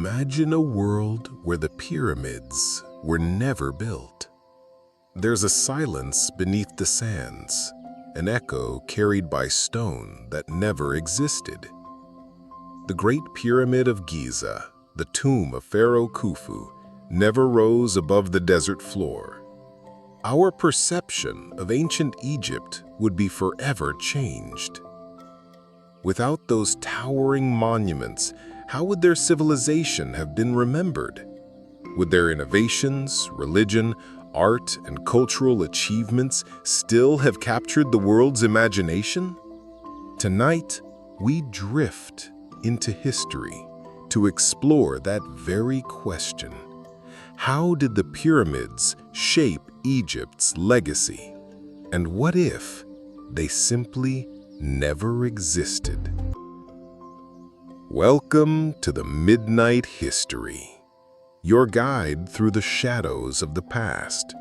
Imagine a world where the pyramids were never built. There's a silence beneath the sands, an echo carried by stone that never existed. The Great Pyramid of Giza, the tomb of Pharaoh Khufu, never rose above the desert floor. Our perception of ancient Egypt would be forever changed. Without those towering monuments, how would their civilization have been remembered? Would their innovations, religion, art, and cultural achievements still have captured the world's imagination? Tonight, we drift into history to explore that very question. How did the pyramids shape Egypt's legacy? And what if they simply never existed? Welcome to the Midnight History, your guide through the shadows of the past,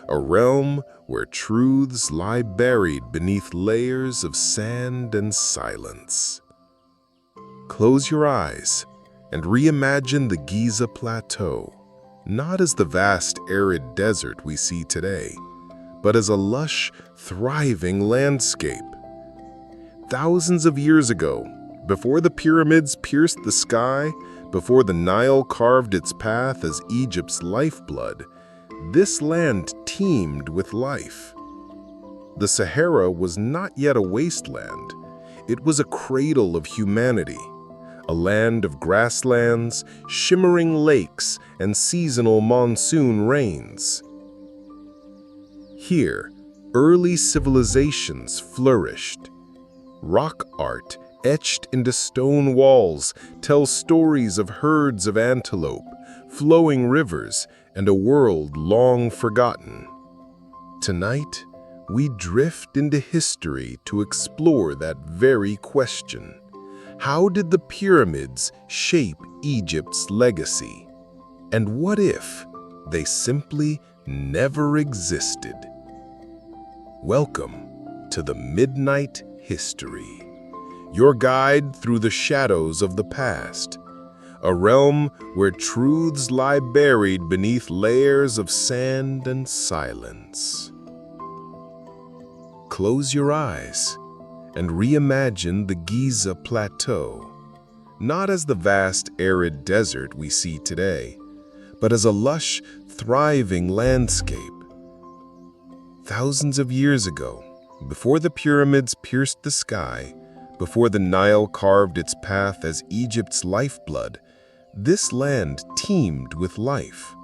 a realm where truths lie buried beneath layers of sand and silence. Close your eyes and reimagine the Giza Plateau, not as the vast arid desert we see today, but as a lush, thriving landscape. Thousands of years ago, before the pyramids pierced the sky, before the Nile carved its path as Egypt's lifeblood, this land teemed with life. The Sahara was not yet a wasteland. It was a cradle of humanity, a land of grasslands, shimmering lakes, and seasonal monsoon rains. Here, early civilizations flourished. Rock art etched into stone walls tells stories of herds of antelope, flowing rivers, and a world long forgotten. Tonight, we drift into history to explore that very question. How did the pyramids shape Egypt's legacy? And what if they simply never existed? Welcome to the Midnight History, your guide through the shadows of the past, a realm where truths lie buried beneath layers of sand and silence. Close your eyes and reimagine the Giza Plateau, not as the vast arid desert we see today, but as a lush, thriving landscape. Thousands of years ago, before the pyramids pierced the sky, before the Nile carved its path as Egypt's lifeblood, this land teemed with life.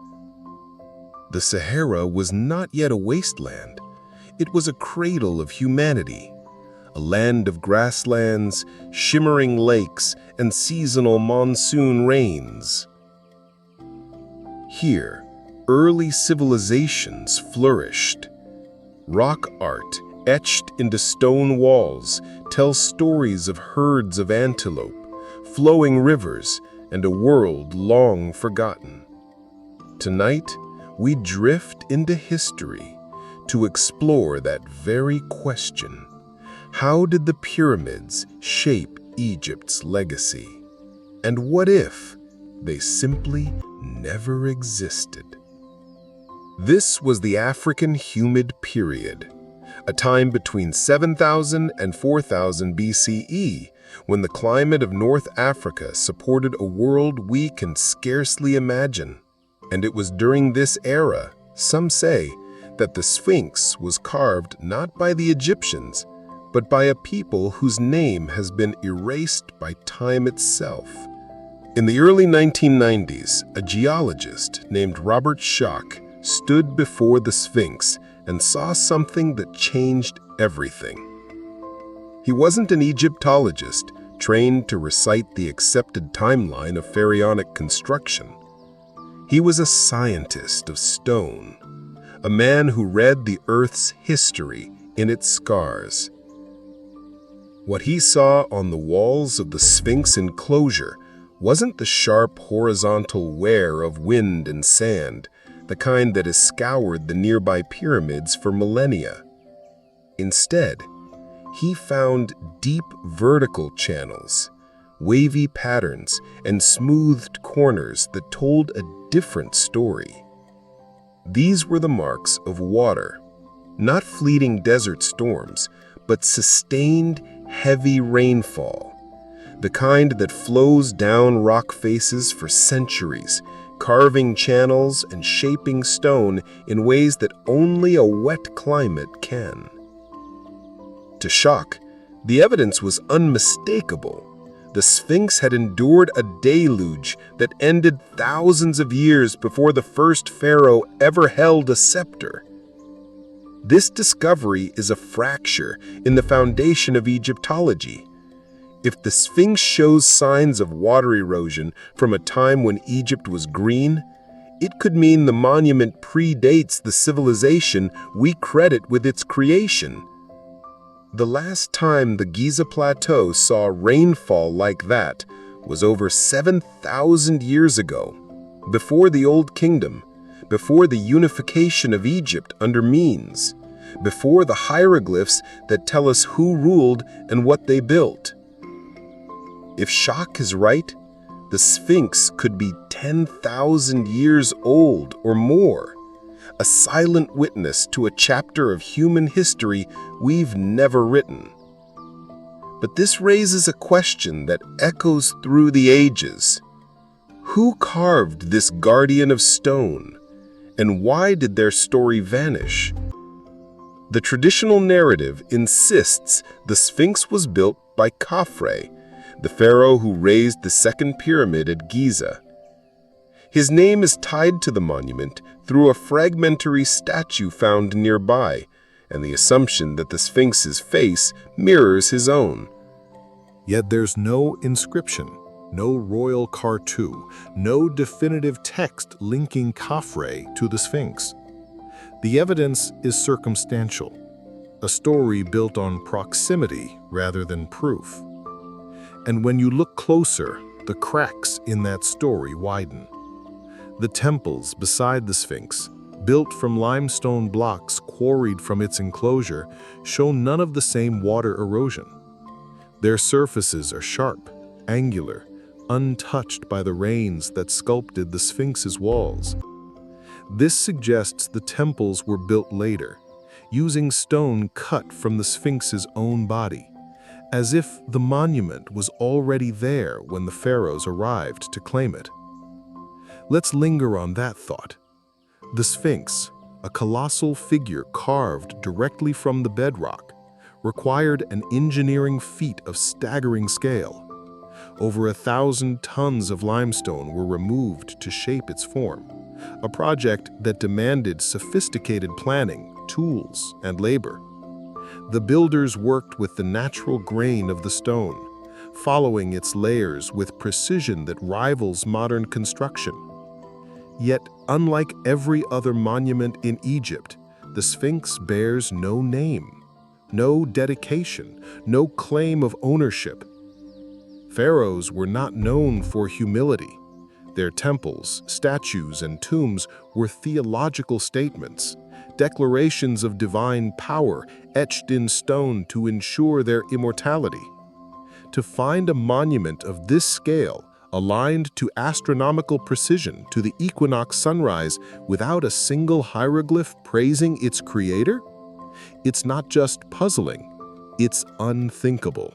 The Sahara was not yet a wasteland. It was a cradle of humanity, a land of grasslands, shimmering lakes, and seasonal monsoon rains. Here, early civilizations flourished. Rock art, etched into stone walls, tells stories of herds of antelope, flowing rivers, and a world long forgotten. Tonight, we drift into history to explore that very question. How did the pyramids shape Egypt's legacy? And what if they simply never existed? This was the African humid period, a time between 7000 and 4000 BCE, when the climate of North Africa supported a world we can scarcely imagine. And it was during this era, some say, that the Sphinx was carved not by the Egyptians, but by a people whose name has been erased by time itself. In the early 1990s, a geologist named Robert Schoch stood before the Sphinx and saw something that changed everything. He wasn't an Egyptologist trained to recite the accepted timeline of pharaonic construction. He was a scientist of stone, a man who read the Earth's history in its scars. What he saw on the walls of the Sphinx enclosure wasn't the sharp horizontal wear of wind and sand, the kind that has scoured the nearby pyramids for millennia. Instead, he found deep vertical channels, wavy patterns, and smoothed corners that told a different story. These were the marks of water, not fleeting desert storms, but sustained, heavy rainfall, the kind that flows down rock faces for centuries, carving channels and shaping stone in ways that only a wet climate can. To Shock, the evidence was unmistakable. The Sphinx had endured a deluge that ended thousands of years before the first pharaoh ever held a scepter. This discovery is a fracture in the foundation of Egyptology. If the Sphinx shows signs of water erosion from a time when Egypt was green, it could mean the monument predates the civilization we credit with its creation. The last time the Giza Plateau saw rainfall like that was over 7,000 years ago, before the Old Kingdom, before the unification of Egypt under Menes, before the hieroglyphs that tell us who ruled and what they built. If Shock is right, the Sphinx could be 10,000 years old or more, a silent witness to a chapter of human history we've never written. But this raises a question that echoes through the ages. Who carved this guardian of stone, and why did their story vanish? The traditional narrative insists the Sphinx was built by Khafre, the pharaoh who raised the second pyramid at Giza. His name is tied to the monument through a fragmentary statue found nearby, and the assumption that the Sphinx's face mirrors his own. Yet there's no inscription, no royal cartouche, no definitive text linking Khafre to the Sphinx. The evidence is circumstantial, a story built on proximity rather than proof. And when you look closer, the cracks in that story widen. The temples beside the Sphinx, built from limestone blocks quarried from its enclosure, show none of the same water erosion. Their surfaces are sharp, angular, untouched by the rains that sculpted the Sphinx's walls. This suggests the temples were built later, using stone cut from the Sphinx's own body, as if the monument was already there when the pharaohs arrived to claim it. Let's linger on that thought. The Sphinx, a colossal figure carved directly from the bedrock, required an engineering feat of staggering scale. Over 1,000 tons of limestone were removed to shape its form, a project that demanded sophisticated planning, tools, and labor. The builders worked with the natural grain of the stone, following its layers with precision that rivals modern construction. Yet, unlike every other monument in Egypt, the Sphinx bears no name, no dedication, no claim of ownership. Pharaohs were not known for humility. Their temples, statues, and tombs were theological statements, declarations of divine power etched in stone to ensure their immortality. To find a monument of this scale, aligned to astronomical precision to the equinox sunrise without a single hieroglyph praising its creator? It's not just puzzling, it's unthinkable.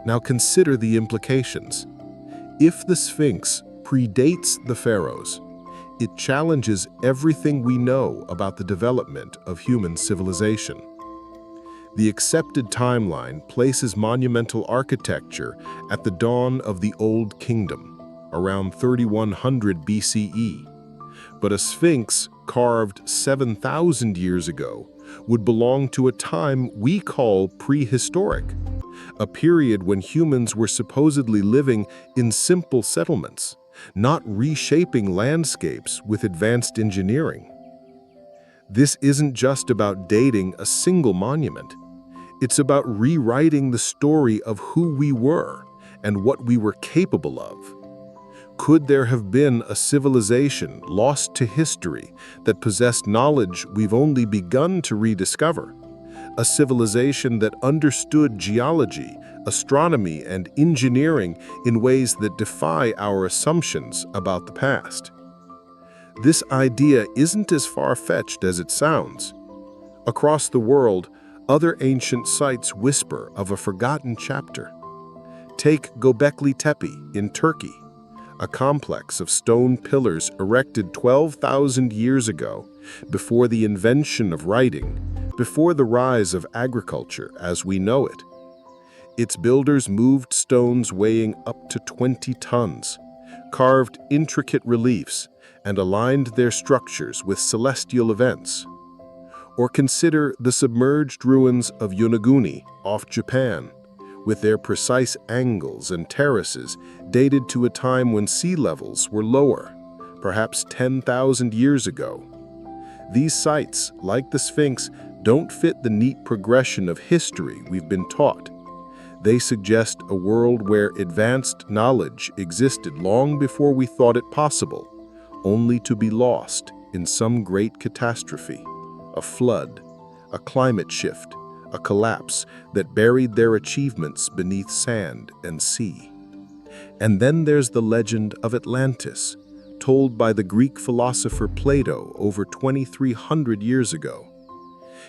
Now consider the implications. If the Sphinx predates the pharaohs, it challenges everything we know about the development of human civilization. The accepted timeline places monumental architecture at the dawn of the Old Kingdom, around 3100 BCE. But a Sphinx carved 7,000 years ago would belong to a time we call prehistoric, a period when humans were supposedly living in simple settlements, not reshaping landscapes with advanced engineering. This isn't just about dating a single monument. It's about rewriting the story of who we were and what we were capable of. Could there have been a civilization lost to history that possessed knowledge we've only begun to rediscover? A civilization that understood geology, astronomy, and engineering in ways that defy our assumptions about the past. This idea isn't as far-fetched as it sounds. Across the world, other ancient sites whisper of a forgotten chapter. Take Göbekli Tepe in Turkey, a complex of stone pillars erected 12,000 years ago, before the invention of writing, before the rise of agriculture as we know it. Its builders moved stones weighing up to 20 tons, carved intricate reliefs, and aligned their structures with celestial events. Or consider the submerged ruins of Yonaguni off Japan, with their precise angles and terraces dated to a time when sea levels were lower, perhaps 10,000 years ago. These sites, like the Sphinx, don't fit the neat progression of history we've been taught. They suggest a world where advanced knowledge existed long before we thought it possible, only to be lost in some great catastrophe, a flood, a climate shift, a collapse that buried their achievements beneath sand and sea. And then there's the legend of Atlantis, told by the Greek philosopher Plato over 2,300 years ago.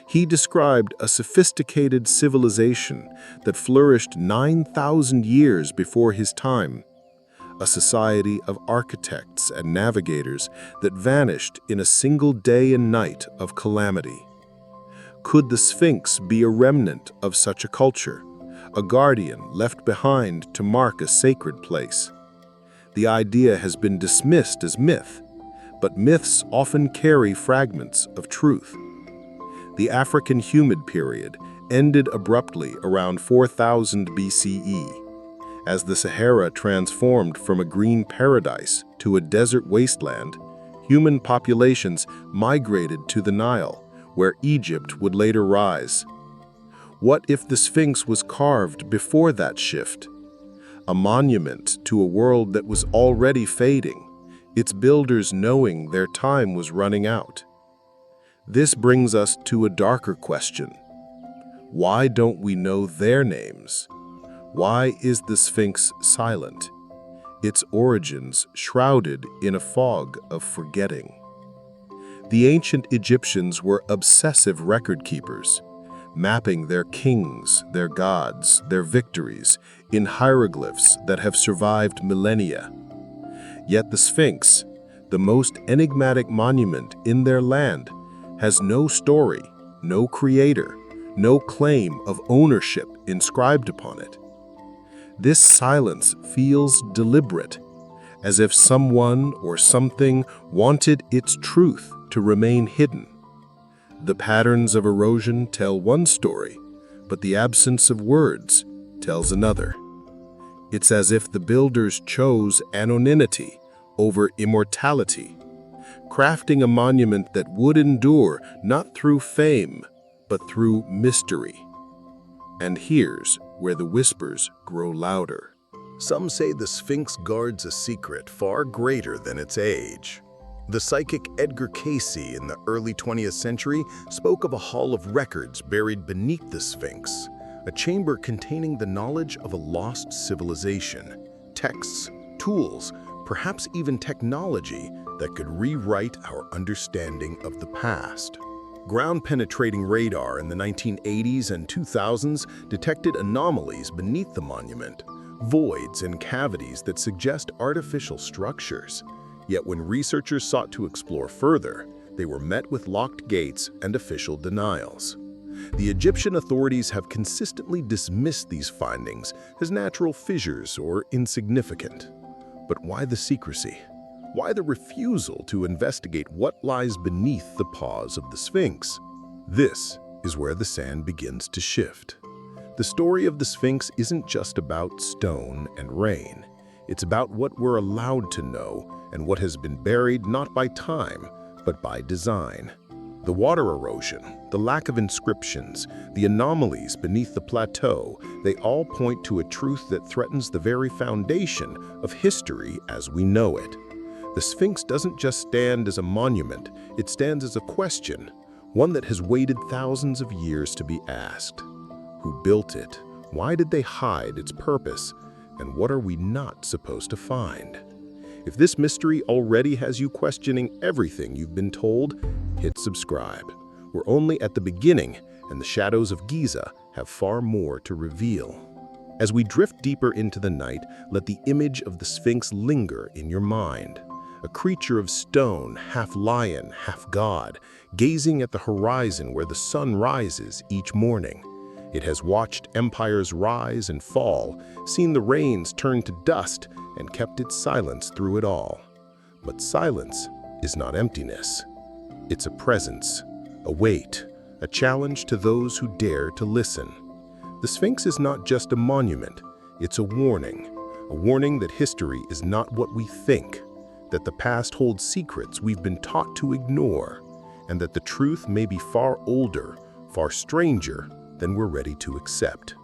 He described a sophisticated civilization that flourished 9,000 years before his time, a society of architects and navigators that vanished in a single day and night of calamity. Could the Sphinx be a remnant of such a culture, a guardian left behind to mark a sacred place? The idea has been dismissed as myth, but myths often carry fragments of truth. The African humid period ended abruptly around 4000 BCE. As the Sahara transformed from a green paradise to a desert wasteland, human populations migrated to the Nile, where Egypt would later rise. What if the Sphinx was carved before that shift? A monument to a world that was already fading, its builders knowing their time was running out. This brings us to a darker question. Why don't we know their names? Why is the Sphinx silent? Its origins shrouded in a fog of forgetting. The ancient Egyptians were obsessive record keepers, mapping their kings, their gods, their victories in hieroglyphs that have survived millennia. Yet the Sphinx, the most enigmatic monument in their land, has no story, no creator, no claim of ownership inscribed upon it. This silence feels deliberate, as if someone or something wanted its truth to remain hidden. The patterns of erosion tell one story, but the absence of words tells another. It's as if the builders chose anonymity over immortality, crafting a monument that would endure not through fame, but through mystery. And here's where the whispers grow louder. Some say the Sphinx guards a secret far greater than its age. The psychic Edgar Cayce in the early 20th century spoke of a hall of records buried beneath the Sphinx, a chamber containing the knowledge of a lost civilization, texts, tools, perhaps even technology that could rewrite our understanding of the past. Ground-penetrating radar in the 1980s and 2000s detected anomalies beneath the monument, voids and cavities that suggest artificial structures. Yet when researchers sought to explore further, they were met with locked gates and official denials. The Egyptian authorities have consistently dismissed these findings as natural fissures or insignificant. But why the secrecy? Why the refusal to investigate what lies beneath the paws of the Sphinx? This is where the sand begins to shift. The story of the Sphinx isn't just about stone and rain. It's about what we're allowed to know and what has been buried not by time, but by design. The water erosion, the lack of inscriptions, the anomalies beneath the plateau, they all point to a truth that threatens the very foundation of history as we know it. The Sphinx doesn't just stand as a monument, it stands as a question, one that has waited thousands of years to be asked. Who built it? Why did they hide its purpose? And what are we not supposed to find? If this mystery already has you questioning everything you've been told, hit subscribe. We're only at the beginning, and the shadows of Giza have far more to reveal. As we drift deeper into the night, let the image of the Sphinx linger in your mind. A creature of stone, half lion, half god, gazing at the horizon where the sun rises each morning. It has watched empires rise and fall, seen the rains turn to dust, and kept its silence through it all. But silence is not emptiness. It's a presence, a weight, a challenge to those who dare to listen. The Sphinx is not just a monument, it's a warning that history is not what we think, that the past holds secrets we've been taught to ignore, and that the truth may be far older, far stranger than we're ready to accept.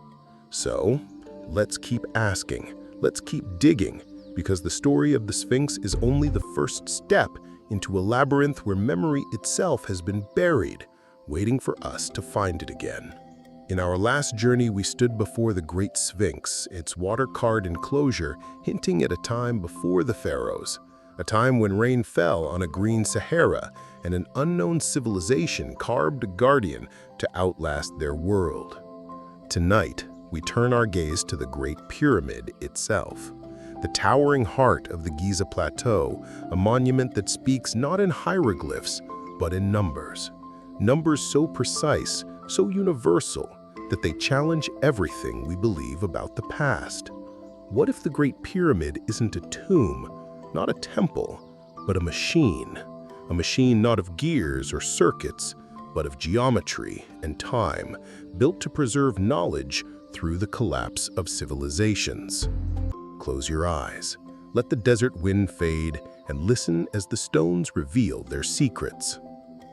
So, let's keep asking, let's keep digging, because the story of the Sphinx is only the first step into a labyrinth where memory itself has been buried, waiting for us to find it again. In our last journey, we stood before the Great Sphinx, its water-carved enclosure hinting at a time before the pharaohs, a time when rain fell on a green Sahara and an unknown civilization carved a guardian to outlast their world. Tonight, we turn our gaze to the Great Pyramid itself, the towering heart of the Giza Plateau, a monument that speaks not in hieroglyphs, but in numbers. Numbers so precise, so universal, that they challenge everything we believe about the past. What if the Great Pyramid isn't a tomb, not a temple, but a machine? A machine not of gears or circuits, but of geometry and time, built to preserve knowledge through the collapse of civilizations. Close your eyes, let the desert wind fade, and listen as the stones reveal their secrets.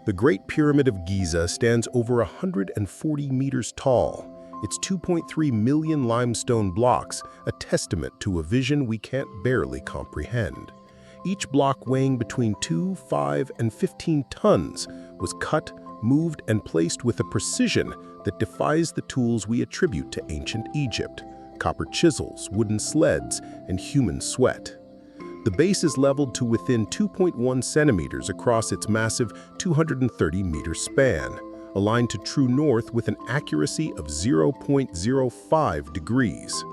The Great Pyramid of Giza stands over 140 meters tall. Its 2.3 million limestone blocks, a testament to a vision we can't barely comprehend. Each block weighing between 2, 5, and 15 tons was cut, moved, and placed with a precision that defies the tools we attribute to ancient Egypt: copper chisels, wooden sleds, and human sweat. The base is leveled to within 2.1 centimeters across its massive 230-meter span, aligned to true north with an accuracy of 0.05 degrees.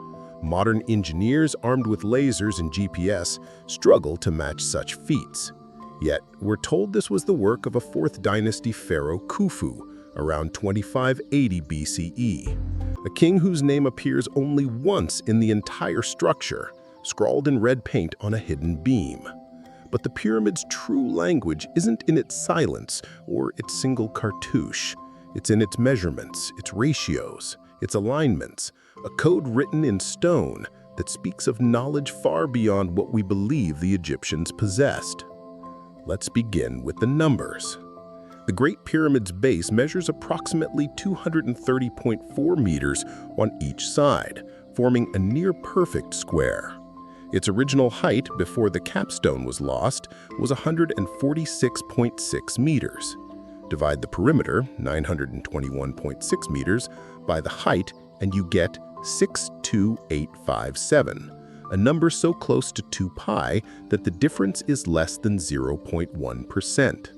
Modern engineers armed with lasers and GPS struggle to match such feats. Yet, we're told this was the work of a 4th dynasty pharaoh Khufu, around 2580 BCE, a king whose name appears only once in the entire structure, scrawled in red paint on a hidden beam. But the pyramid's true language isn't in its silence or its single cartouche. It's in its measurements, its ratios, its alignments, a code written in stone that speaks of knowledge far beyond what we believe the Egyptians possessed. Let's begin with the numbers. The Great Pyramid's base measures approximately 230.4 meters on each side, forming a near-perfect square. Its original height before the capstone was lost was 146.6 meters. Divide the perimeter, 921.6 meters, by the height and you get 62857, a number so close to 2 pi that the difference is less than 0.1%.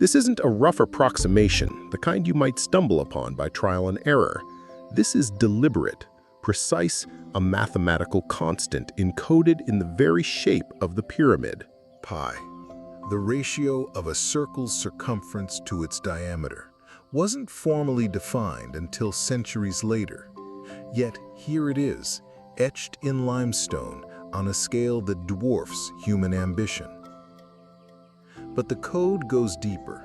This isn't a rough approximation, the kind you might stumble upon by trial and error. This is deliberate, precise, a mathematical constant encoded in the very shape of the pyramid. Pi, the ratio of a circle's circumference to its diameter, wasn't formally defined until centuries later. Yet here it is, etched in limestone on a scale that dwarfs human ambition. But the code goes deeper.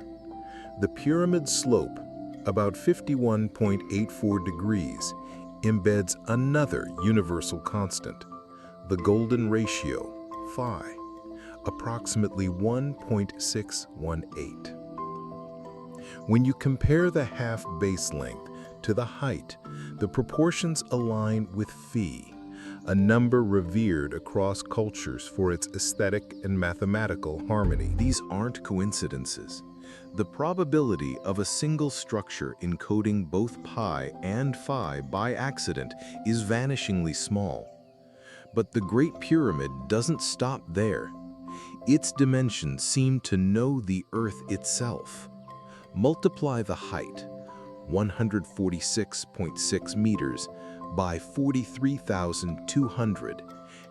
The pyramid's slope, about 51.84 degrees, embeds another universal constant, the golden ratio, phi, approximately 1.618. When you compare the half base length to the height, the proportions align with phi, a number revered across cultures for its aesthetic and mathematical harmony. These aren't coincidences. The probability of a single structure encoding both pi and phi by accident is vanishingly small. But the Great Pyramid doesn't stop there. Its dimensions seem to know the Earth itself. Multiply the height, 146.6 meters, by 43,200,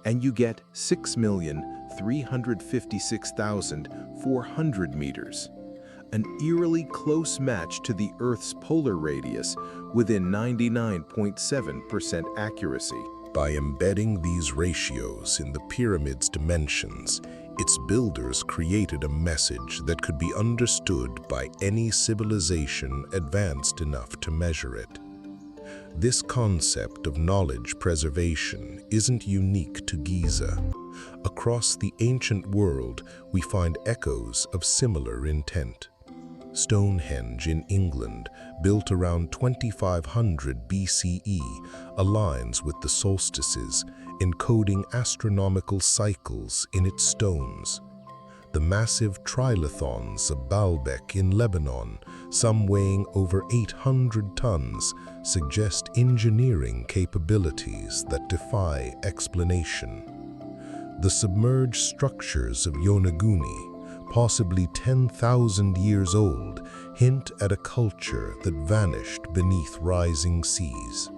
and you get 6,356,400 meters. An eerily close match to the Earth's polar radius within 99.7% accuracy. By embedding these ratios in the pyramid's dimensions, its builders created a message that could be understood by any civilization advanced enough to measure it. This concept of knowledge preservation isn't unique to Giza. Across the ancient world, we find echoes of similar intent. Stonehenge in England, built around 2500 BCE, aligns with the solstices, encoding astronomical cycles in its stones. The massive trilithons of Baalbek in Lebanon, some weighing over 800 tons, suggest engineering capabilities that defy explanation. The submerged structures of Yonaguni, possibly 10,000 years old, hint at a culture that vanished beneath rising seas.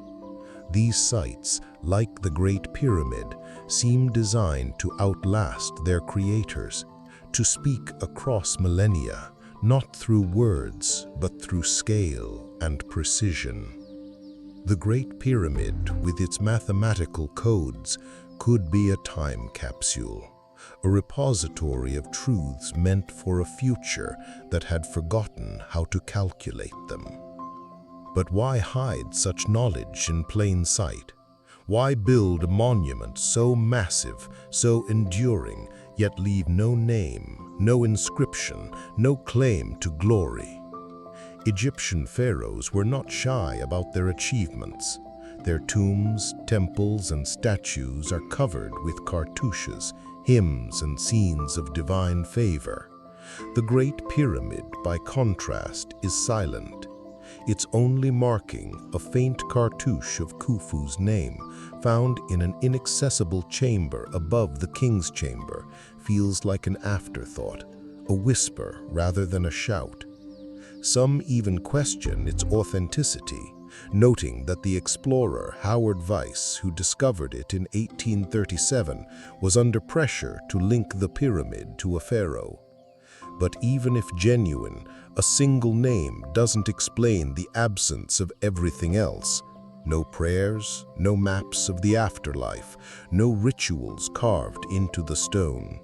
These sites, like the Great Pyramid, seem designed to outlast their creators, to speak across millennia, not through words, but through scale and precision. The Great Pyramid, with its mathematical codes, could be a time capsule, a repository of truths meant for a future that had forgotten how to calculate them. But why hide such knowledge in plain sight? Why build a monument so massive, so enduring, yet leave no name, no inscription, no claim to glory? Egyptian pharaohs were not shy about their achievements. Their tombs, temples, and statues are covered with cartouches, hymns, and scenes of divine favor. The Great Pyramid, by contrast, is silent. Its only marking, a faint cartouche of Khufu's name, found in an inaccessible chamber above the king's chamber, feels like an afterthought, a whisper rather than a shout. Some even question its authenticity, noting that the explorer Howard Weiss, who discovered it in 1837, was under pressure to link the pyramid to a pharaoh. But even if genuine, a single name doesn't explain the absence of everything else. No prayers, no maps of the afterlife, no rituals carved into the stone.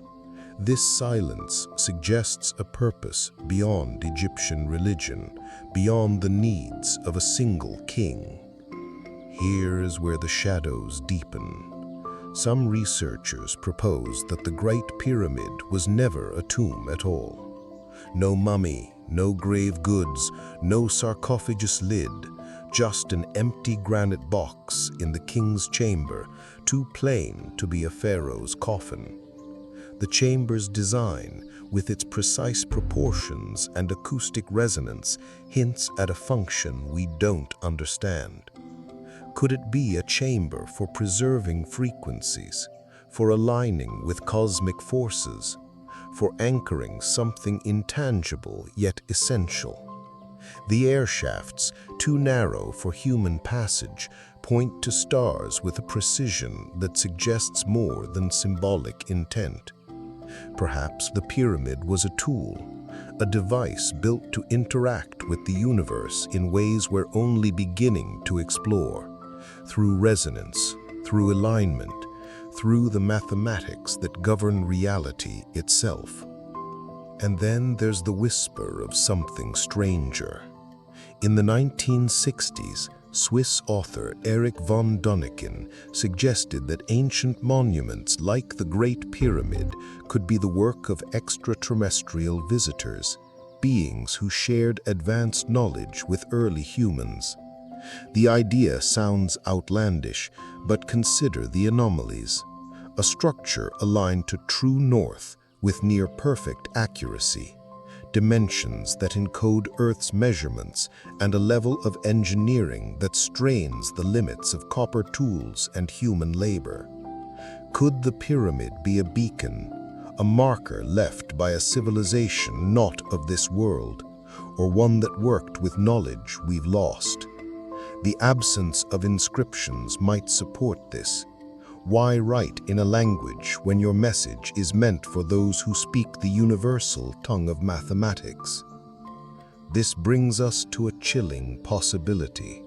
This silence suggests a purpose beyond Egyptian religion, beyond the needs of a single king. Here is where the shadows deepen. Some researchers propose that the Great Pyramid was never a tomb at all. No mummy, no grave goods, no sarcophagus lid, just an empty granite box in the king's chamber, too plain to be a pharaoh's coffin. The chamber's design, with its precise proportions and acoustic resonance, hints at a function we don't understand. Could it be a chamber for preserving frequencies, for aligning with cosmic forces, for anchoring something intangible yet essential? The air shafts, too narrow for human passage, point to stars with a precision that suggests more than symbolic intent. Perhaps the pyramid was a tool, a device built to interact with the universe in ways we're only beginning to explore, through resonance, through alignment, through the mathematics that govern reality itself. And then there's the whisper of something stranger. In the 1960s, Swiss author Erich von Däniken suggested that ancient monuments like the Great Pyramid could be the work of extraterrestrial visitors, beings who shared advanced knowledge with early humans. The idea sounds outlandish, but consider the anomalies. A structure aligned to true north with near-perfect accuracy, dimensions that encode Earth's measurements and a level of engineering that strains the limits of copper tools and human labor. Could the pyramid be a beacon, a marker left by a civilization not of this world, or one that worked with knowledge we've lost? The absence of inscriptions might support this. Why write in a language when your message is meant for those who speak the universal tongue of mathematics? This brings us to a chilling possibility.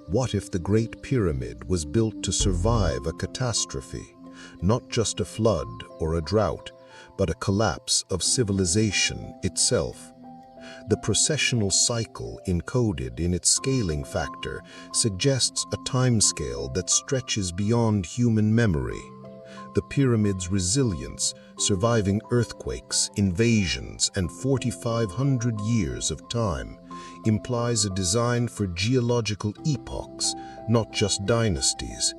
What if the Great Pyramid was built to survive a catastrophe? Not just a flood or a drought, but a collapse of civilization itself. The processional cycle encoded in its scaling factor suggests a timescale that stretches beyond human memory. The pyramid's resilience, surviving earthquakes, invasions, and 4,500 years of time, implies a design for geological epochs, not just dynasties.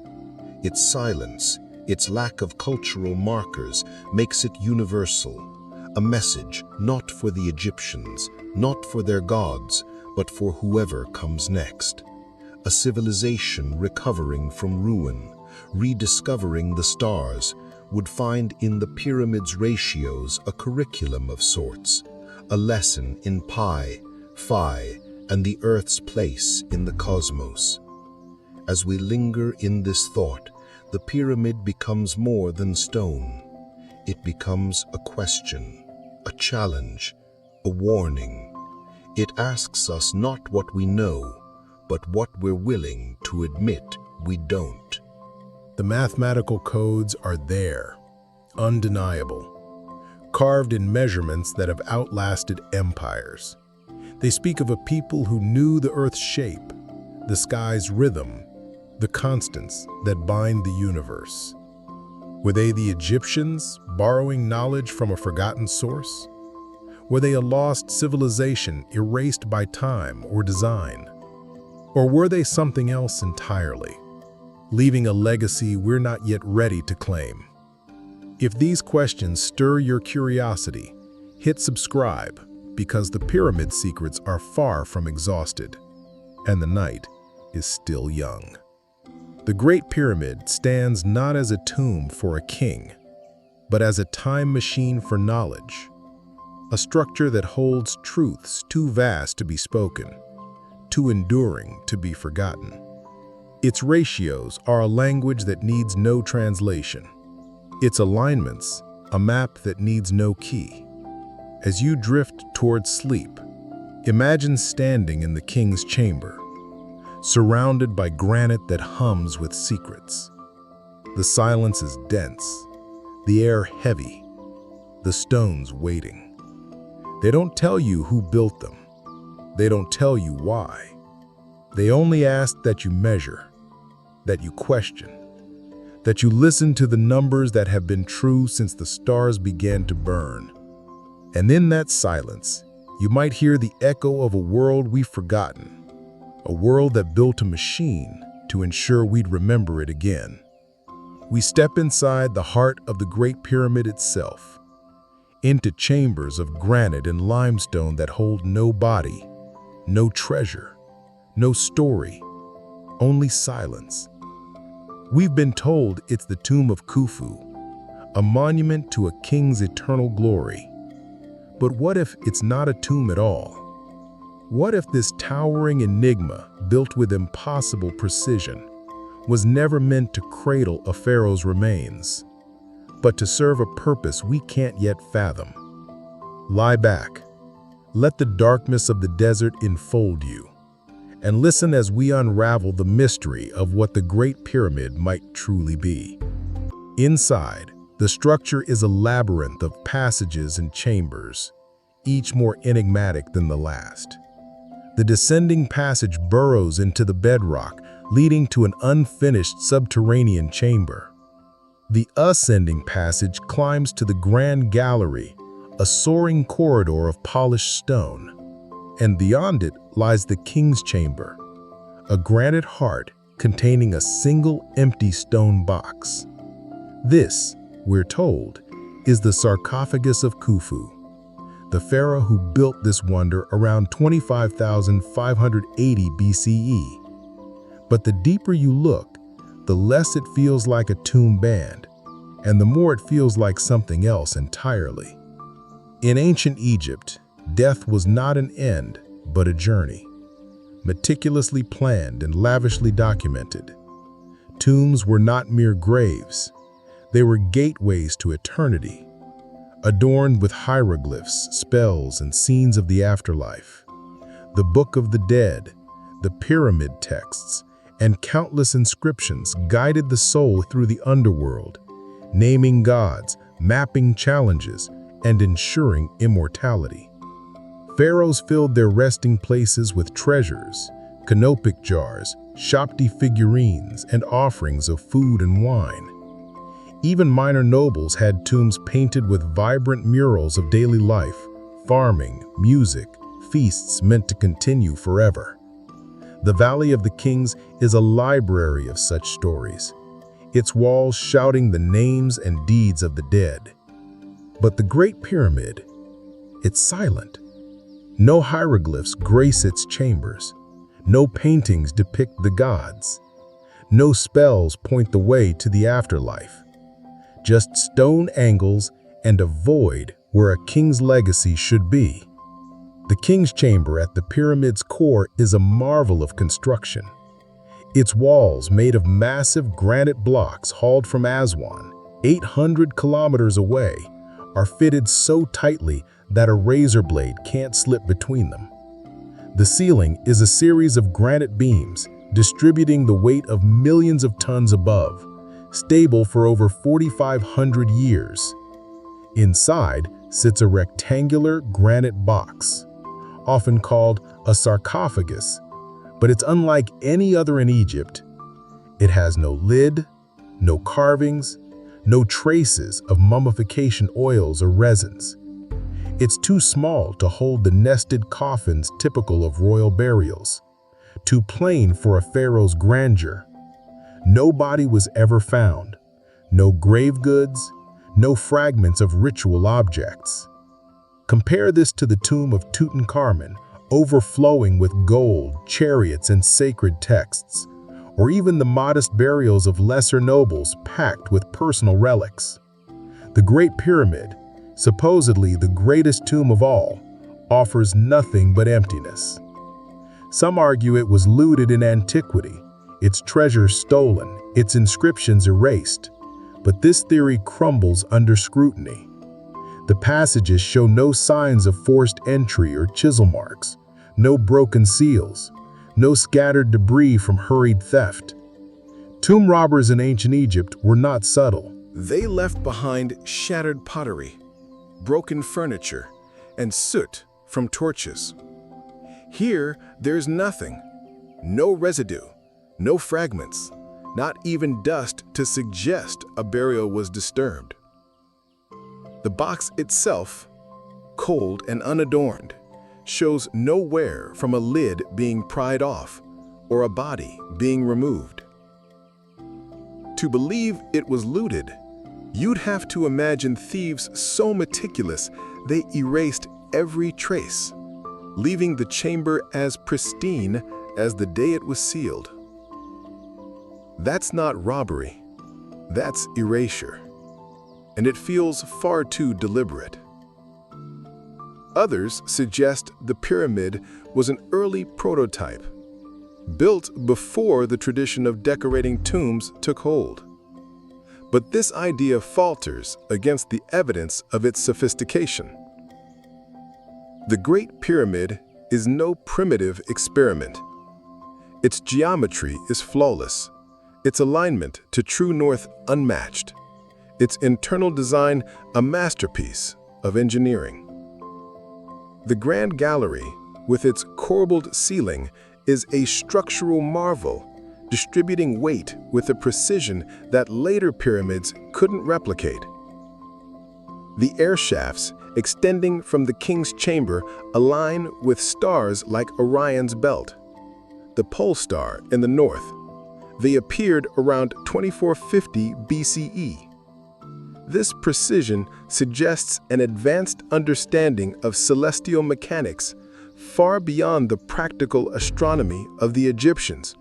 Its silence, its lack of cultural markers, makes it universal, a message not for the Egyptians, not for their gods, but for whoever comes next. A civilization recovering from ruin, rediscovering the stars, would find in the pyramid's ratios a curriculum of sorts, a lesson in pi, phi, and the Earth's place in the cosmos. As we linger in this thought, the pyramid becomes more than stone. It becomes a question, a challenge, a warning. It asks us not what we know, but what we're willing to admit we don't. The mathematical codes are there, undeniable, carved in measurements that have outlasted empires. They speak of a people who knew the Earth's shape, the sky's rhythm, the constants that bind the universe. Were they the Egyptians borrowing knowledge from a forgotten source? Were they a lost civilization erased by time or design? Or were they something else entirely, leaving a legacy we're not yet ready to claim? If these questions stir your curiosity, hit subscribe, because the pyramid secrets are far from exhausted, and the night is still young. The Great Pyramid stands not as a tomb for a king, but as a time machine for knowledge, a structure that holds truths too vast to be spoken, too enduring to be forgotten. Its ratios are a language that needs no translation. Its alignments, a map that needs no key. As you drift towards sleep, imagine standing in the king's chamber, surrounded by granite that hums with secrets. The silence is dense, the air heavy, the stones waiting. They don't tell you who built them. They don't tell you why. They only ask that you measure, that you question, that you listen to the numbers that have been true since the stars began to burn. And in that silence, you might hear the echo of a world we've forgotten, a world that built a machine to ensure we'd remember it again. We step inside the heart of the Great Pyramid itself, into chambers of granite and limestone that hold no body, no treasure, no story, only silence. We've been told it's the tomb of Khufu, a monument to a king's eternal glory. But what if it's not a tomb at all? What if this towering enigma, built with impossible precision, was never meant to cradle a pharaoh's remains, but to serve a purpose we can't yet fathom? Lie back, let the darkness of the desert enfold you, and listen as we unravel the mystery of what the Great Pyramid might truly be. Inside, the structure is a labyrinth of passages and chambers, each more enigmatic than the last. The descending passage burrows into the bedrock, leading to an unfinished subterranean chamber. The ascending passage climbs to the grand gallery, a soaring corridor of polished stone. And beyond it lies the king's chamber, a granite heart containing a single empty stone box. This, we're told, is the sarcophagus of Khufu, the pharaoh who built this wonder around 25,580 BCE. But the deeper you look, the less it feels like a tomb band, and the more it feels like something else entirely. In ancient Egypt, death was not an end, but a journey, meticulously planned and lavishly documented. Tombs were not mere graves. They were gateways to eternity, adorned with hieroglyphs, spells, and scenes of the afterlife. The Book of the Dead, the pyramid texts, and countless inscriptions guided the soul through the underworld, naming gods, mapping challenges, and ensuring immortality. Pharaohs filled their resting places with treasures, canopic jars, Shapti figurines, and offerings of food and wine. Even minor nobles had tombs painted with vibrant murals of daily life, farming, music, feasts meant to continue forever. The Valley of the Kings is a library of such stories, its walls shouting the names and deeds of the dead. But the Great Pyramid, it's silent. No hieroglyphs grace its chambers. No paintings depict the gods. No spells point the way to the afterlife. Just stone angles and a void where a king's legacy should be. The king's chamber at the pyramid's core is a marvel of construction. Its walls, made of massive granite blocks hauled from Aswan, 800 kilometers away, are fitted so tightly that a razor blade can't slip between them. The ceiling is a series of granite beams distributing the weight of millions of tons above, stable for over 4,500 years. Inside sits a rectangular granite box, often called a sarcophagus, but it's unlike any other in Egypt. It has no lid, no carvings, no traces of mummification oils or resins. It's too small to hold the nested coffins typical of royal burials, too plain for a pharaoh's grandeur. No body was ever found, no grave goods, no fragments of ritual objects. Compare this to the tomb of Tutankhamun, overflowing with gold, chariots, and sacred texts, or even the modest burials of lesser nobles packed with personal relics. The Great Pyramid, supposedly the greatest tomb of all, offers nothing but emptiness. Some argue it was looted in antiquity, its treasures stolen, its inscriptions erased, but this theory crumbles under scrutiny. The passages show no signs of forced entry or chisel marks, no broken seals, no scattered debris from hurried theft. Tomb robbers in ancient Egypt were not subtle. They left behind shattered pottery, broken furniture, and soot from torches. Here, there's nothing. No residue, no fragments, not even dust to suggest a burial was disturbed. The box itself, cold and unadorned, shows no wear from a lid being pried off or a body being removed. To believe it was looted, you'd have to imagine thieves so meticulous they erased every trace, leaving the chamber as pristine as the day it was sealed. That's not robbery, that's erasure, and it feels far too deliberate. Others suggest the pyramid was an early prototype, built before the tradition of decorating tombs took hold. But this idea falters against the evidence of its sophistication. The Great Pyramid is no primitive experiment. Its geometry is flawless, its alignment to true north unmatched, its internal design a masterpiece of engineering. The Grand Gallery, with its corbelled ceiling, is a structural marvel, distributing weight with a precision that later pyramids couldn't replicate. The air shafts extending from the king's chamber align with stars like Orion's belt, the pole star in the north. They appeared around 2450 BCE. This precision suggests an advanced understanding of celestial mechanics far beyond the practical astronomy of the Egyptians,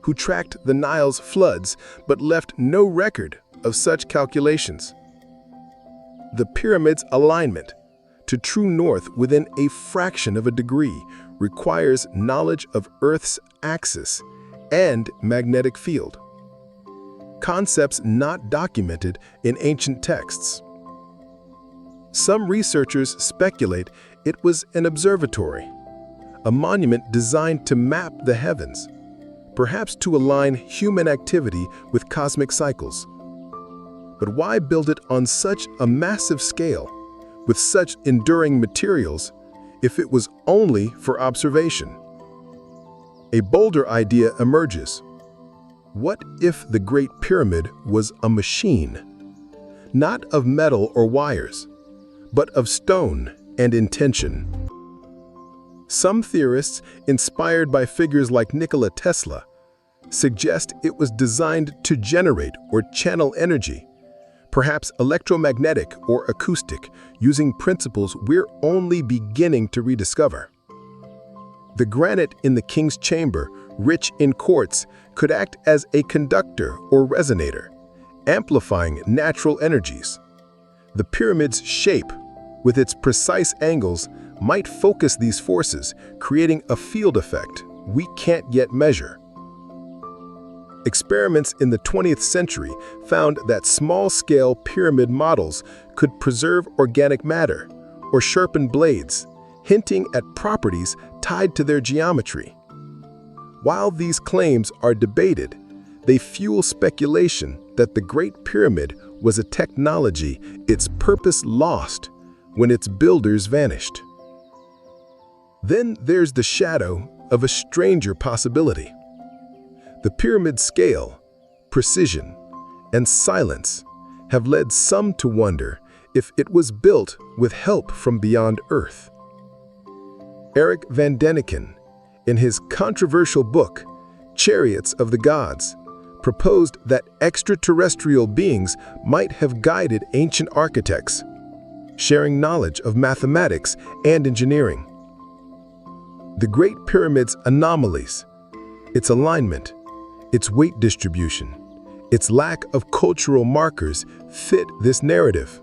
who tracked the Nile's floods but left no record of such calculations. The pyramid's alignment to true north within a fraction of a degree requires knowledge of Earth's axis and magnetic field, concepts not documented in ancient texts. Some researchers speculate it was an observatory, a monument designed to map the heavens, perhaps to align human activity with cosmic cycles. But why build it on such a massive scale, with such enduring materials, if it was only for observation? A bolder idea emerges. What if the Great Pyramid was a machine, not of metal or wires, but of stone and intention? Some theorists, inspired by figures like Nikola Tesla, suggest it was designed to generate or channel energy, perhaps electromagnetic or acoustic, using principles we're only beginning to rediscover. The granite in the king's chamber, rich in quartz, could act as a conductor or resonator, amplifying natural energies. The pyramid's shape, with its precise angles, might focus these forces, creating a field effect we can't yet measure. Experiments in the 20th century found that small-scale pyramid models could preserve organic matter or sharpen blades, hinting at properties tied to their geometry. While these claims are debated, they fuel speculation that the Great Pyramid was a technology its purpose lost when its builders vanished. Then there's the shadow of a stranger possibility. The pyramid's scale, precision, and silence have led some to wonder if it was built with help from beyond Earth. Eric van Deniken, in his controversial book, Chariots of the Gods, proposed that extraterrestrial beings might have guided ancient architects, sharing knowledge of mathematics and engineering. The Great Pyramid's anomalies, its alignment, its weight distribution, its lack of cultural markers fit this narrative.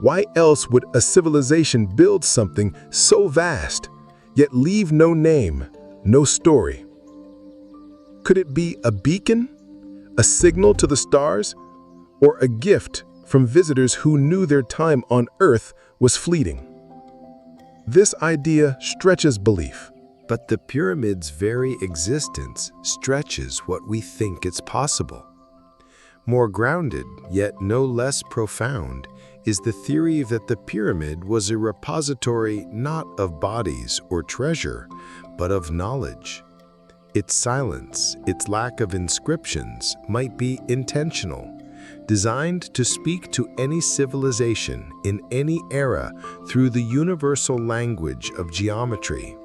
Why else would a civilization build something so vast, yet leave no name, no story? Could it be a beacon, a signal to the stars, or a gift from visitors who knew their time on Earth was fleeting? This idea stretches belief. But the pyramid's very existence stretches what we think is possible. More grounded, yet no less profound, is the theory that the pyramid was a repository not of bodies or treasure, but of knowledge. Its silence, its lack of inscriptions, might be intentional, designed to speak to any civilization in any era through the universal language of geometry.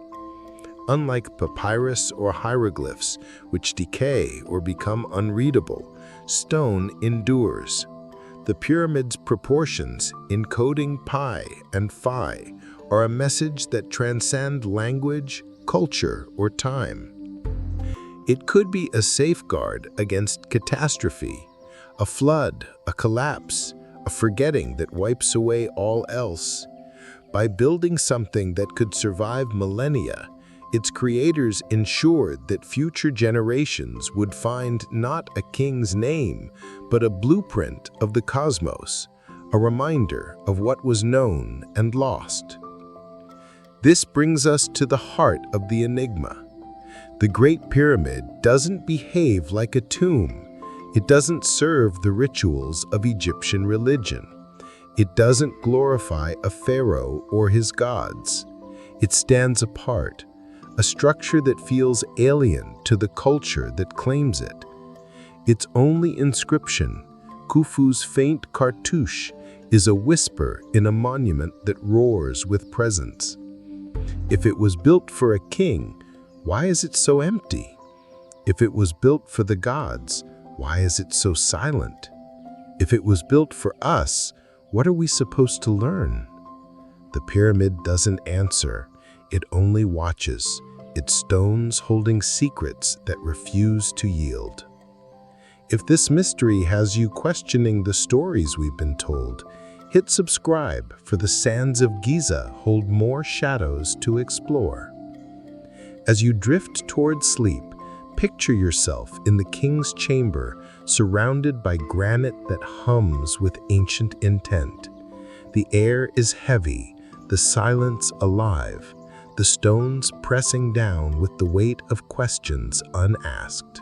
Unlike papyrus or hieroglyphs, which decay or become unreadable, stone endures. The pyramid's proportions, encoding pi and phi, are a message that transcend language, culture, or time. It could be a safeguard against catastrophe, a flood, a collapse, a forgetting that wipes away all else. By building something that could survive millennia, its creators ensured that future generations would find not a king's name, but a blueprint of the cosmos, a reminder of what was known and lost. This brings us to the heart of the enigma. The Great Pyramid doesn't behave like a tomb. It doesn't serve the rituals of Egyptian religion. It doesn't glorify a pharaoh or his gods. It stands apart, a structure that feels alien to the culture that claims it. Its only inscription, Khufu's faint cartouche, is a whisper in a monument that roars with presence. If it was built for a king, why is it so empty? If it was built for the gods, why is it so silent? If it was built for us, what are we supposed to learn? The pyramid doesn't answer. It only watches, its stones holding secrets that refuse to yield. If this mystery has you questioning the stories we've been told, hit subscribe, for the sands of Giza hold more shadows to explore. As you drift toward sleep, picture yourself in the king's chamber, surrounded by granite that hums with ancient intent. The air is heavy, the silence alive, the stones pressing down with the weight of questions unasked.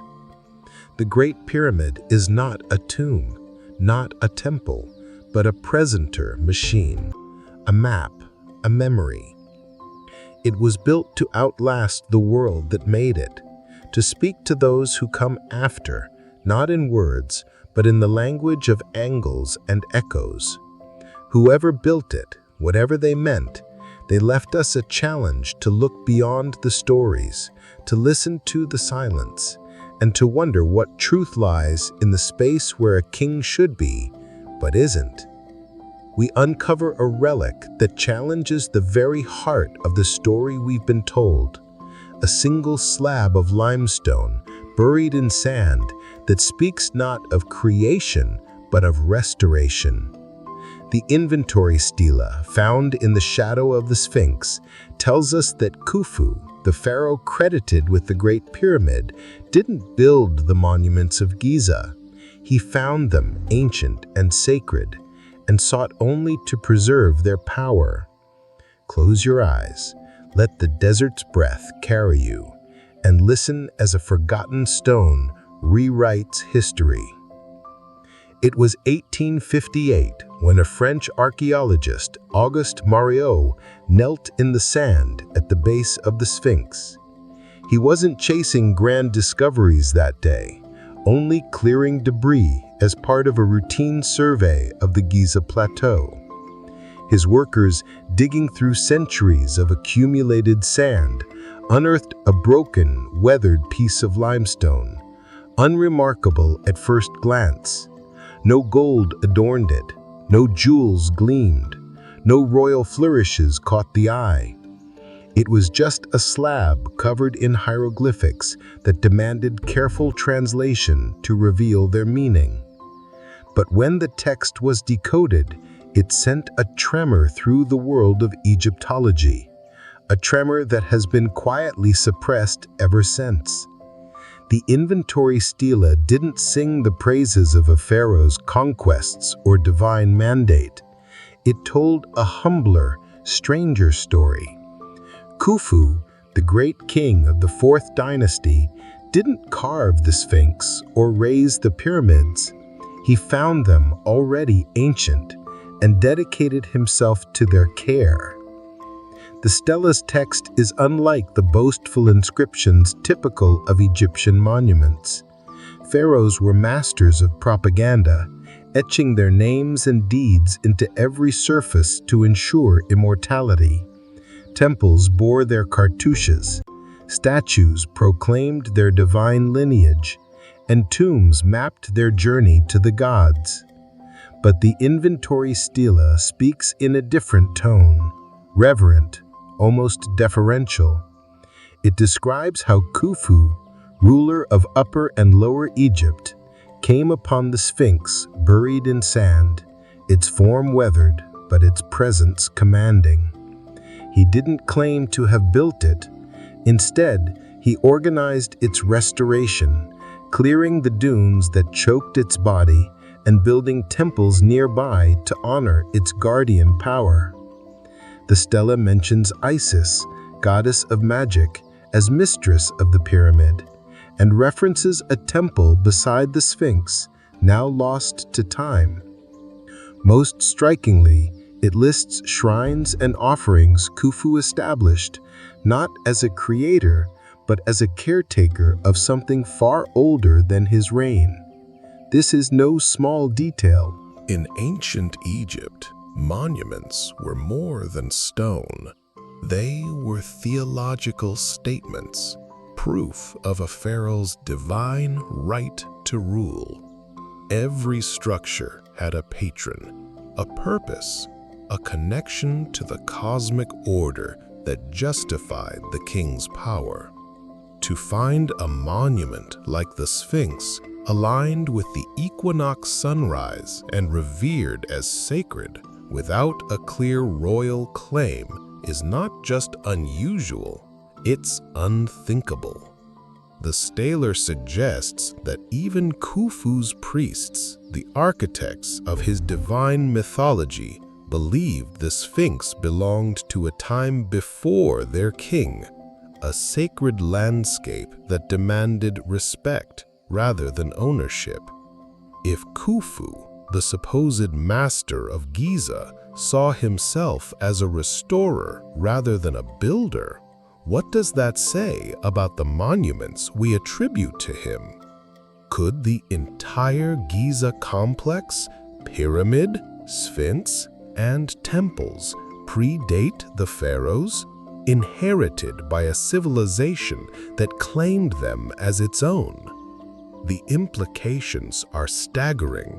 The Great Pyramid is not a tomb, not a temple, but a presenter machine, a map, a memory. It was built to outlast the world that made it, to speak to those who come after, not in words, but in the language of angles and echoes. Whoever built it, whatever they meant, they left us a challenge to look beyond the stories, to listen to the silence, and to wonder what truth lies in the space where a king should be, but isn't. We uncover a relic that challenges the very heart of the story we've been told, a single slab of limestone buried in sand that speaks not of creation, but of restoration. The inventory stela, found in the shadow of the Sphinx, tells us that Khufu, the pharaoh credited with the Great Pyramid, didn't build the monuments of Giza. He found them ancient and sacred, and sought only to preserve their power. Close your eyes, let the desert's breath carry you, and listen as a forgotten stone rewrites history. It was 1858 when a French archaeologist, Auguste Mariot, knelt in the sand at the base of the Sphinx. He wasn't chasing grand discoveries that day, only clearing debris as part of a routine survey of the Giza Plateau. His workers, digging through centuries of accumulated sand, unearthed a broken, weathered piece of limestone, unremarkable at first glance. No gold adorned it, no jewels gleamed, no royal flourishes caught the eye. It was just a slab covered in hieroglyphics that demanded careful translation to reveal their meaning. But when the text was decoded, it sent a tremor through the world of Egyptology, a tremor that has been quietly suppressed ever since. The inventory stela didn't sing the praises of a pharaoh's conquests or divine mandate. It told a humbler, stranger story. Khufu, the great king of the 4th dynasty, didn't carve the Sphinx or raise the pyramids. He found them already ancient and dedicated himself to their care. The stela's text is unlike the boastful inscriptions typical of Egyptian monuments. Pharaohs were masters of propaganda, etching their names and deeds into every surface to ensure immortality. Temples bore their cartouches, statues proclaimed their divine lineage, and tombs mapped their journey to the gods. But the inventory stela speaks in a different tone, reverent, almost deferential. It describes how Khufu, ruler of Upper and Lower Egypt, came upon the Sphinx buried in sand, its form weathered, but its presence commanding. He didn't claim to have built it. Instead, he organized its restoration, clearing the dunes that choked its body and building temples nearby to honor its guardian power. The stela mentions Isis, goddess of magic, as mistress of the pyramid, and references a temple beside the Sphinx, now lost to time. Most strikingly, it lists shrines and offerings Khufu established, not as a creator, but as a caretaker of something far older than his reign. This is no small detail. In ancient Egypt, monuments were more than stone. They were theological statements, proof of a pharaoh's divine right to rule. Every structure had a patron, a purpose, a connection to the cosmic order that justified the king's power. To find a monument like the Sphinx aligned with the equinox sunrise and revered as sacred without a clear royal claim is not just unusual, it's unthinkable. The Staler suggests that even Khufu's priests, the architects of his divine mythology, believed the Sphinx belonged to a time before their king, a sacred landscape that demanded respect rather than ownership. If Khufu, the supposed master of Giza, saw himself as a restorer rather than a builder, what does that say about the monuments we attribute to him? Could the entire Giza complex, pyramid, sphinx, and temples predate the pharaohs, inherited by a civilization that claimed them as its own? The implications are staggering.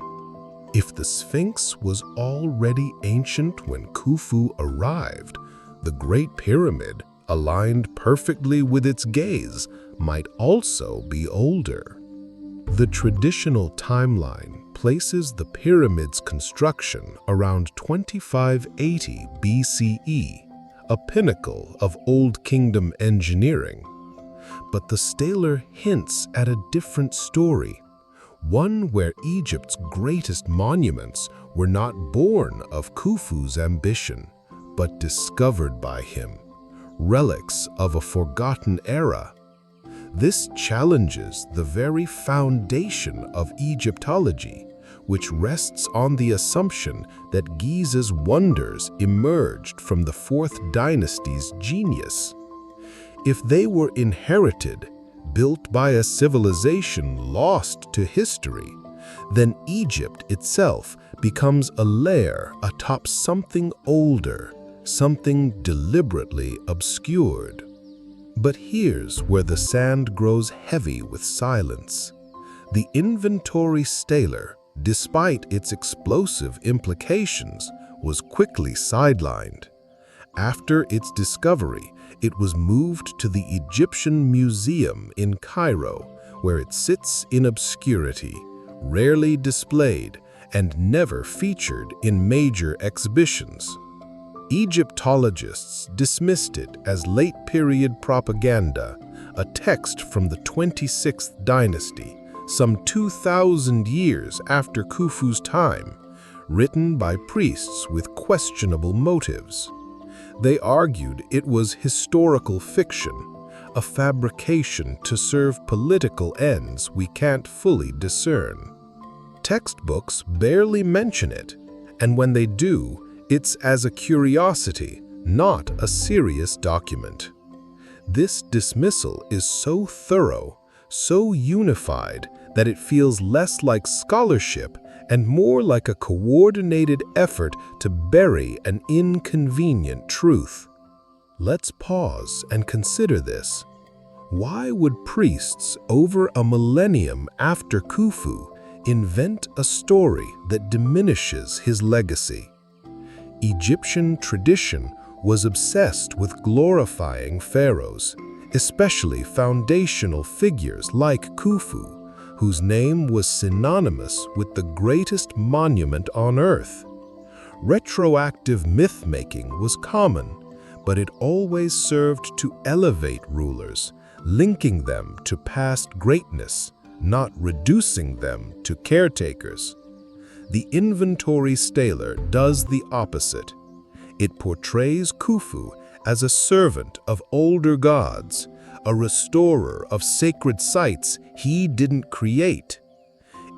If the Sphinx was already ancient when Khufu arrived, the Great Pyramid, aligned perfectly with its gaze, might also be older. The traditional timeline places the pyramid's construction around 2580 BCE, a pinnacle of Old Kingdom engineering. But the Staler hints at a different story, one where Egypt's greatest monuments were not born of Khufu's ambition, but discovered by him, relics of a forgotten era. This challenges the very foundation of Egyptology, which rests on the assumption that Giza's wonders emerged from the 4th dynasty's genius. If they were inherited, built by a civilization lost to history, then Egypt itself becomes a layer atop something older, something deliberately obscured. But here's where the sand grows heavy with silence. The inventory Staler, despite its explosive implications, was quickly sidelined. After its discovery, it was moved to the Egyptian Museum in Cairo, where it sits in obscurity, rarely displayed, and never featured in major exhibitions. Egyptologists dismissed it as late-period propaganda, a text from the 26th dynasty, some 2,000 years after Khufu's time, written by priests with questionable motives. They argued it was historical fiction, a fabrication to serve political ends we can't fully discern. Textbooks barely mention it, and when they do, it's as a curiosity, not a serious document. This dismissal is so thorough, so unified, that it feels less like scholarship and more like a coordinated effort to bury an inconvenient truth. Let's pause and consider this. Why would priests over a millennium after Khufu invent a story that diminishes his legacy? Egyptian tradition was obsessed with glorifying pharaohs, especially foundational figures like Khufu, whose name was synonymous with the greatest monument on earth. Retroactive myth-making was common, but it always served to elevate rulers, linking them to past greatness, not reducing them to caretakers. The inventory Staler does the opposite. It portrays Khufu as a servant of older gods, a restorer of sacred sites he didn't create.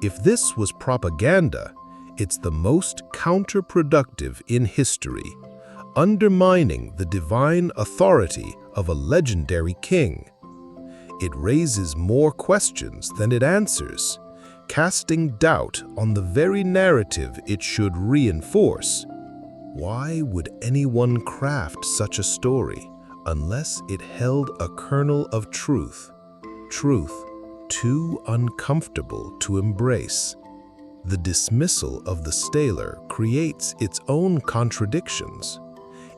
If this was propaganda, it's the most counterproductive in history, undermining the divine authority of a legendary king. It raises more questions than it answers, casting doubt on the very narrative it should reinforce. Why would anyone craft such a story unless it held a kernel of truth too uncomfortable to embrace? The dismissal of the stelae creates its own contradictions.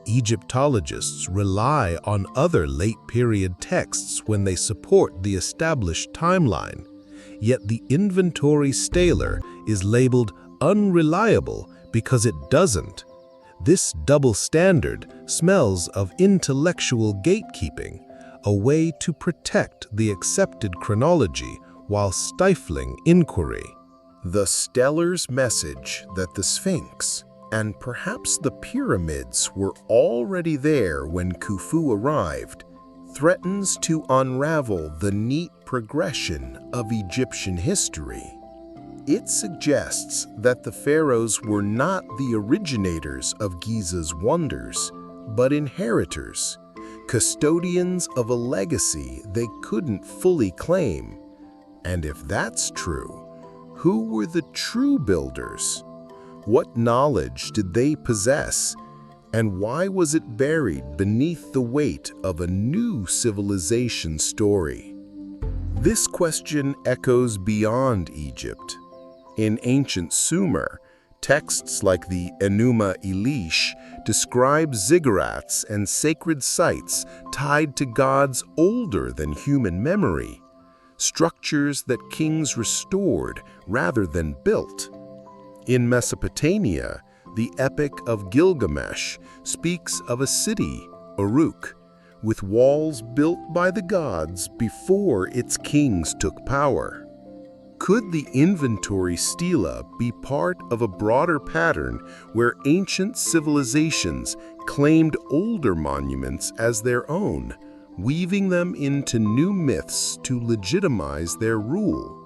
Egyptologists rely on other late-period texts when they support the established timeline, yet the inventory stelae is labeled unreliable because it doesn't. This double standard smells of intellectual gatekeeping, a way to protect the accepted chronology while stifling inquiry. The stellar's message that the Sphinx and perhaps the pyramids were already there when Khufu arrived threatens to unravel the neat progression of Egyptian history. It suggests that the pharaohs were not the originators of Giza's wonders, but inheritors, custodians of a legacy they couldn't fully claim. And if that's true, who were the true builders? What knowledge did they possess? And why was it buried beneath the weight of a new civilization story? This question echoes beyond Egypt. In ancient Sumer, texts like the Enuma Elish describe ziggurats and sacred sites tied to gods older than human memory, structures that kings restored rather than built. In Mesopotamia, the Epic of Gilgamesh speaks of a city, Uruk, with walls built by the gods before its kings took power. Could the inventory stela be part of a broader pattern where ancient civilizations claimed older monuments as their own, weaving them into new myths to legitimize their rule?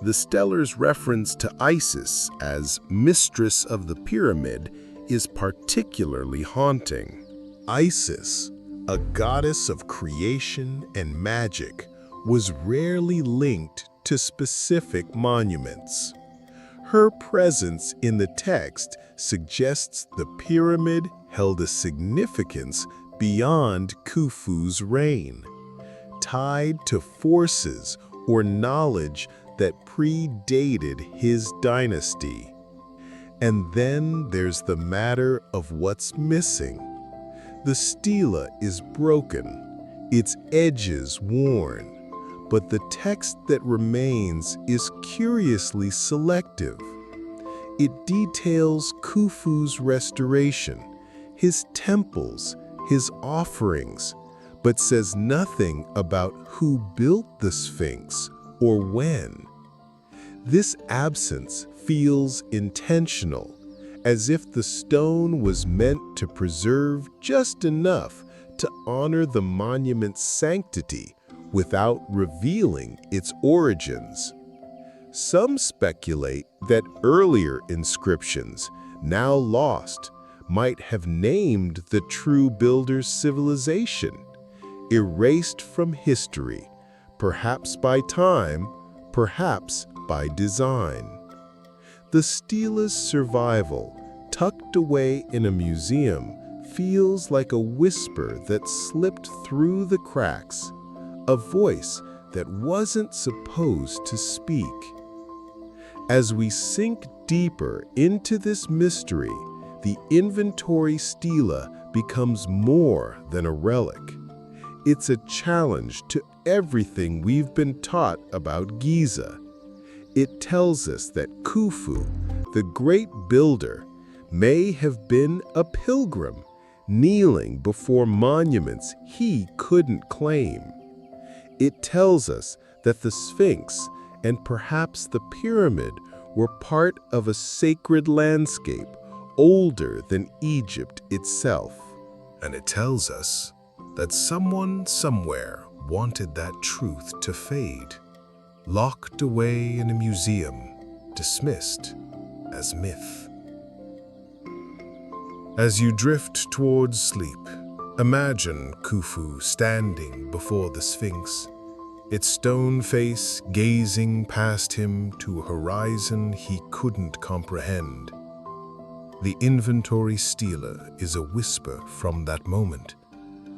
The stellar's reference to Isis as mistress of the pyramid is particularly haunting. Isis, a goddess of creation and magic, was rarely linked to specific monuments. Her presence in the text suggests the pyramid held a significance beyond Khufu's reign, tied to forces or knowledge that predated his dynasty. And then there's the matter of what's missing. The stela is broken, its edges worn, but the text that remains is curiously selective. It details Khufu's restoration, his temples, his offerings, but says nothing about who built the Sphinx or when. This absence feels intentional, as if the stone was meant to preserve just enough to honor the monument's sanctity without revealing its origins. Some speculate that earlier inscriptions, now lost, might have named the true builder's civilization, erased from history, perhaps by time, perhaps by design. The stela's survival, tucked away in a museum, feels like a whisper that slipped through the cracks, a voice that wasn't supposed to speak. As we sink deeper into this mystery, the inventory stela becomes more than a relic. It's a challenge to everything we've been taught about Giza. It tells us that Khufu, the great builder, may have been a pilgrim, kneeling before monuments he couldn't claim. It tells us that the Sphinx and perhaps the pyramid were part of a sacred landscape older than Egypt itself. And it tells us that someone somewhere wanted that truth to fade, locked away in a museum, dismissed as myth. As you drift towards sleep, imagine Khufu standing before the Sphinx, its stone face gazing past him to a horizon he couldn't comprehend. The inventory stela is a whisper from that moment,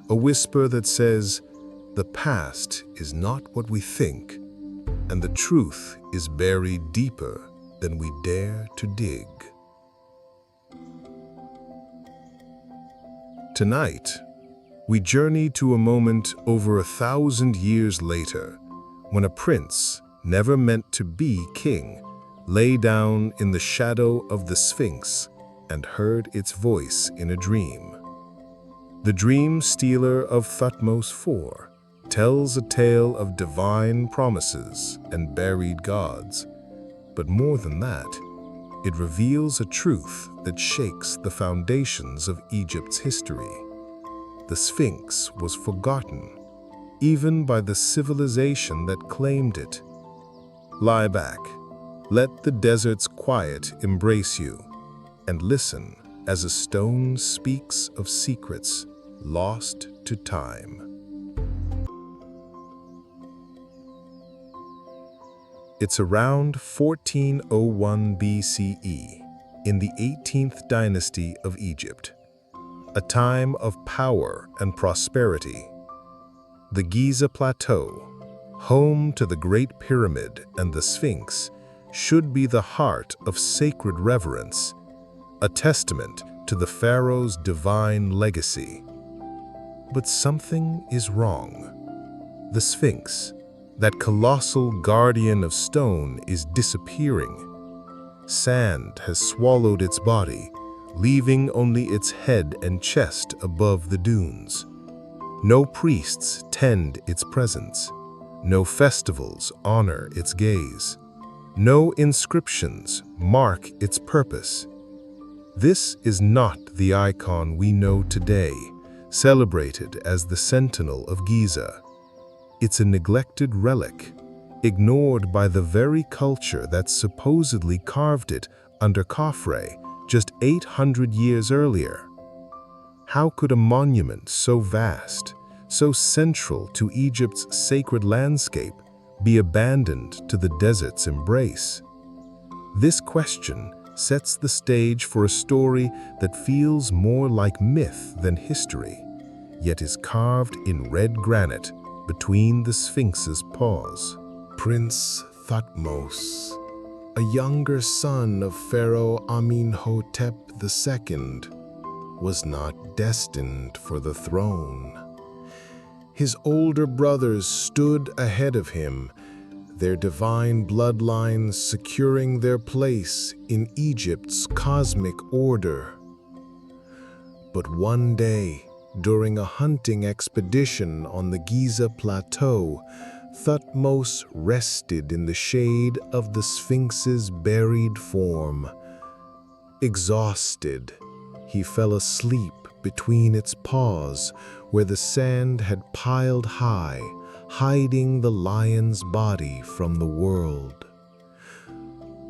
a whisper that says, the past is not what we think, and the truth is buried deeper than we dare to dig. Tonight, we journey to a moment over 1,000 years later, when a prince, never meant to be king, lay down in the shadow of the Sphinx and heard its voice in a dream. The dream stealer of Thutmose IV tells a tale of divine promises and buried gods, but more than that, it reveals a truth that shakes the foundations of Egypt's history. The Sphinx was forgotten, even by the civilization that claimed it. Lie back, let the desert's quiet embrace you, and listen as a stone speaks of secrets lost to time. It's around 1401 BCE, in the 18th dynasty of Egypt, a time of power and prosperity. The Giza Plateau, home to the Great Pyramid and the Sphinx, should be the heart of sacred reverence, a testament to the pharaoh's divine legacy. But something is wrong. The Sphinx, that colossal guardian of stone, is disappearing. Sand has swallowed its body, leaving only its head and chest above the dunes. No priests tend its presence. No festivals honor its gaze. No inscriptions mark its purpose. This is not the icon we know today, celebrated as the Sentinel of Giza. It's a neglected relic, ignored by the very culture that supposedly carved it under Khafre just 800 years earlier. How could a monument so vast, so central to Egypt's sacred landscape, be abandoned to the desert's embrace? This question sets the stage for a story that feels more like myth than history, yet is carved in red granite between the Sphinx's paws. Prince Thutmose, a younger son of Pharaoh Amenhotep II, was not destined for the throne. His older brothers stood ahead of him, their divine bloodlines securing their place in Egypt's cosmic order. But one day, during a hunting expedition on the Giza Plateau, Thutmose rested in the shade of the Sphinx's buried form. Exhausted, he fell asleep between its paws, where the sand had piled high, hiding the lion's body from the world.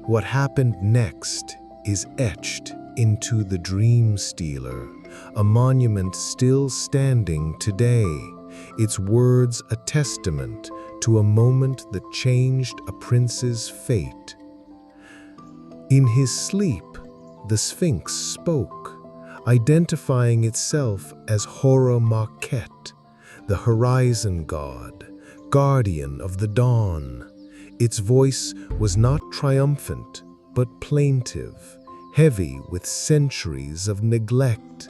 What happened next is etched into the Dream Stealer, a monument still standing today, its words a testament to a moment that changed a prince's fate. In his sleep, the Sphinx spoke, identifying itself as Hora-Makhet, the horizon god, guardian of the dawn. Its voice was not triumphant, but plaintive, heavy with centuries of neglect.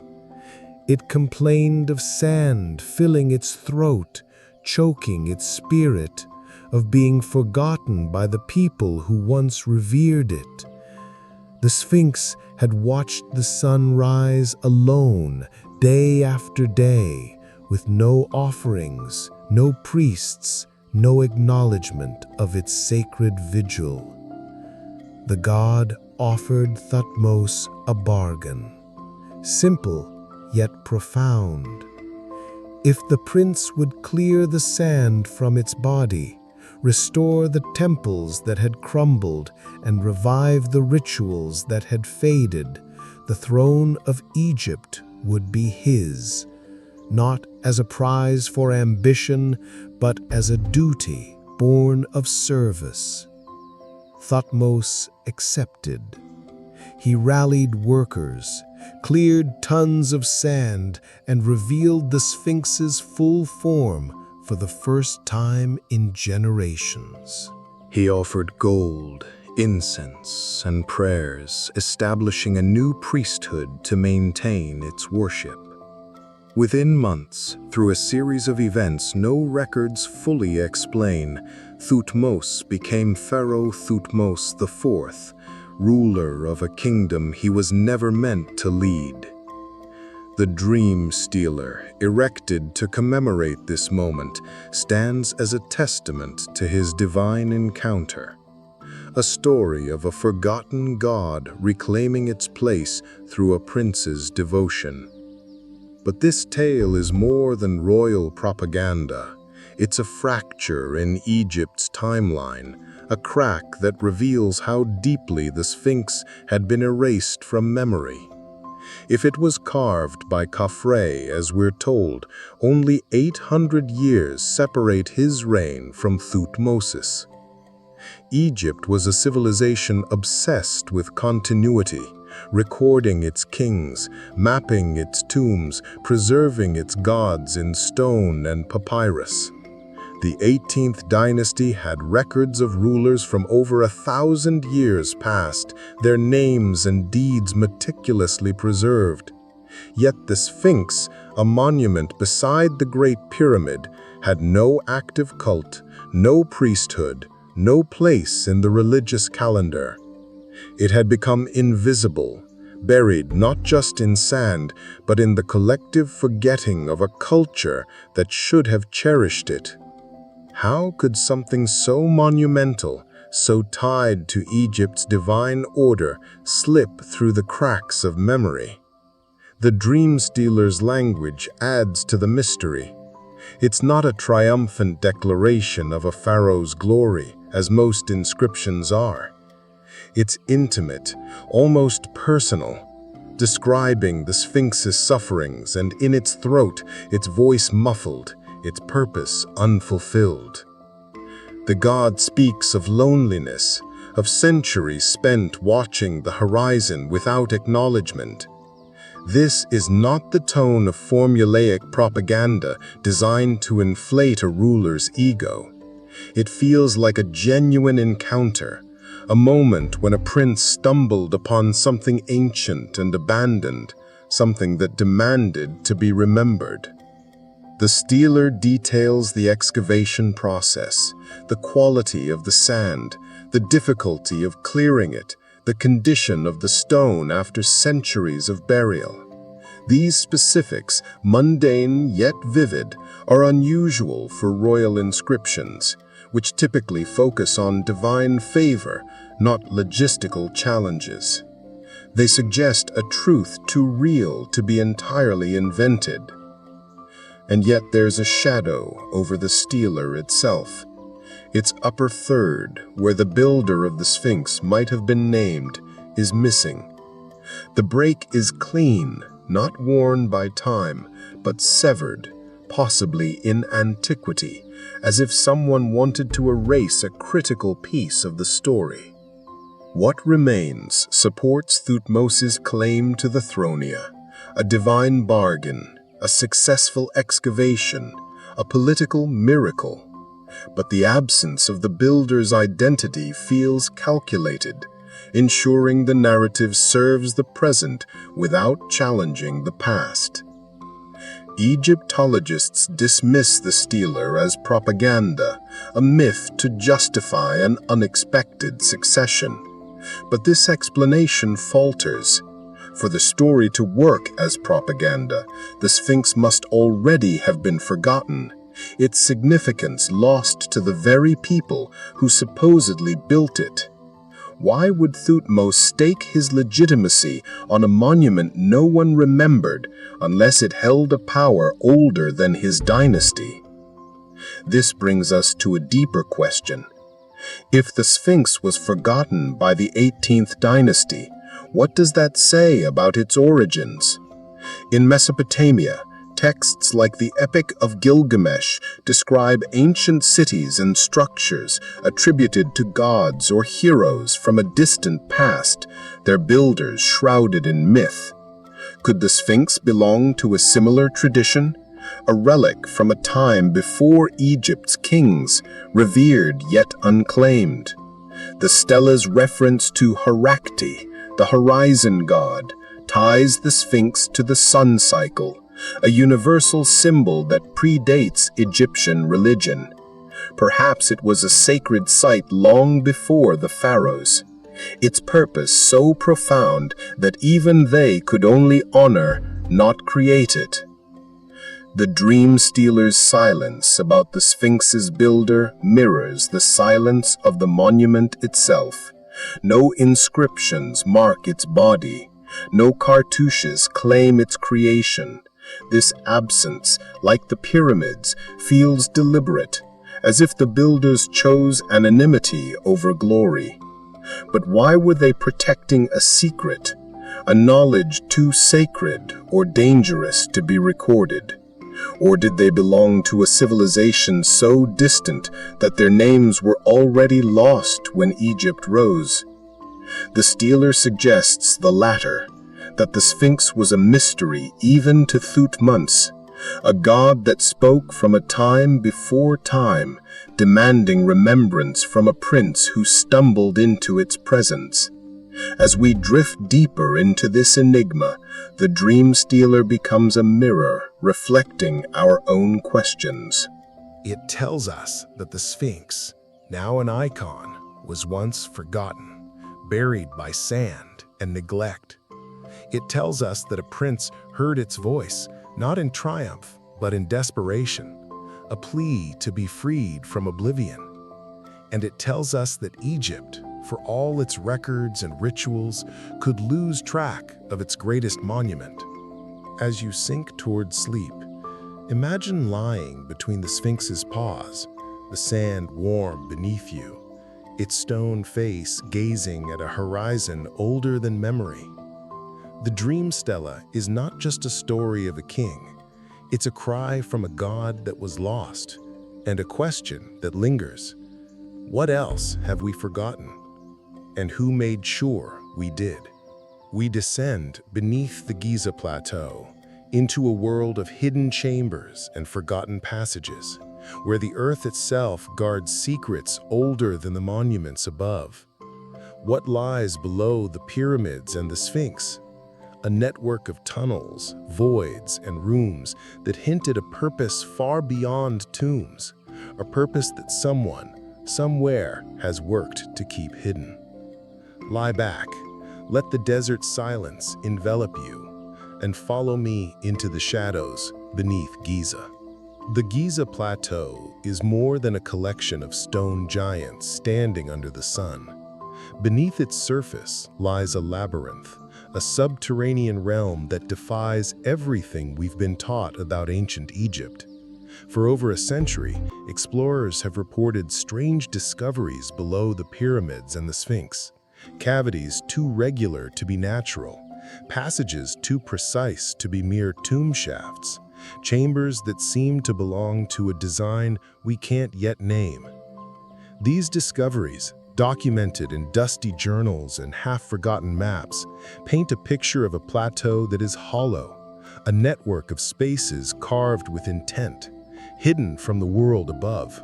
It complained of sand filling its throat, choking its spirit, of being forgotten by the people who once revered it. The Sphinx had watched the sun rise alone, day after day, with no offerings, no priests, no acknowledgement of its sacred vigil. The god offered Thutmose a bargain, simple yet profound. If the prince would clear the sand from its body, restore the temples that had crumbled, and revive the rituals that had faded, the throne of Egypt would be his, not as a prize for ambition, but as a duty born of service. Thutmose accepted. He rallied workers, cleared tons of sand, and revealed the Sphinx's full form for the first time in generations. He offered gold, incense and prayers, establishing a new priesthood to maintain its worship. Within months, through a series of events no records fully explain, Thutmose became Pharaoh Thutmose IV, ruler of a kingdom he was never meant to lead. The Dream Stealer, erected to commemorate this moment, stands as a testament to his divine encounter. A story of a forgotten god reclaiming its place through a prince's devotion. But this tale is more than royal propaganda. It's a fracture in Egypt's timeline, a crack that reveals how deeply the Sphinx had been erased from memory. If it was carved by Khafre, as we're told, only 800 years separate his reign from Thutmosis. Egypt was a civilization obsessed with continuity, recording its kings, mapping its tombs, preserving its gods in stone and papyrus. The 18th dynasty had records of rulers from over 1,000 years past, their names and deeds meticulously preserved. Yet the Sphinx, a monument beside the Great Pyramid, had no active cult, no priesthood, no place in the religious calendar. It had become invisible, buried not just in sand, but in the collective forgetting of a culture that should have cherished it. How could something so monumental, so tied to Egypt's divine order, slip through the cracks of memory? The Dream Stealer's language adds to the mystery. It's not a triumphant declaration of a pharaoh's glory, as most inscriptions are. It's intimate, almost personal, describing the Sphinx's sufferings, and in its throat, its voice muffled, its purpose unfulfilled. The god speaks of loneliness, of centuries spent watching the horizon without acknowledgement. This is not the tone of formulaic propaganda designed to inflate a ruler's ego. It feels like a genuine encounter, a moment when a prince stumbled upon something ancient and abandoned, something that demanded to be remembered. The stealer details the excavation process, the quality of the sand, the difficulty of clearing it, the condition of the stone after centuries of burial. These specifics, mundane yet vivid, are unusual for royal inscriptions, which typically focus on divine favor, not logistical challenges. They suggest a truth too real to be entirely invented. And yet there's a shadow over the stealer itself. Its upper third, where the builder of the Sphinx might have been named, is missing. The break is clean, not worn by time, but severed, possibly in antiquity, as if someone wanted to erase a critical piece of the story. What remains supports Thutmose's claim to the thronia, a divine bargain, a successful excavation, a political miracle. But the absence of the builder's identity feels calculated, ensuring the narrative serves the present without challenging the past. Egyptologists dismiss the stealer as propaganda, a myth to justify an unexpected succession. But this explanation falters. For the story to work as propaganda, the Sphinx must already have been forgotten, its significance lost to the very people who supposedly built it. Why would Thutmose stake his legitimacy on a monument no one remembered unless it held a power older than his dynasty? This brings us to a deeper question. If the Sphinx was forgotten by the 18th dynasty, what does that say about its origins? In Mesopotamia, texts like the Epic of Gilgamesh describe ancient cities and structures attributed to gods or heroes from a distant past, their builders shrouded in myth. Could the Sphinx belong to a similar tradition? A relic from a time before Egypt's kings, revered yet unclaimed. The stela's reference to Herakti, the horizon god, ties the Sphinx to the sun cycle, a universal symbol that predates Egyptian religion. Perhaps it was a sacred site long before the pharaohs. Its purpose so profound that even they could only honor, not create it. The dream stealer's silence about the Sphinx's builder mirrors the silence of the monument itself. No inscriptions mark its body. No cartouches claim its creation. This absence, like the pyramids, feels deliberate, as if the builders chose anonymity over glory. But why were they protecting a secret, a knowledge too sacred or dangerous to be recorded? Or did they belong to a civilization so distant that their names were already lost when Egypt rose? The stealer suggests the latter, that the Sphinx was a mystery even to Thutmose, a god that spoke from a time before time, demanding remembrance from a prince who stumbled into its presence. As we drift deeper into this enigma, the dream stealer becomes a mirror reflecting our own questions. It tells us that the Sphinx, now an icon, was once forgotten, buried by sand and neglect. It tells us that a prince heard its voice, not in triumph, but in desperation, a plea to be freed from oblivion. And it tells us that Egypt, for all its records and rituals, could lose track of its greatest monument. As you sink toward sleep, imagine lying between the Sphinx's paws, the sand warm beneath you, its stone face gazing at a horizon older than memory. The dream stela is not just a story of a king. It's a cry from a god that was lost, and a question that lingers. What else have we forgotten? And who made sure we did? We descend beneath the Giza plateau into a world of hidden chambers and forgotten passages, where the earth itself guards secrets older than the monuments above. What lies below the pyramids and the Sphinx? A network of tunnels, voids, and rooms that hint at a purpose far beyond tombs, a purpose that someone, somewhere, has worked to keep hidden. Lie back, let the desert silence envelop you, and follow me into the shadows beneath Giza. The Giza Plateau is more than a collection of stone giants standing under the sun. Beneath its surface lies a labyrinth, a subterranean realm that defies everything we've been taught about ancient Egypt. For over a century, explorers have reported strange discoveries below the pyramids and the Sphinx. Cavities too regular to be natural, passages too precise to be mere tomb shafts, chambers that seem to belong to a design we can't yet name. These discoveries, documented in dusty journals and half-forgotten maps, paint a picture of a plateau that is hollow, a network of spaces carved with intent, hidden from the world above.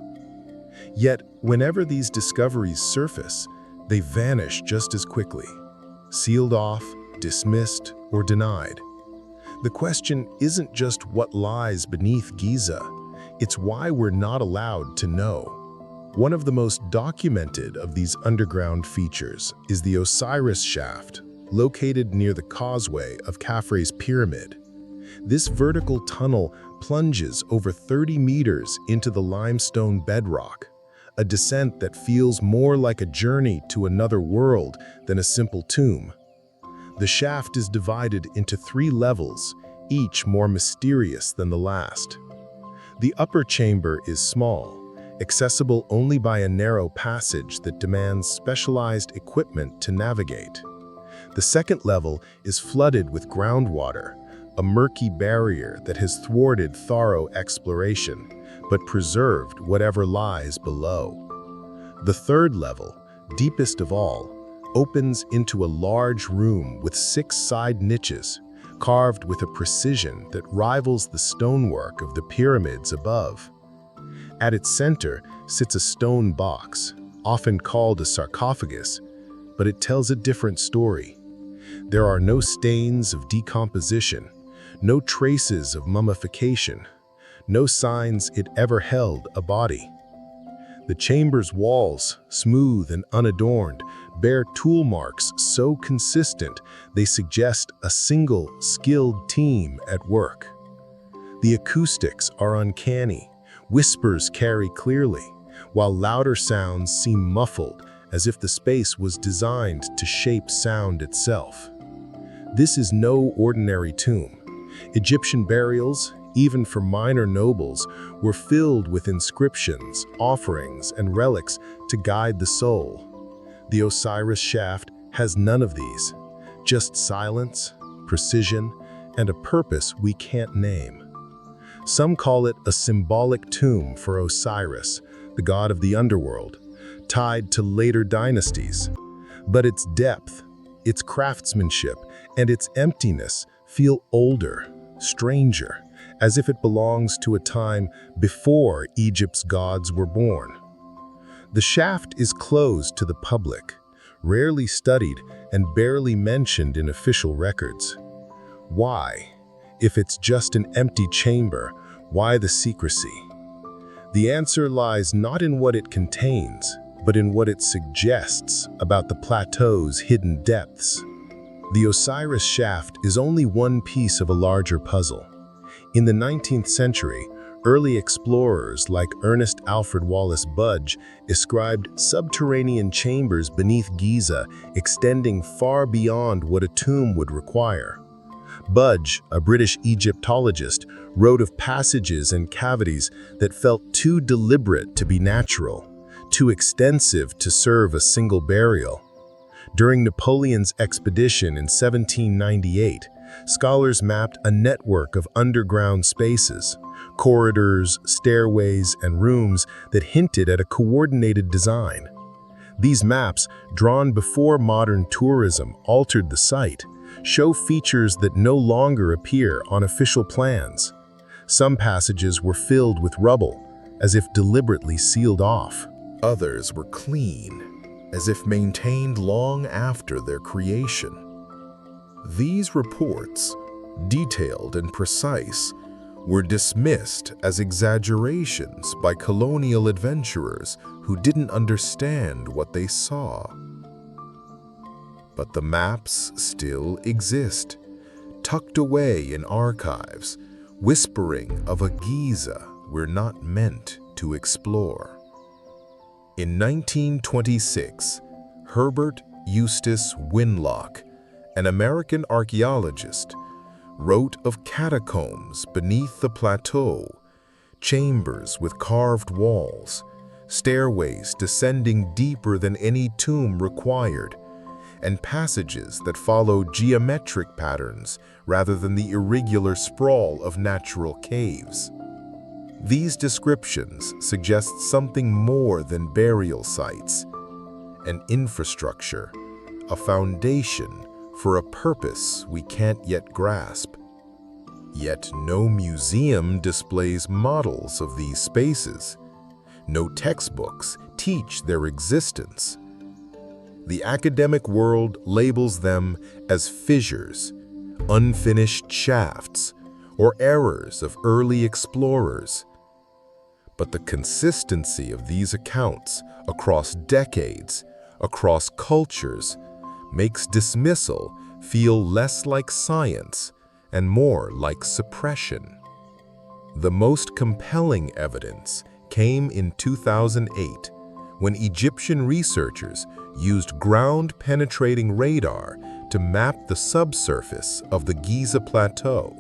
Yet, whenever these discoveries surface, they vanish just as quickly, sealed off, dismissed, or denied. The question isn't just what lies beneath Giza, it's why we're not allowed to know. One of the most documented of these underground features is the Osiris Shaft, located near the causeway of Khafre's pyramid. This vertical tunnel plunges over 30 meters into the limestone bedrock, a descent that feels more like a journey to another world than a simple tomb. The shaft is divided into 3 levels, each more mysterious than the last. The upper chamber is small, accessible only by a narrow passage that demands specialized equipment to navigate. The second level is flooded with groundwater, a murky barrier that has thwarted thorough exploration, but preserved whatever lies below. The third level, deepest of all, opens into a large room with 6 side niches, carved with a precision that rivals the stonework of the pyramids above. At its center sits a stone box, often called a sarcophagus, but it tells a different story. There are no stains of decomposition, no traces of mummification, no signs it ever held a body. The chamber's walls, smooth and unadorned, bear tool marks so consistent they suggest a single, skilled team at work. The acoustics are uncanny, whispers carry clearly, while louder sounds seem muffled as if the space was designed to shape sound itself. This is no ordinary tomb. Egyptian burials, even for minor nobles, were filled with inscriptions, offerings, and relics to guide the soul. The Osiris shaft has none of these, just silence, precision, and a purpose we can't name. Some call it a symbolic tomb for Osiris, the god of the underworld, tied to later dynasties. But its depth, its craftsmanship, and its emptiness feel older, stranger, as if it belongs to a time before Egypt's gods were born. The shaft is closed to the public, rarely studied and barely mentioned in official records. Why? If it's just an empty chamber, why the secrecy? The answer lies not in what it contains, but in what it suggests about the plateau's hidden depths. The Osiris shaft is only one piece of a larger puzzle. In the 19th century, early explorers like Ernest Alfred Wallace Budge described subterranean chambers beneath Giza extending far beyond what a tomb would require. Budge, a British Egyptologist, wrote of passages and cavities that felt too deliberate to be natural, too extensive to serve a single burial. During Napoleon's expedition in 1798, scholars mapped a network of underground spaces, corridors, stairways, and rooms that hinted at a coordinated design. These maps, drawn before modern tourism altered the site, show features that no longer appear on official plans. Some passages were filled with rubble, as if deliberately sealed off. Others were clean, as if maintained long after their creation. These reports, detailed and precise, were dismissed as exaggerations by colonial adventurers who didn't understand what they saw. But the maps still exist, tucked away in archives, whispering of a Giza we're not meant to explore. In 1926, Herbert Eustace Winlock, an American archaeologist, wrote of catacombs beneath the plateau, chambers with carved walls, stairways descending deeper than any tomb required, and passages that follow geometric patterns rather than the irregular sprawl of natural caves. These descriptions suggest something more than burial sites, an infrastructure, a foundation for a purpose we can't yet grasp. Yet no museum displays models of these spaces. No textbooks teach their existence. The academic world labels them as fissures, unfinished shafts, or errors of early explorers. But the consistency of these accounts across decades, across cultures, makes dismissal feel less like science and more like suppression. The most compelling evidence came in 2008 when Egyptian researchers used ground-penetrating radar to map the subsurface of the Giza Plateau.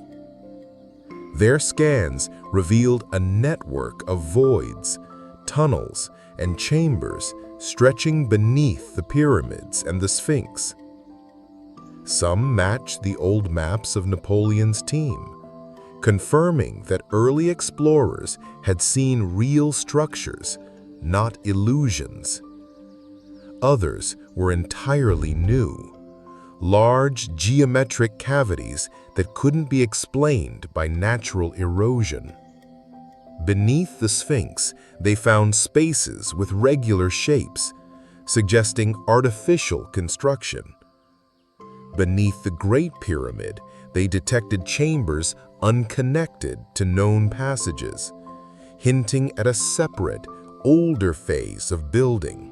Their scans revealed a network of voids, tunnels, and chambers stretching beneath the pyramids and the Sphinx. Some match the old maps of Napoleon's team, confirming that early explorers had seen real structures, not illusions. Others were entirely new, large geometric cavities that couldn't be explained by natural erosion. Beneath the Sphinx, they found spaces with regular shapes, suggesting artificial construction. Beneath the Great Pyramid, they detected chambers unconnected to known passages, hinting at a separate, older phase of building.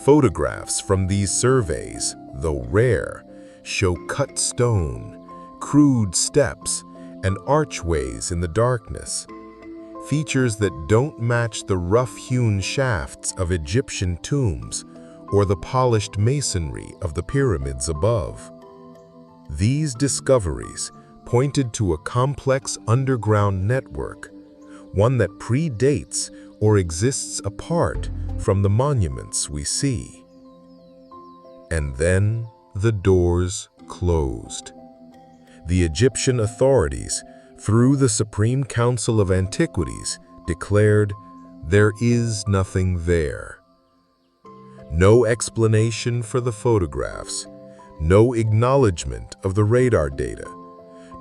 Photographs from these surveys, though rare, show cut stone, crude steps, and archways in the darkness, features that don't match the rough-hewn shafts of Egyptian tombs or the polished masonry of the pyramids above. These discoveries pointed to a complex underground network, one that predates or exists apart from the monuments we see. And then the doors closed. The Egyptian authorities, through the Supreme Council of Antiquities, declared, "There is nothing there." No explanation for the photographs, no acknowledgement of the radar data,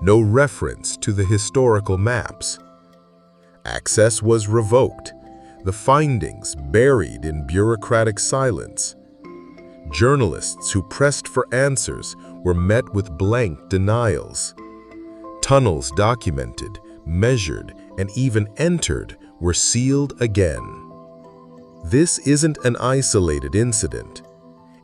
no reference to the historical maps. Access was revoked, the findings buried in bureaucratic silence. Journalists who pressed for answers were met with blank denials. Tunnels documented, measured, and even entered were sealed again. This isn't an isolated incident.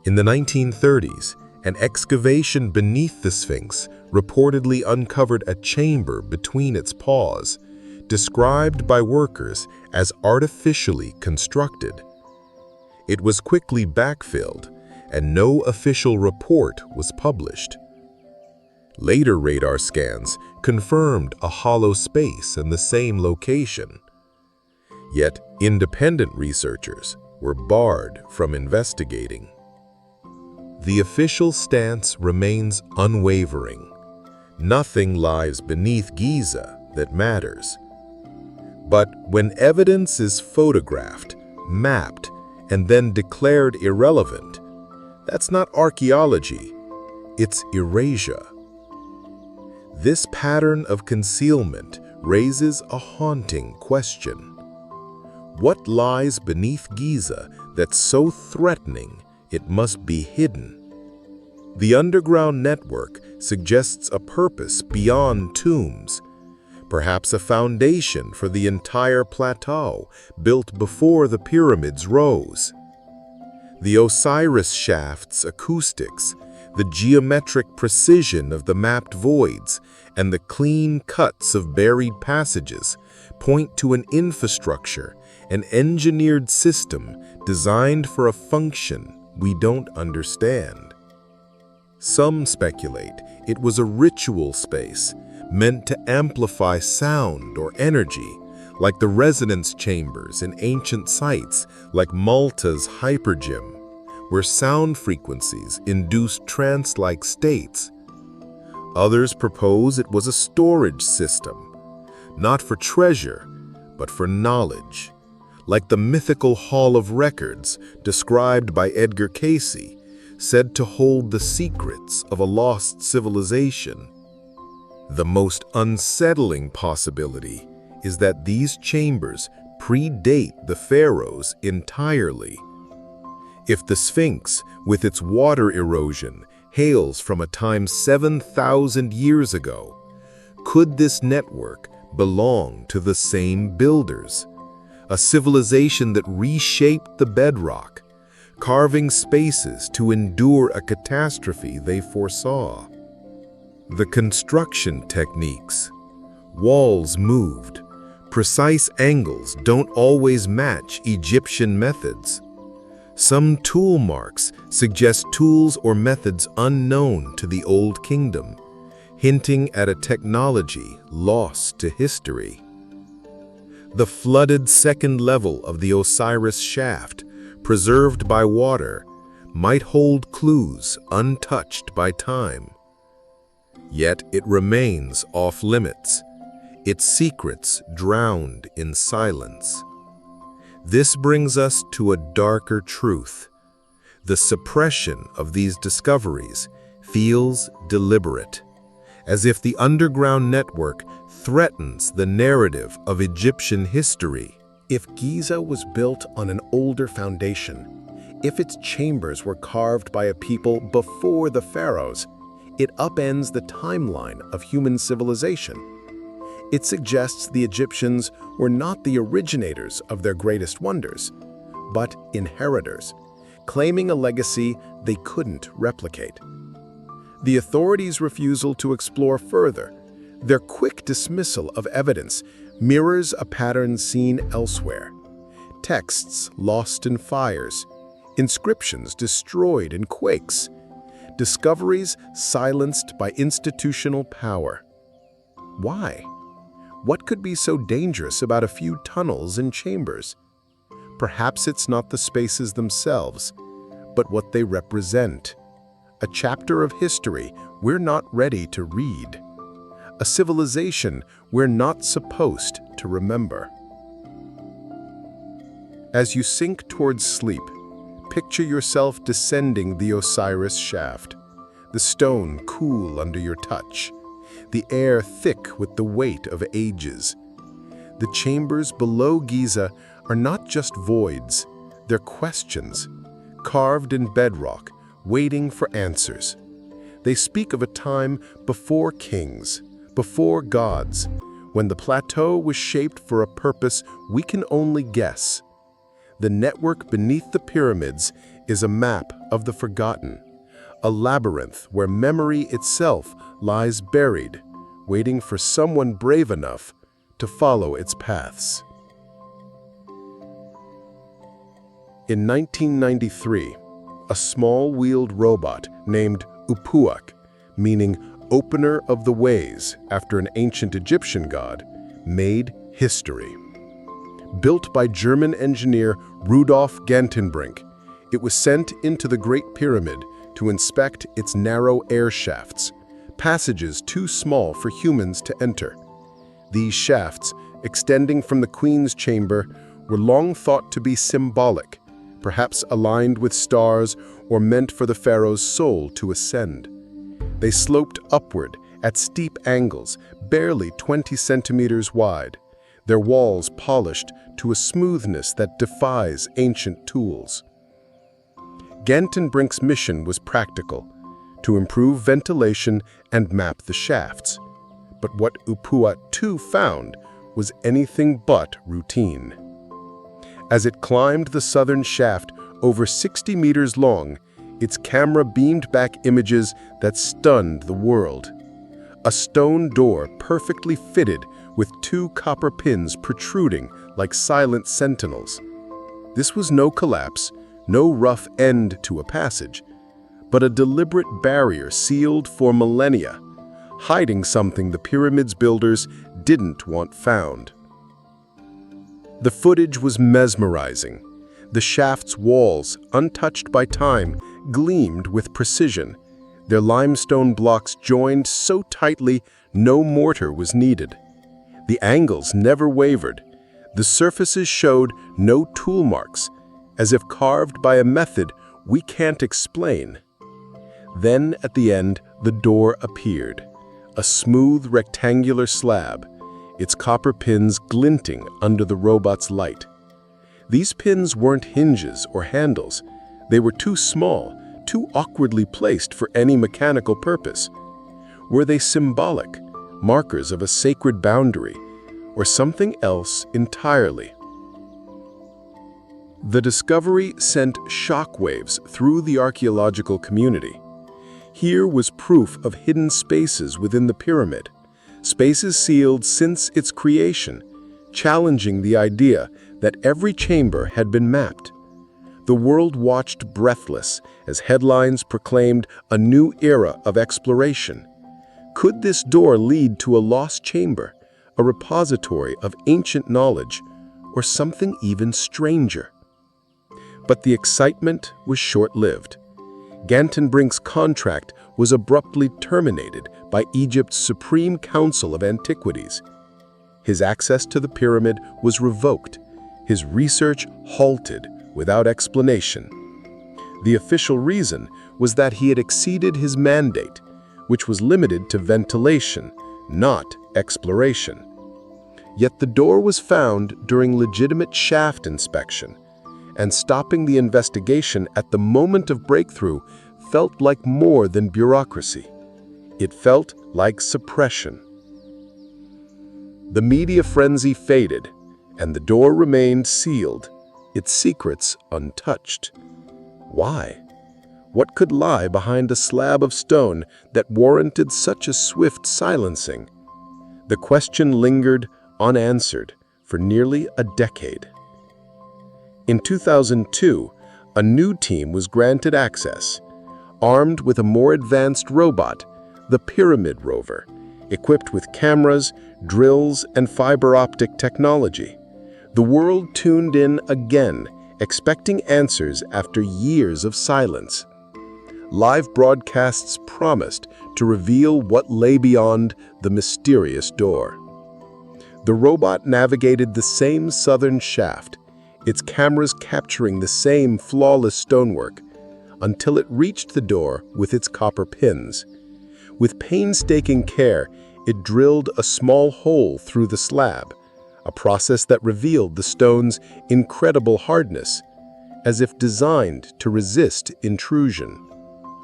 In the 1930s, an excavation beneath the Sphinx reportedly uncovered a chamber between its paws, described by workers as artificially constructed. It was quickly backfilled, and no official report was published. Later radar scans confirmed a hollow space in the same location. Yet independent researchers were barred from investigating. The official stance remains unwavering. Nothing lies beneath Giza that matters. But when evidence is photographed, mapped, and then declared irrelevant, that's not archaeology, it's erasure. This pattern of concealment raises a haunting question. What lies beneath Giza that's so threatening it must be hidden? The underground network suggests a purpose beyond tombs, perhaps a foundation for the entire plateau built before the pyramids rose. The Osiris shaft's acoustics, the geometric precision of the mapped voids, and the clean cuts of buried passages point to an infrastructure, an engineered system designed for a function we don't understand. Some speculate it was a ritual space meant to amplify sound or energy, like the resonance chambers in ancient sites like Malta's hypergym, where sound frequencies induced trance-like states. Others propose it was a storage system, not for treasure, but for knowledge, like the mythical Hall of Records described by Edgar Cayce, said to hold the secrets of a lost civilization. The most unsettling possibility is that these chambers predate the pharaohs entirely. If the Sphinx, with its water erosion, hails from a time 7,000 years ago, could this network belong to the same builders? A civilization that reshaped the bedrock, carving spaces to endure a catastrophe they foresaw. The construction techniques. Walls moved. Precise angles don't always match Egyptian methods. Some tool marks suggest tools or methods unknown to the Old Kingdom, hinting at a technology lost to history. The flooded second level of the Osiris shaft, preserved by water, might hold clues untouched by time. Yet it remains off-limits, its secrets drowned in silence. This brings us to a darker truth. The suppression of these discoveries feels deliberate, as if the underground network threatens the narrative of Egyptian history. If Giza was built on an older foundation, if its chambers were carved by a people before the pharaohs, it upends the timeline of human civilization. It suggests the Egyptians were not the originators of their greatest wonders, but inheritors, claiming a legacy they couldn't replicate. The authorities' refusal to explore further, their quick dismissal of evidence, mirrors a pattern seen elsewhere. Texts lost in fires, inscriptions destroyed in quakes, discoveries silenced by institutional power. Why? What could be so dangerous about a few tunnels and chambers? Perhaps it's not the spaces themselves, but what they represent. A chapter of history we're not ready to read. A civilization we're not supposed to remember. As you sink towards sleep, picture yourself descending the Osiris shaft, the stone cool under your touch, the air thick with the weight of ages. The chambers below Giza are not just voids, they're questions, carved in bedrock, waiting for answers. They speak of a time before kings, before gods, when the plateau was shaped for a purpose we can only guess. The network beneath the pyramids is a map of the forgotten, a labyrinth where memory itself lies buried, waiting for someone brave enough to follow its paths. In 1993, a small-wheeled robot named Upuak, meaning opener of the ways after an ancient Egyptian god, made history. Built by German engineer Rudolf Gantenbrink, it was sent into the Great Pyramid to inspect its narrow air shafts, passages too small for humans to enter. These shafts, extending from the Queen's chamber, were long thought to be symbolic, perhaps aligned with stars or meant for the pharaoh's soul to ascend. They sloped upward at steep angles, barely 20 centimeters wide, their walls polished to a smoothness that defies ancient tools. Gantenbrink's mission was practical, to improve ventilation and map the shafts. But what Upuak II found was anything but routine. As it climbed the southern shaft, over 60 meters long, its camera beamed back images that stunned the world. A stone door perfectly fitted with 2 copper pins protruding like silent sentinels. This was no collapse, no rough end to a passage, but a deliberate barrier sealed for millennia, hiding something the pyramid's builders didn't want found. The footage was mesmerizing. The shaft's walls, untouched by time, gleamed with precision, their limestone blocks joined so tightly no mortar was needed. The angles never wavered. The surfaces showed no tool marks, as if carved by a method we can't explain. Then, at the end, the door appeared, a smooth rectangular slab, its copper pins glinting under the robot's light. These pins weren't hinges or handles. They were too small, too awkwardly placed for any mechanical purpose. Were they symbolic, markers of a sacred boundary, or something else entirely? The discovery sent shockwaves through the archaeological community. Here was proof of hidden spaces within the pyramid, spaces sealed since its creation, challenging the idea that every chamber had been mapped. The world watched breathless as headlines proclaimed a new era of exploration. Could this door lead to a lost chamber, a repository of ancient knowledge, or something even stranger? But the excitement was short-lived. Gantenbrink's contract was abruptly terminated by Egypt's Supreme Council of Antiquities. His access to the pyramid was revoked, his research halted without explanation. The official reason was that he had exceeded his mandate, which was limited to ventilation, not exploration. Yet the door was found during legitimate shaft inspection, and stopping the investigation at the moment of breakthrough felt like more than bureaucracy. It felt like suppression. The media frenzy faded, and the door remained sealed, its secrets untouched. Why? What could lie behind a slab of stone that warranted such a swift silencing? The question lingered unanswered for nearly a decade. In 2002, a new team was granted access, armed with a more advanced robot, the Pyramid rover, equipped with cameras, drills, and fiber optic technology. The world tuned in again, expecting answers after years of silence. Live broadcasts promised to reveal what lay beyond the mysterious door. The robot navigated the same southern shaft, its cameras capturing the same flawless stonework, until it reached the door with its copper pins. With painstaking care, it drilled a small hole through the slab, a process that revealed the stone's incredible hardness, as if designed to resist intrusion.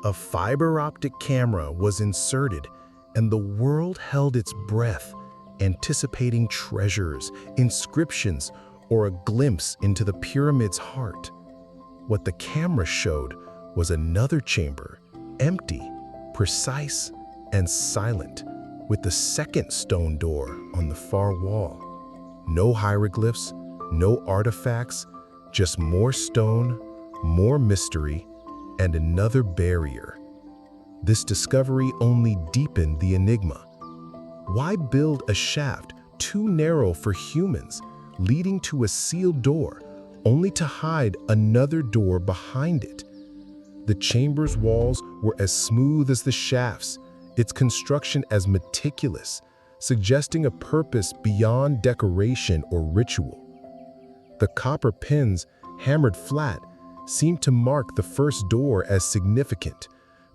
A fiber optic camera was inserted, and the world held its breath, anticipating treasures, inscriptions, or a glimpse into the pyramid's heart. What the camera showed was another chamber, empty, precise, and silent, with the second stone door on the far wall. No hieroglyphs, no artifacts, just more stone, more mystery, and another barrier. This discovery only deepened the enigma. Why build a shaft too narrow for humans, leading to a sealed door, only to hide another door behind it? The chamber's walls were as smooth as the shafts, its construction as meticulous, suggesting a purpose beyond decoration or ritual. The copper pins, hammered flat, seemed to mark the first door as significant,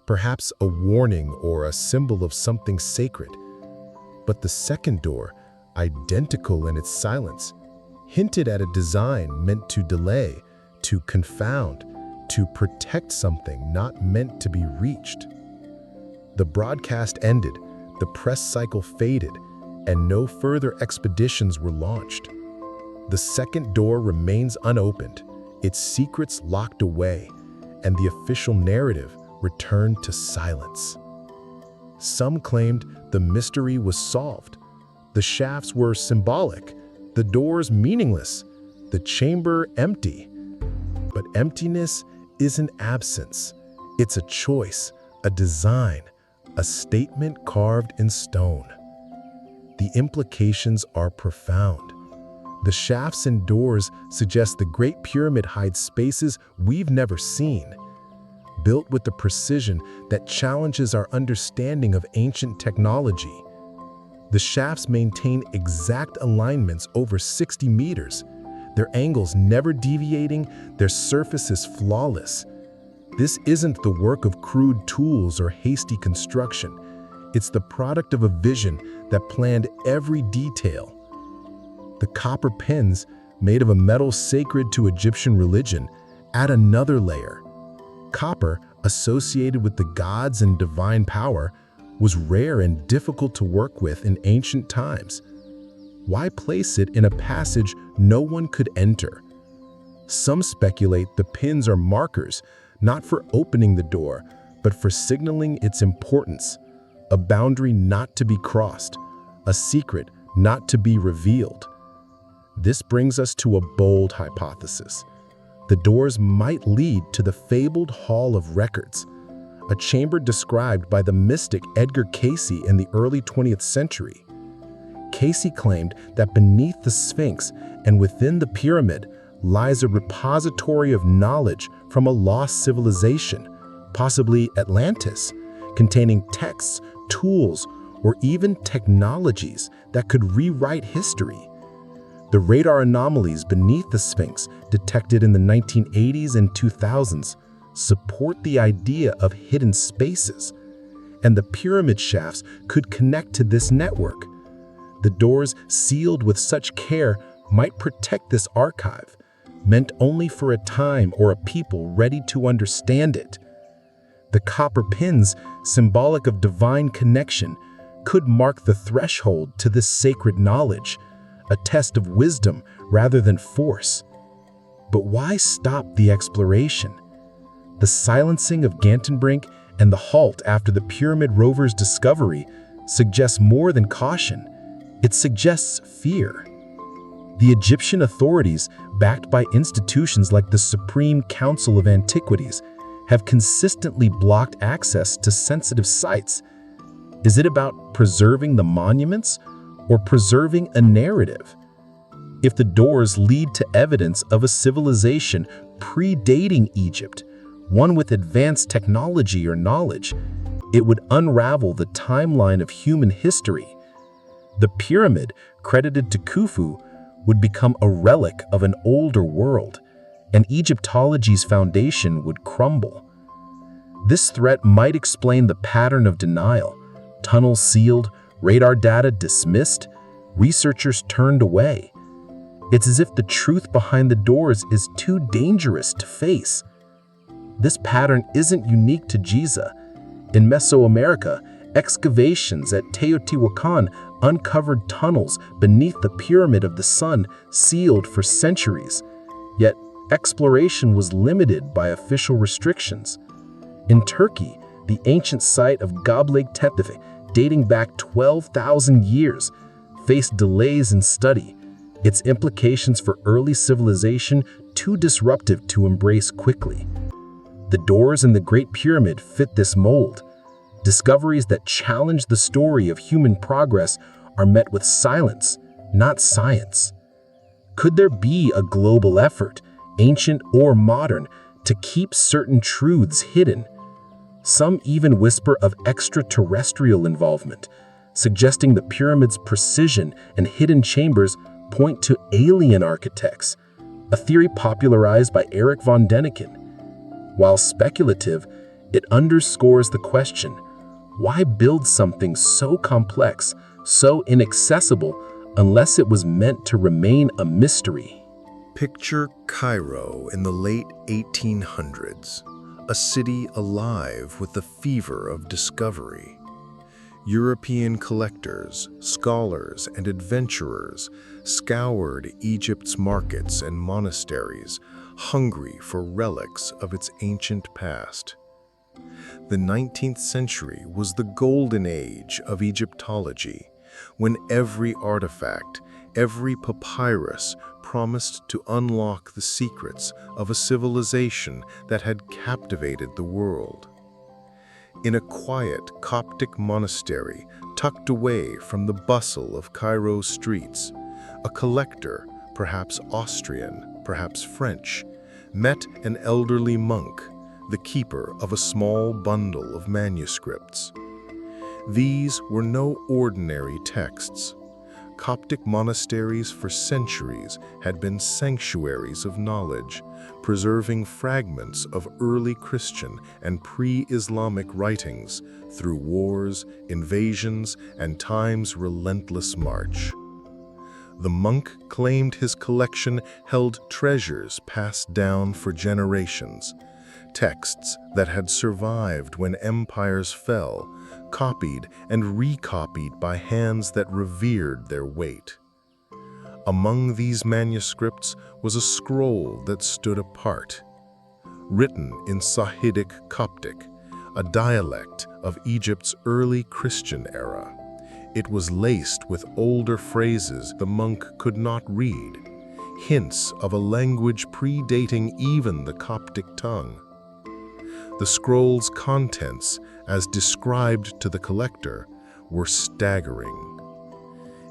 perhaps a warning or a symbol of something sacred. But the second door, identical in its silence, hinted at a design meant to delay, to confound, to protect something not meant to be reached. The broadcast ended, the press cycle faded, and no further expeditions were launched. The second door remains unopened, its secrets locked away, and the official narrative returned to silence. Some claimed the mystery was solved. The shafts were symbolic, the doors meaningless, the chamber empty. But emptiness isn't absence. It's a choice, a design, a statement carved in stone. The implications are profound. The shafts and doors suggest the Great Pyramid hides spaces we've never seen, built with the precision that challenges our understanding of ancient technology. The shafts maintain exact alignments over 60 meters, their angles never deviating, their surfaces flawless. This isn't the work of crude tools or hasty construction. It's the product of a vision that planned every detail. The copper pins, made of a metal sacred to Egyptian religion, add another layer. Copper, associated with the gods and divine power, was rare and difficult to work with in ancient times. Why place it in a passage no one could enter? Some speculate the pins are markers, not for opening the door, but for signaling its importance, a boundary not to be crossed, a secret not to be revealed. This brings us to a bold hypothesis. The doors might lead to the fabled Hall of Records, a chamber described by the mystic Edgar Cayce in the early 20th century. Cayce claimed that beneath the Sphinx and within the pyramid lies a repository of knowledge from a lost civilization, possibly Atlantis, containing texts, tools, or even technologies that could rewrite history. The radar anomalies beneath the Sphinx, detected in the 1980s and 2000s, support the idea of hidden spaces. and the pyramid shafts could connect to this network. The doors, sealed with such care, might protect this archive, meant only for a time or a people ready to understand it. The copper pins, symbolic of divine connection, could mark the threshold to this sacred knowledge, a test of wisdom rather than force. But why stop the exploration? The silencing of Gantenbrink and the halt after the pyramid rover's discovery suggests more than caution. It suggests fear. The Egyptian authorities, backed by institutions like the Supreme Council of Antiquities, have consistently blocked access to sensitive sites. Is it about preserving the monuments or preserving a narrative? If the doors lead to evidence of a civilization predating Egypt, one with advanced technology or knowledge, it would unravel the timeline of human history. The pyramid, credited to Khufu, would become a relic of an older world, and Egyptology's foundation would crumble. This threat might explain the pattern of denial: tunnels sealed, radar data dismissed, researchers turned away. It's as if the truth behind the doors is too dangerous to face. This pattern isn't unique to Giza. In Mesoamerica, excavations at Teotihuacan uncovered tunnels beneath the Pyramid of the Sun, sealed for centuries. Yet, exploration was limited by official restrictions. In Turkey, the ancient site of Göbekli Tepe, dating back 12,000 years, faced delays in study, its implications for early civilization too disruptive to embrace quickly. The doors in the Great Pyramid fit this mold. Discoveries that challenge the story of human progress are met with silence, not science. Could there be a global effort, ancient or modern, to keep certain truths hidden? Some even whisper of extraterrestrial involvement, suggesting the pyramid's precision and hidden chambers point to alien architects, a theory popularized by Erich von Däniken. While speculative, it underscores the question: why build something so complex, so inaccessible, unless it was meant to remain a mystery? Picture Cairo in the late 1800s, a city alive with the fever of discovery. European collectors, scholars, and adventurers scoured Egypt's markets and monasteries, hungry for relics of its ancient past. The 19th century was the golden age of Egyptology, when every artifact, every papyrus promised to unlock the secrets of a civilization that had captivated the world. In a quiet Coptic monastery tucked away from the bustle of Cairo's streets, a collector, perhaps Austrian, perhaps French, met an elderly monk, the keeper of a small bundle of manuscripts. These were no ordinary texts. Coptic monasteries for centuries had been sanctuaries of knowledge, preserving fragments of early Christian and pre-Islamic writings through wars, invasions, and time's relentless march. The monk claimed his collection held treasures passed down for generations, texts that had survived when empires fell, copied and recopied by hands that revered their weight. Among these manuscripts was a scroll that stood apart. Written in Sahidic Coptic, a dialect of Egypt's early Christian era, it was laced with older phrases the monk could not read, hints of a language predating even the Coptic tongue. The scroll's contents, as described to the collector, were staggering.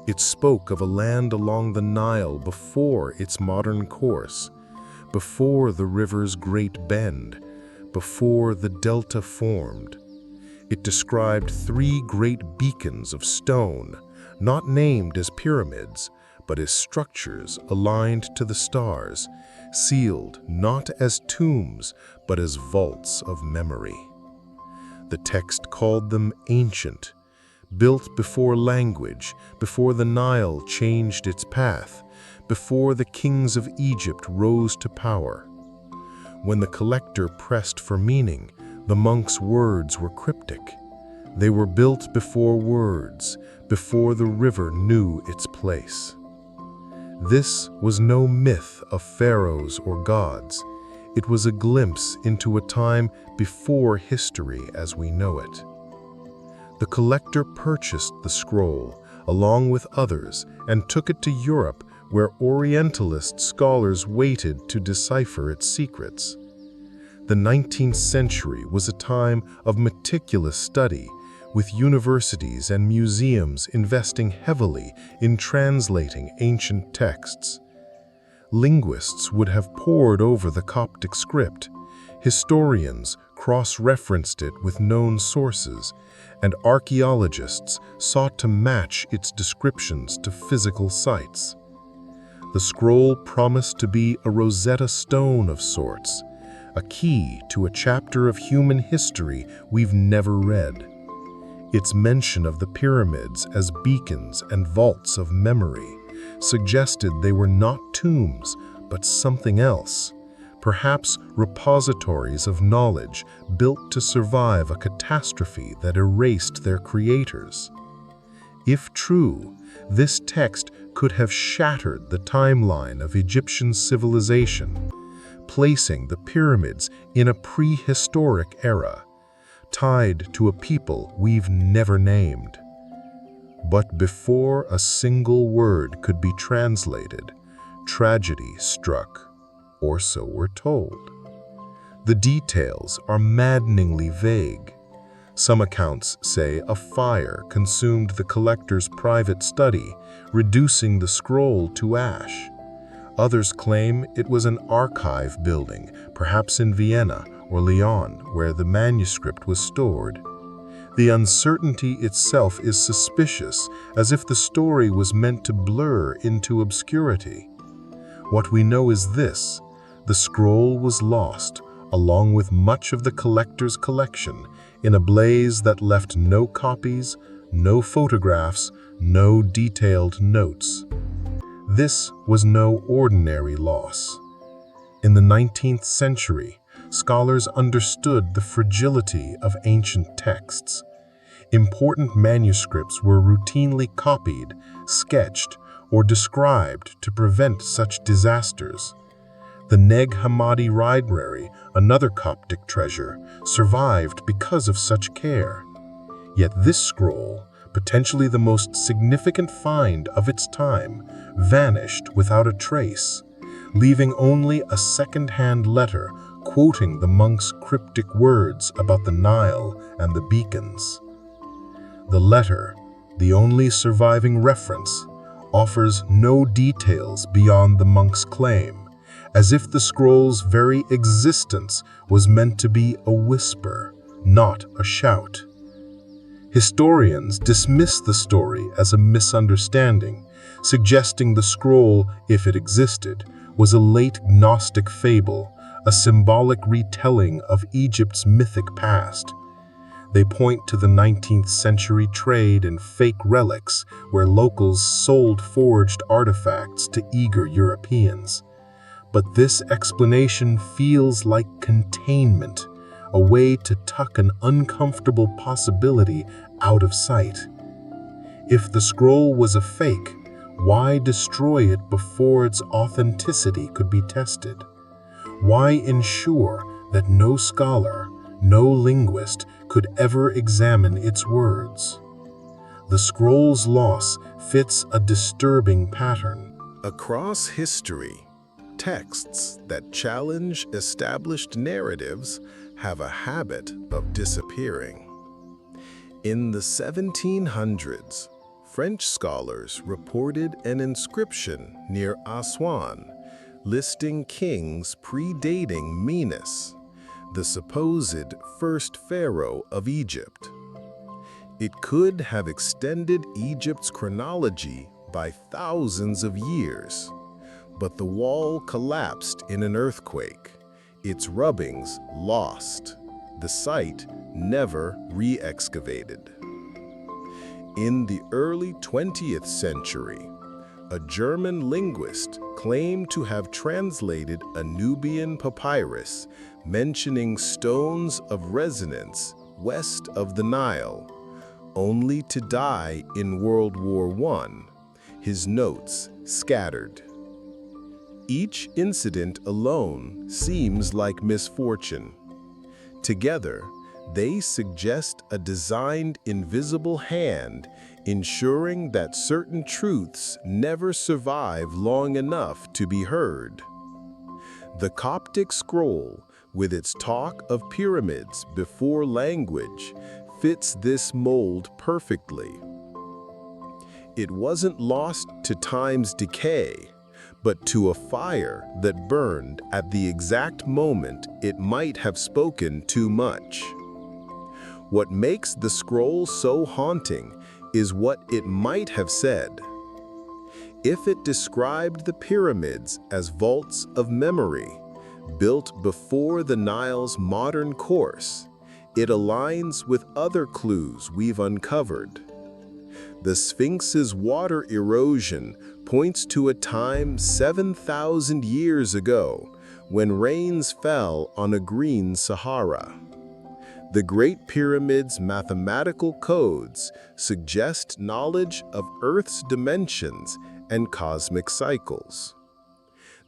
It spoke of a land along the Nile before its modern course, before the river's great bend, before the delta formed. It described 3 great beacons of stone, not named as pyramids, but as structures aligned to the stars, sealed not as tombs, but as vaults of memory. The text called them ancient, built before language, before the Nile changed its path, before the kings of Egypt rose to power. When the collector pressed for meaning, the monk's words were cryptic. They were built before words, before the river knew its place. This was no myth of pharaohs or gods. It was a glimpse into a time before history as we know it. The collector purchased the scroll, along with others, and took it to Europe, where Orientalist scholars waited to decipher its secrets. The 19th century was a time of meticulous study, with universities and museums investing heavily in translating ancient texts. Linguists would have pored over the Coptic script, historians cross-referenced it with known sources, and archaeologists sought to match its descriptions to physical sites. The scroll promised to be a Rosetta Stone of sorts, a key to a chapter of human history we've never read. Its mention of the pyramids as beacons and vaults of memory suggested they were not tombs, but something else, perhaps repositories of knowledge built to survive a catastrophe that erased their creators. If true, this text could have shattered the timeline of Egyptian civilization, placing the pyramids in a prehistoric era, tied to a people we've never named. But before a single word could be translated, tragedy struck, or so we're told. The details are maddeningly vague. Some accounts say a fire consumed the collector's private study, reducing the scroll to ash. Others claim it was an archive building, perhaps in Vienna or Lyon, where the manuscript was stored. The uncertainty itself is suspicious, as if the story was meant to blur into obscurity. What we know is this: the scroll was lost, along with much of the collector's collection, in a blaze that left no copies, no photographs, no detailed notes. This was no ordinary loss. In the 19th century, scholars understood the fragility of ancient texts. Important manuscripts were routinely copied, sketched, or described to prevent such disasters. The Neg Hammadi Library, another Coptic treasure, survived because of such care. Yet this scroll, potentially the most significant find of its time, vanished without a trace, leaving only a second-hand letter quoting the monk's cryptic words about the Nile and the beacons. The letter, the only surviving reference, offers no details beyond the monk's claim, as if the scroll's very existence was meant to be a whisper, not a shout. Historians dismiss the story as a misunderstanding, suggesting the scroll, if it existed, was a late Gnostic fable, a symbolic retelling of Egypt's mythic past. They point to the 19th century trade in fake relics, where locals sold forged artifacts to eager Europeans. But this explanation feels like containment, a way to tuck an uncomfortable possibility out of sight. If the scroll was a fake, why destroy it before its authenticity could be tested? Why ensure that no scholar, no linguist could ever examine its words? The scroll's loss fits a disturbing pattern. Across history, texts that challenge established narratives have a habit of disappearing. In the 1700s, French scholars reported an inscription near Aswan listing kings predating Menes, the supposed first pharaoh of Egypt. It could have extended Egypt's chronology by thousands of years, but the wall collapsed in an earthquake, its rubbings lost, the site never re-excavated. In the early 20th century, a German linguist claimed to have translated a Nubian papyrus mentioning stones of resonance west of the Nile, only to die in World War I, his notes scattered. Each incident alone seems like misfortune. Together, they suggest a designed invisible hand ensuring that certain truths never survive long enough to be heard. The Coptic scroll, with its talk of pyramids before language, fits this mold perfectly. It wasn't lost to time's decay, but to a fire that burned at the exact moment it might have spoken too much. What makes the scroll so haunting is what it might have said. If it described the pyramids as vaults of memory, built before the Nile's modern course, it aligns with other clues we've uncovered. The Sphinx's water erosion points to a time 7,000 years ago when rains fell on a green Sahara. The Great Pyramid's mathematical codes suggest knowledge of Earth's dimensions and cosmic cycles.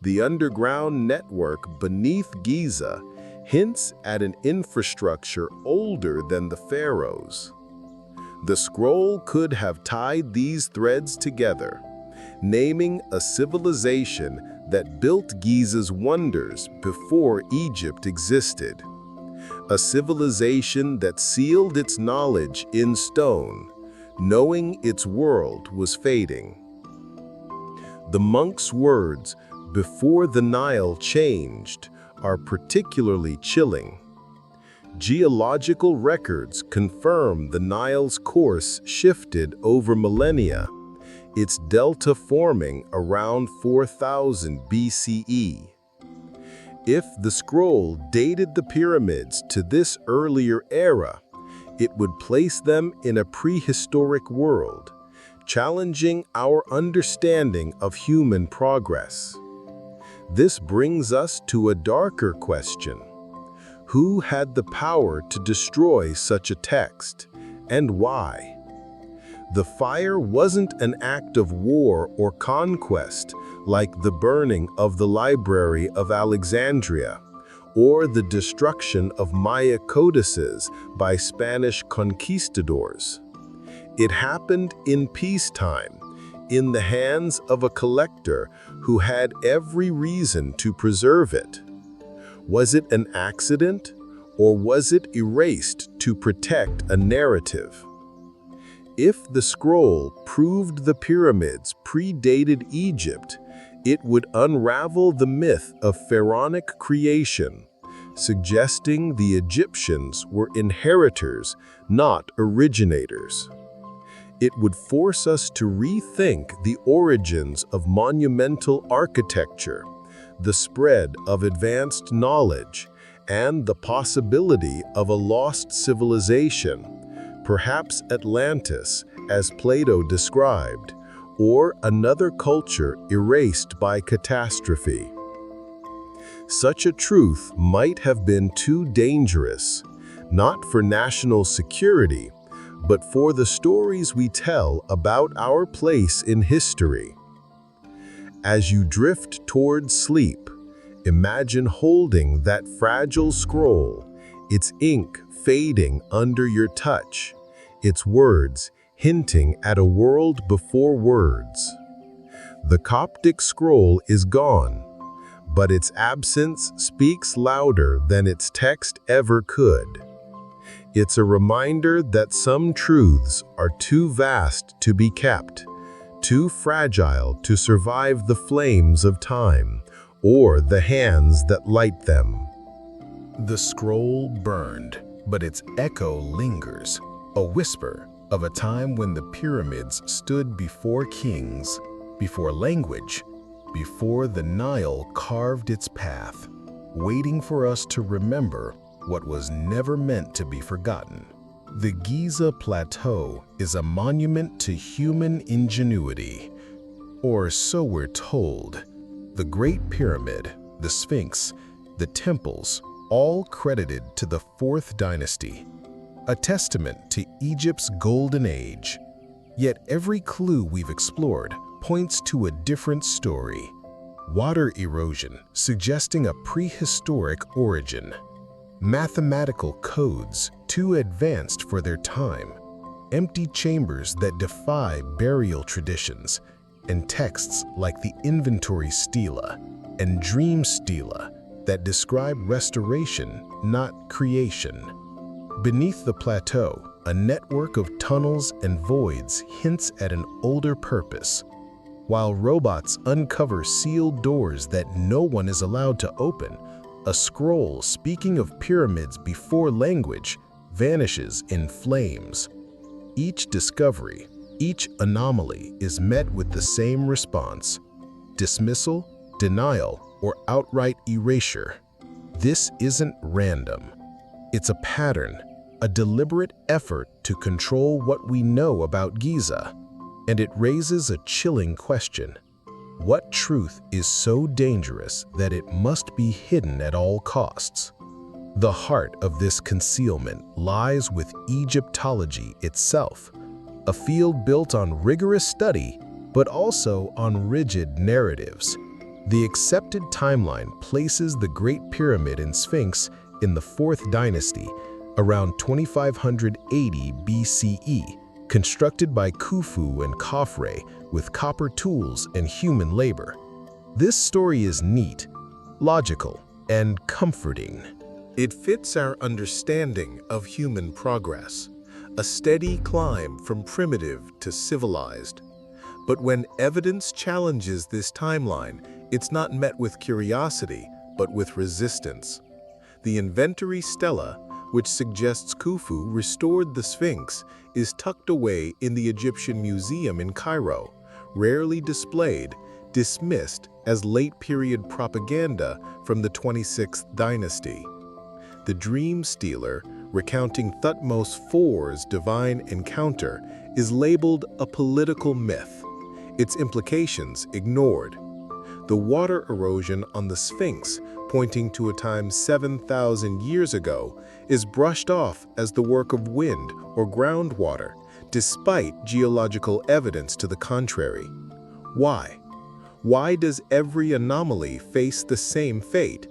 The underground network beneath Giza hints at an infrastructure older than the pharaohs. The scroll could have tied these threads together, naming a civilization that built Giza's wonders before Egypt existed. A civilization that sealed its knowledge in stone, knowing its world was fading. The monk's words, "before the Nile changed," are particularly chilling. Geological records confirm the Nile's course shifted over millennia, its delta forming around 4000 BCE. If the scroll dated the pyramids to this earlier era, it would place them in a prehistoric world, challenging our understanding of human progress. This brings us to a darker question. Who had the power to destroy such a text, and why? The fire wasn't an act of war or conquest, like the burning of the Library of Alexandria, or the destruction of Maya codices by Spanish conquistadors. It happened in peacetime, in the hands of a collector who had every reason to preserve it. Was it an accident, or was it erased to protect a narrative? If the scroll proved the pyramids predated Egypt, it would unravel the myth of pharaonic creation, suggesting the Egyptians were inheritors, not originators. It would force us to rethink the origins of monumental architecture, the spread of advanced knowledge, and the possibility of a lost civilization, perhaps Atlantis, as Plato described, or another culture erased by catastrophe. Such a truth might have been too dangerous, not for national security, but for the stories we tell about our place in history. As you drift toward sleep, imagine holding that fragile scroll, its ink fading under your touch, its words hinting at a world before words. The Coptic scroll is gone, but its absence speaks louder than its text ever could. It's a reminder that some truths are too vast to be kept, too fragile to survive the flames of time or the hands that light them. The scroll burned, but its echo lingers, a whisper of a time when the pyramids stood before kings, before language, before the Nile carved its path, waiting for us to remember what was never meant to be forgotten. The Giza Plateau is a monument to human ingenuity, or so we're told. The Great Pyramid, the Sphinx, the temples, all credited to the 4th dynasty, a testament to Egypt's golden age. Yet every clue we've explored points to a different story. Water erosion suggesting a prehistoric origin. Mathematical codes too advanced for their time. Empty chambers that defy burial traditions. And texts like the Inventory Stela and Dream Stela that describe restoration, not creation. Beneath the plateau, a network of tunnels and voids hints at an older purpose, while robots uncover sealed doors that no one is allowed to open. A scroll speaking of pyramids before language vanishes in flames. Each discovery, each anomaly is met with the same response: dismissal, denial, or outright erasure. This isn't random. It's a pattern, a deliberate effort to control what we know about Giza. And it raises a chilling question. What truth is so dangerous that it must be hidden at all costs? The heart of this concealment lies with Egyptology itself, a field built on rigorous study, but also on rigid narratives. The accepted timeline places the Great Pyramid and Sphinx in the 4th dynasty, around 2580 BCE, constructed by Khufu and Khafre with copper tools and human labor. This story is neat, logical, and comforting. It fits our understanding of human progress, a steady climb from primitive to civilized. But when evidence challenges this timeline, it's not met with curiosity, but with resistance. The Inventory Stela, which suggests Khufu restored the Sphinx, is tucked away in the Egyptian Museum in Cairo, rarely displayed, dismissed as late-period propaganda from the 26th dynasty. The Dream Stealer, recounting Thutmose IV's divine encounter, is labeled a political myth, its implications ignored. The water erosion on the Sphinx, pointing to a time 7,000 years ago, is brushed off as the work of wind or groundwater, despite geological evidence to the contrary. Why? Why does every anomaly face the same fate?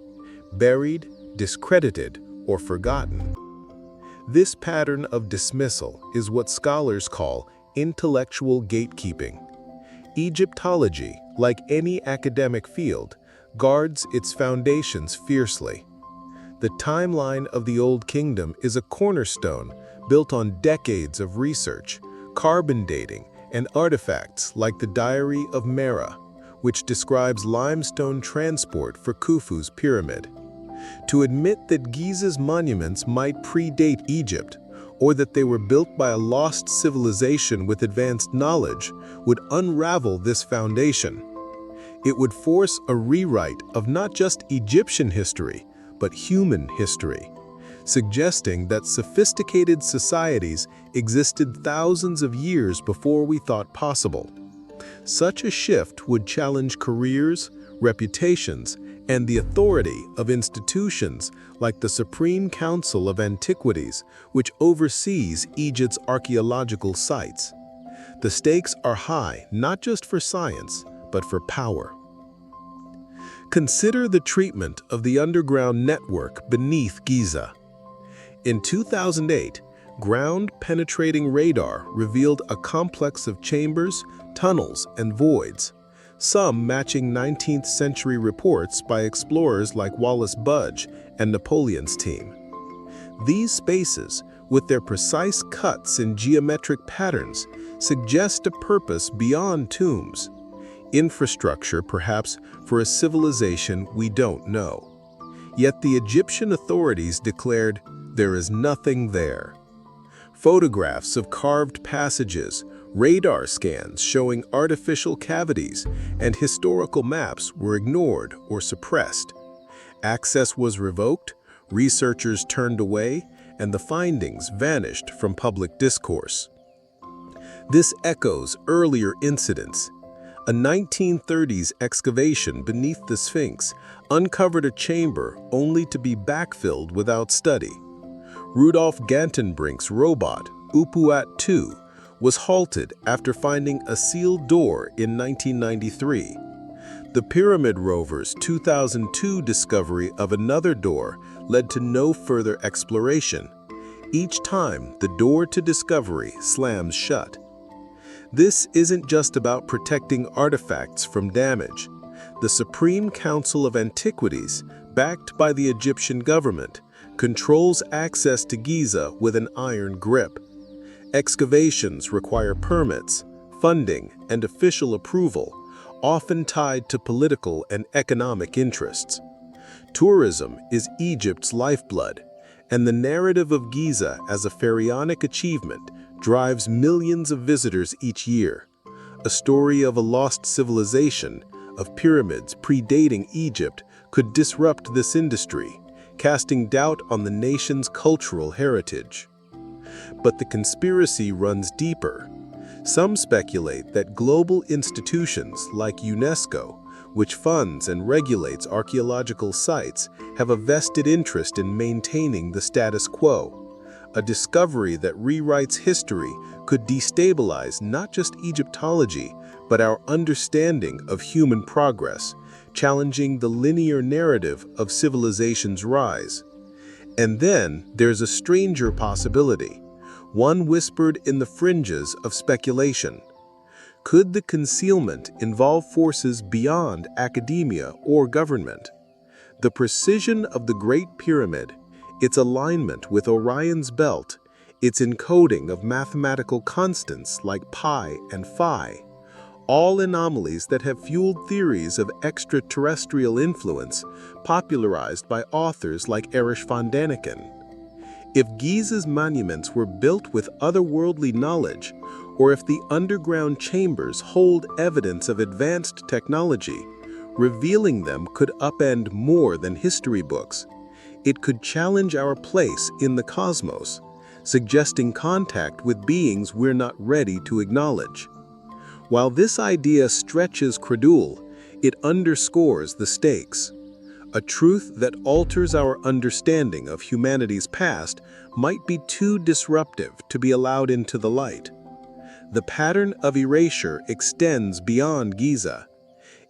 Buried, discredited, or forgotten? This pattern of dismissal is what scholars call intellectual gatekeeping. Egyptology, like any academic field, guards its foundations fiercely. The timeline of the Old Kingdom is a cornerstone built on decades of research, carbon dating, and artifacts like the Diary of Mera, which describes limestone transport for Khufu's pyramid. To admit that Giza's monuments might predate Egypt, or that they were built by a lost civilization with advanced knowledge, would unravel this foundation. It would force a rewrite of not just Egyptian history, but human history, suggesting that sophisticated societies existed thousands of years before we thought possible. Such a shift would challenge careers, reputations, and the authority of institutions like the Supreme Council of Antiquities, which oversees Egypt's archaeological sites. The stakes are high not just for science, but for power. Consider the treatment of the underground network beneath Giza. In 2008, ground-penetrating radar revealed a complex of chambers, tunnels, and voids, some matching 19th century reports by explorers like Wallace Budge and Napoleon's team. These spaces, with their precise cuts and geometric patterns, suggest a purpose beyond tombs, infrastructure perhaps for a civilization we don't know. Yet the Egyptian authorities declared there is nothing there. Photographs of carved passages, radar scans showing artificial cavities, and historical maps were ignored or suppressed. Access was revoked, Researchers turned away, and the findings vanished from public discourse. This echoes earlier incidents. A 1930s excavation beneath the Sphinx uncovered a chamber only to be backfilled without study. Rudolf Gantenbrink's robot, Upuat-2, was halted after finding a sealed door in 1993. The Pyramid rover's 2002 discovery of another door led to no further exploration. Each time, the door to discovery slams shut. This isn't just about protecting artifacts from damage. The Supreme Council of Antiquities, backed by the Egyptian government, controls access to Giza with an iron grip. Excavations require permits, funding, and official approval, often tied to political and economic interests. Tourism is Egypt's lifeblood, and the narrative of Giza as a pharaonic achievement drives millions of visitors each year. A story of a lost civilization, of pyramids predating Egypt, could disrupt this industry, casting doubt on the nation's cultural heritage. But the conspiracy runs deeper. Some speculate that global institutions like UNESCO, which funds and regulates archaeological sites, have a vested interest in maintaining the status quo. A discovery that rewrites history could destabilize not just Egyptology, but our understanding of human progress, challenging the linear narrative of civilization's rise. And then there's a stranger possibility, one whispered in the fringes of speculation. Could the concealment involve forces beyond academia or government? The precision of the Great Pyramid, its alignment with Orion's belt, its encoding of mathematical constants like pi and phi, all anomalies that have fueled theories of extraterrestrial influence popularized by authors like Erich von Däniken. If Giza's monuments were built with otherworldly knowledge, or if the underground chambers hold evidence of advanced technology, revealing them could upend more than history books. It could challenge our place in the cosmos, suggesting contact with beings we're not ready to acknowledge. While this idea stretches credulity, it underscores the stakes. A truth that alters our understanding of humanity's past might be too disruptive to be allowed into the light. The pattern of erasure extends beyond Giza.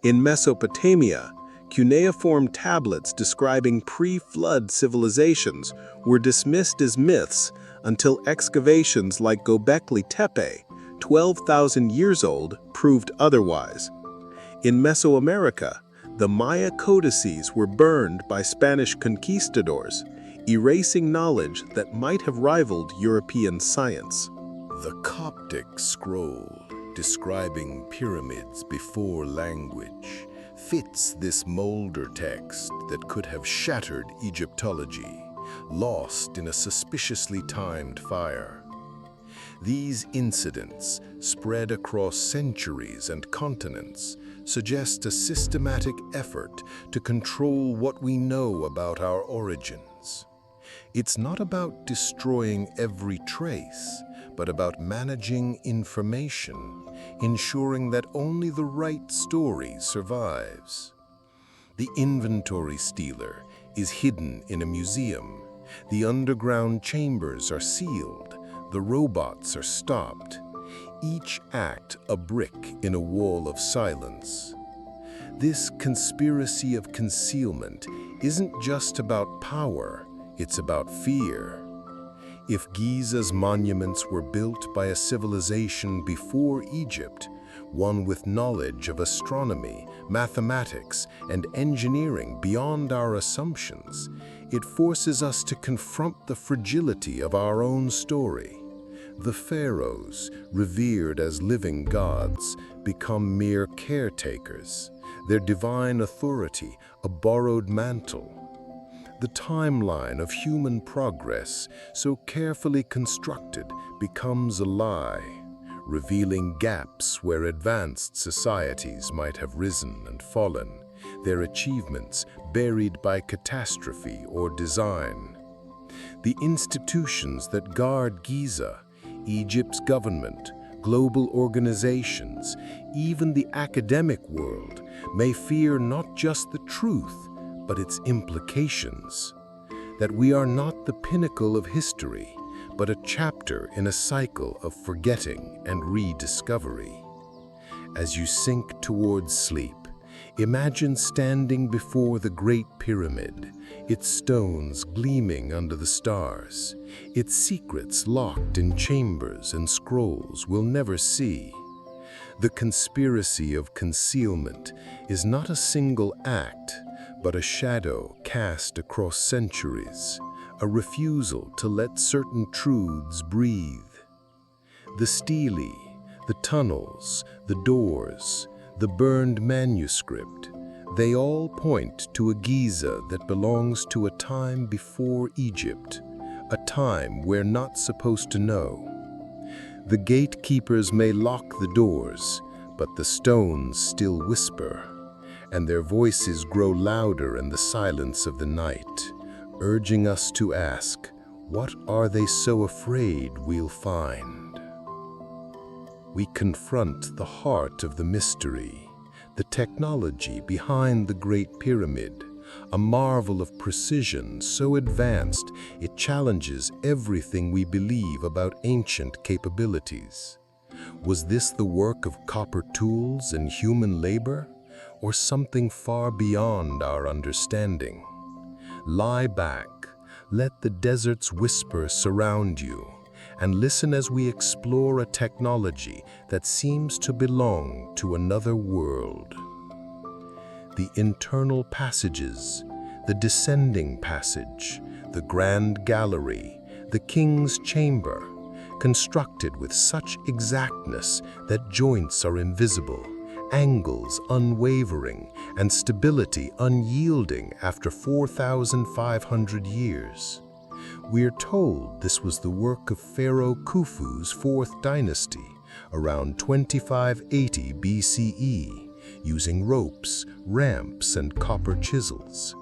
In Mesopotamia, cuneiform tablets describing pre-flood civilizations were dismissed as myths until excavations like Göbekli Tepe, 12,000 years old, proved otherwise. In Mesoamerica, the Maya codices were burned by Spanish conquistadors, erasing knowledge that might have rivaled European science. The Coptic scroll, describing pyramids before language, fits this Molder text that could have shattered Egyptology, lost in a suspiciously timed fire. These incidents, spread across centuries and continents, suggest a systematic effort to control what we know about our origins. It's not about destroying every trace, but about managing information, ensuring that only the right story survives. The inventory stealer is hidden in a museum. The underground chambers are sealed. The robots are stopped. Each act a brick in a wall of silence. This conspiracy of concealment isn't just about power, it's about fear. If Giza's monuments were built by a civilization before Egypt, one with knowledge of astronomy, mathematics, and engineering beyond our assumptions, it forces us to confront the fragility of our own story. The pharaohs, revered as living gods, become mere caretakers, their divine authority a borrowed mantle. The timeline of human progress, so carefully constructed, becomes a lie, revealing gaps where advanced societies might have risen and fallen, their achievements buried by catastrophe or design. The institutions that guard Giza, Egypt's government, global organizations, even the academic world, may fear not just the truth, but its implications. That we are not the pinnacle of history, but a chapter in a cycle of forgetting and rediscovery. As you sink towards sleep, imagine standing before the Great Pyramid, its stones gleaming under the stars, its secrets locked in chambers and scrolls we'll never see. The conspiracy of concealment is not a single act, but a shadow cast across centuries, a refusal to let certain truths breathe. The stele, the tunnels, the doors, the burned manuscript, they all point to a Giza that belongs to a time before Egypt, a time we're not supposed to know. The gatekeepers may lock the doors, but the stones still whisper, and their voices grow louder in the silence of the night, urging us to ask, what are they so afraid we'll find? We confront the heart of the mystery, the technology behind the Great Pyramid, a marvel of precision so advanced it challenges everything we believe about ancient capabilities. Was this the work of copper tools and human labor, or something far beyond our understanding? Lie back, let the desert's whisper surround you, and listen as we explore a technology that seems to belong to another world. The internal passages, the descending passage, the grand gallery, the king's chamber, constructed with such exactness that joints are invisible, angles unwavering, and stability unyielding after 4,500 years. We're told this was the work of Pharaoh Khufu's fourth dynasty, around 2580 BCE, using ropes, ramps, and copper chisels.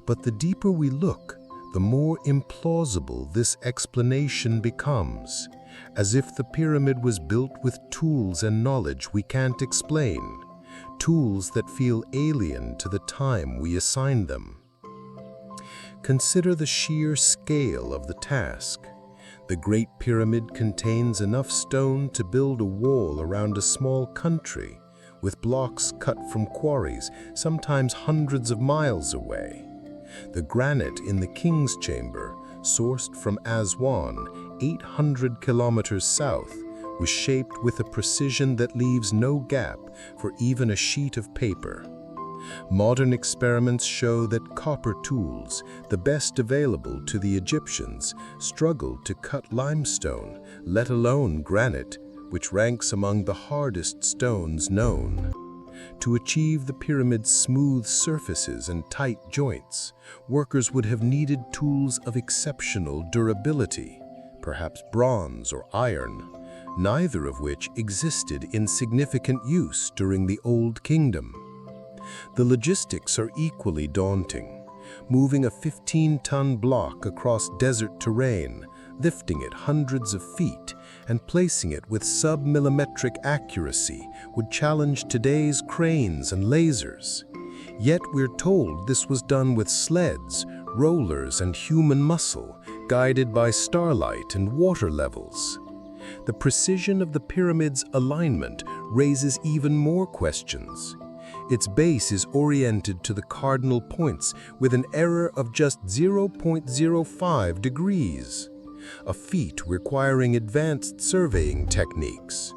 But the deeper we look, the more implausible this explanation becomes, as if the pyramid was built with tools and knowledge we can't explain, tools that feel alien to the time we assign them. Consider the sheer scale of the task. The Great Pyramid contains enough stone to build a wall around a small country, with blocks cut from quarries, sometimes hundreds of miles away. The granite in the king's chamber, sourced from Aswan, 800 kilometers south, was shaped with a precision that leaves no gap for even a sheet of paper. Modern experiments show that copper tools, the best available to the Egyptians, struggled to cut limestone, let alone granite, which ranks among the hardest stones known. To achieve the pyramid's smooth surfaces and tight joints, workers would have needed tools of exceptional durability, perhaps bronze or iron, neither of which existed in significant use during the Old Kingdom. The logistics are equally daunting. Moving a 15-ton block across desert terrain, lifting it hundreds of feet, and placing it with sub-millimetric accuracy would challenge today's cranes and lasers. Yet we're told this was done with sleds, rollers, and human muscle, guided by starlight and water levels. The precision of the pyramid's alignment raises even more questions. Its base is oriented to the cardinal points with an error of just 0.05 degrees, a feat requiring advanced surveying techniques.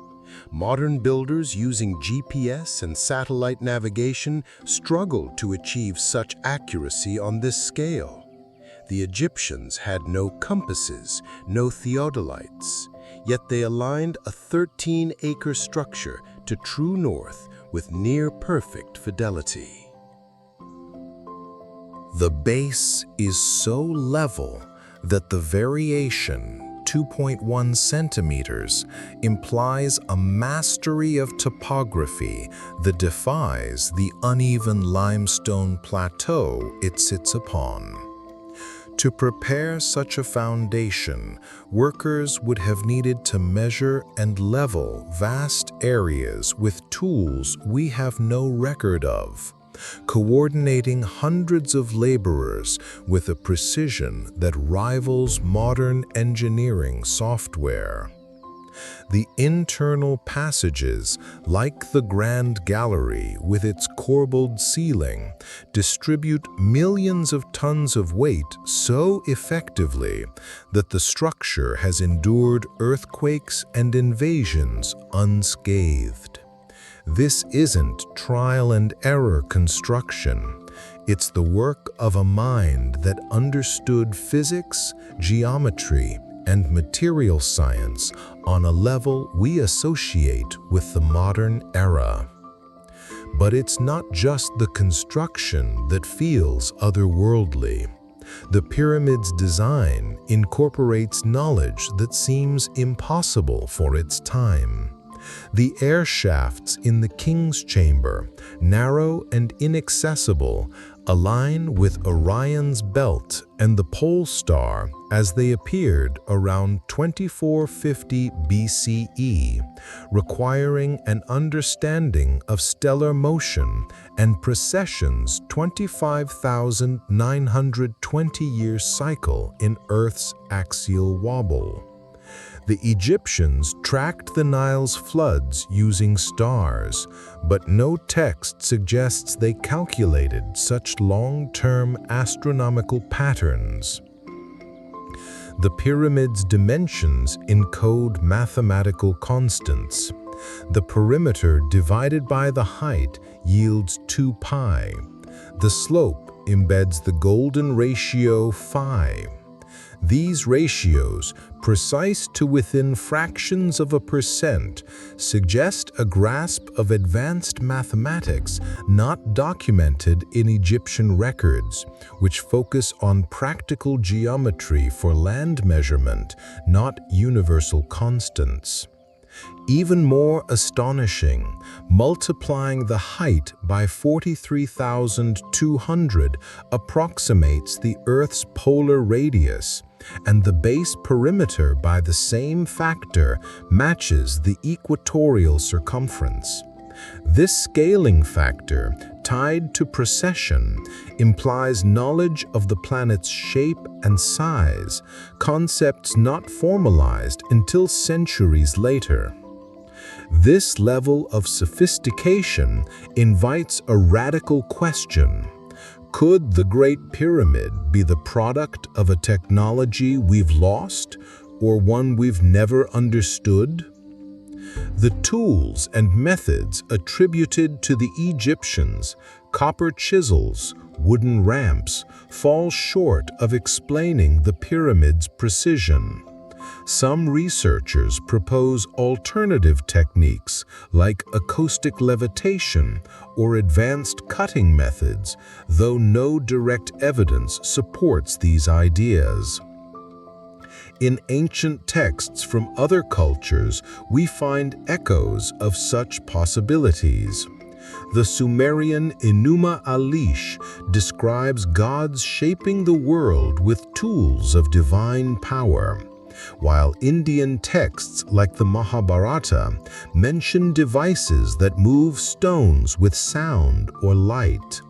Modern builders using GPS and satellite navigation struggle to achieve such accuracy on this scale. The Egyptians had no compasses, no theodolites, yet they aligned a 13-acre structure to true north with near-perfect fidelity. The base is so level that the variation 2.1 centimeters implies a mastery of topography that defies the uneven limestone plateau it sits upon. To prepare such a foundation, workers would have needed to measure and level vast areas with tools we have no record of, coordinating hundreds of laborers with a precision that rivals modern engineering software. The internal passages, like the Grand Gallery with its corbelled ceiling, distribute millions of tons of weight so effectively that the structure has endured earthquakes and invasions unscathed. This isn't trial and error construction. It's the work of a mind that understood physics, geometry, and material science on a level we associate with the modern era. But it's not just the construction that feels otherworldly. The pyramid's design incorporates knowledge that seems impossible for its time. The air shafts in the king's chamber, narrow and inaccessible, align with Orion's belt and the pole star as they appeared around 2450 BCE, requiring an understanding of stellar motion and precession's 25,920-year cycle in Earth's axial wobble. The Egyptians tracked the Nile's floods using stars, but no text suggests they calculated such long-term astronomical patterns. The pyramid's dimensions encode mathematical constants. The perimeter divided by the height yields 2 pi. The slope embeds the golden ratio phi. These ratios, precise to within fractions of a percent, suggest a grasp of advanced mathematics not documented in Egyptian records, which focus on practical geometry for land measurement, not universal constants. Even more astonishing, multiplying the height by 43,200 approximates the Earth's polar radius, and the base perimeter by the same factor matches the equatorial circumference. This scaling factor, tied to precession, implies knowledge of the planet's shape and size, concepts not formalized until centuries later. This level of sophistication invites a radical question. Could the Great Pyramid be the product of a technology we've lost, or one we've never understood? The tools and methods attributed to the Egyptians, copper chisels, wooden ramps, fall short of explaining the pyramid's precision. Some researchers propose alternative techniques like acoustic levitation or advanced cutting methods, though no direct evidence supports these ideas. In ancient texts from other cultures, we find echoes of such possibilities. The Sumerian Enuma Elish describes gods shaping the world with tools of divine power, while Indian texts like the Mahabharata mention devices that move stones with sound or light.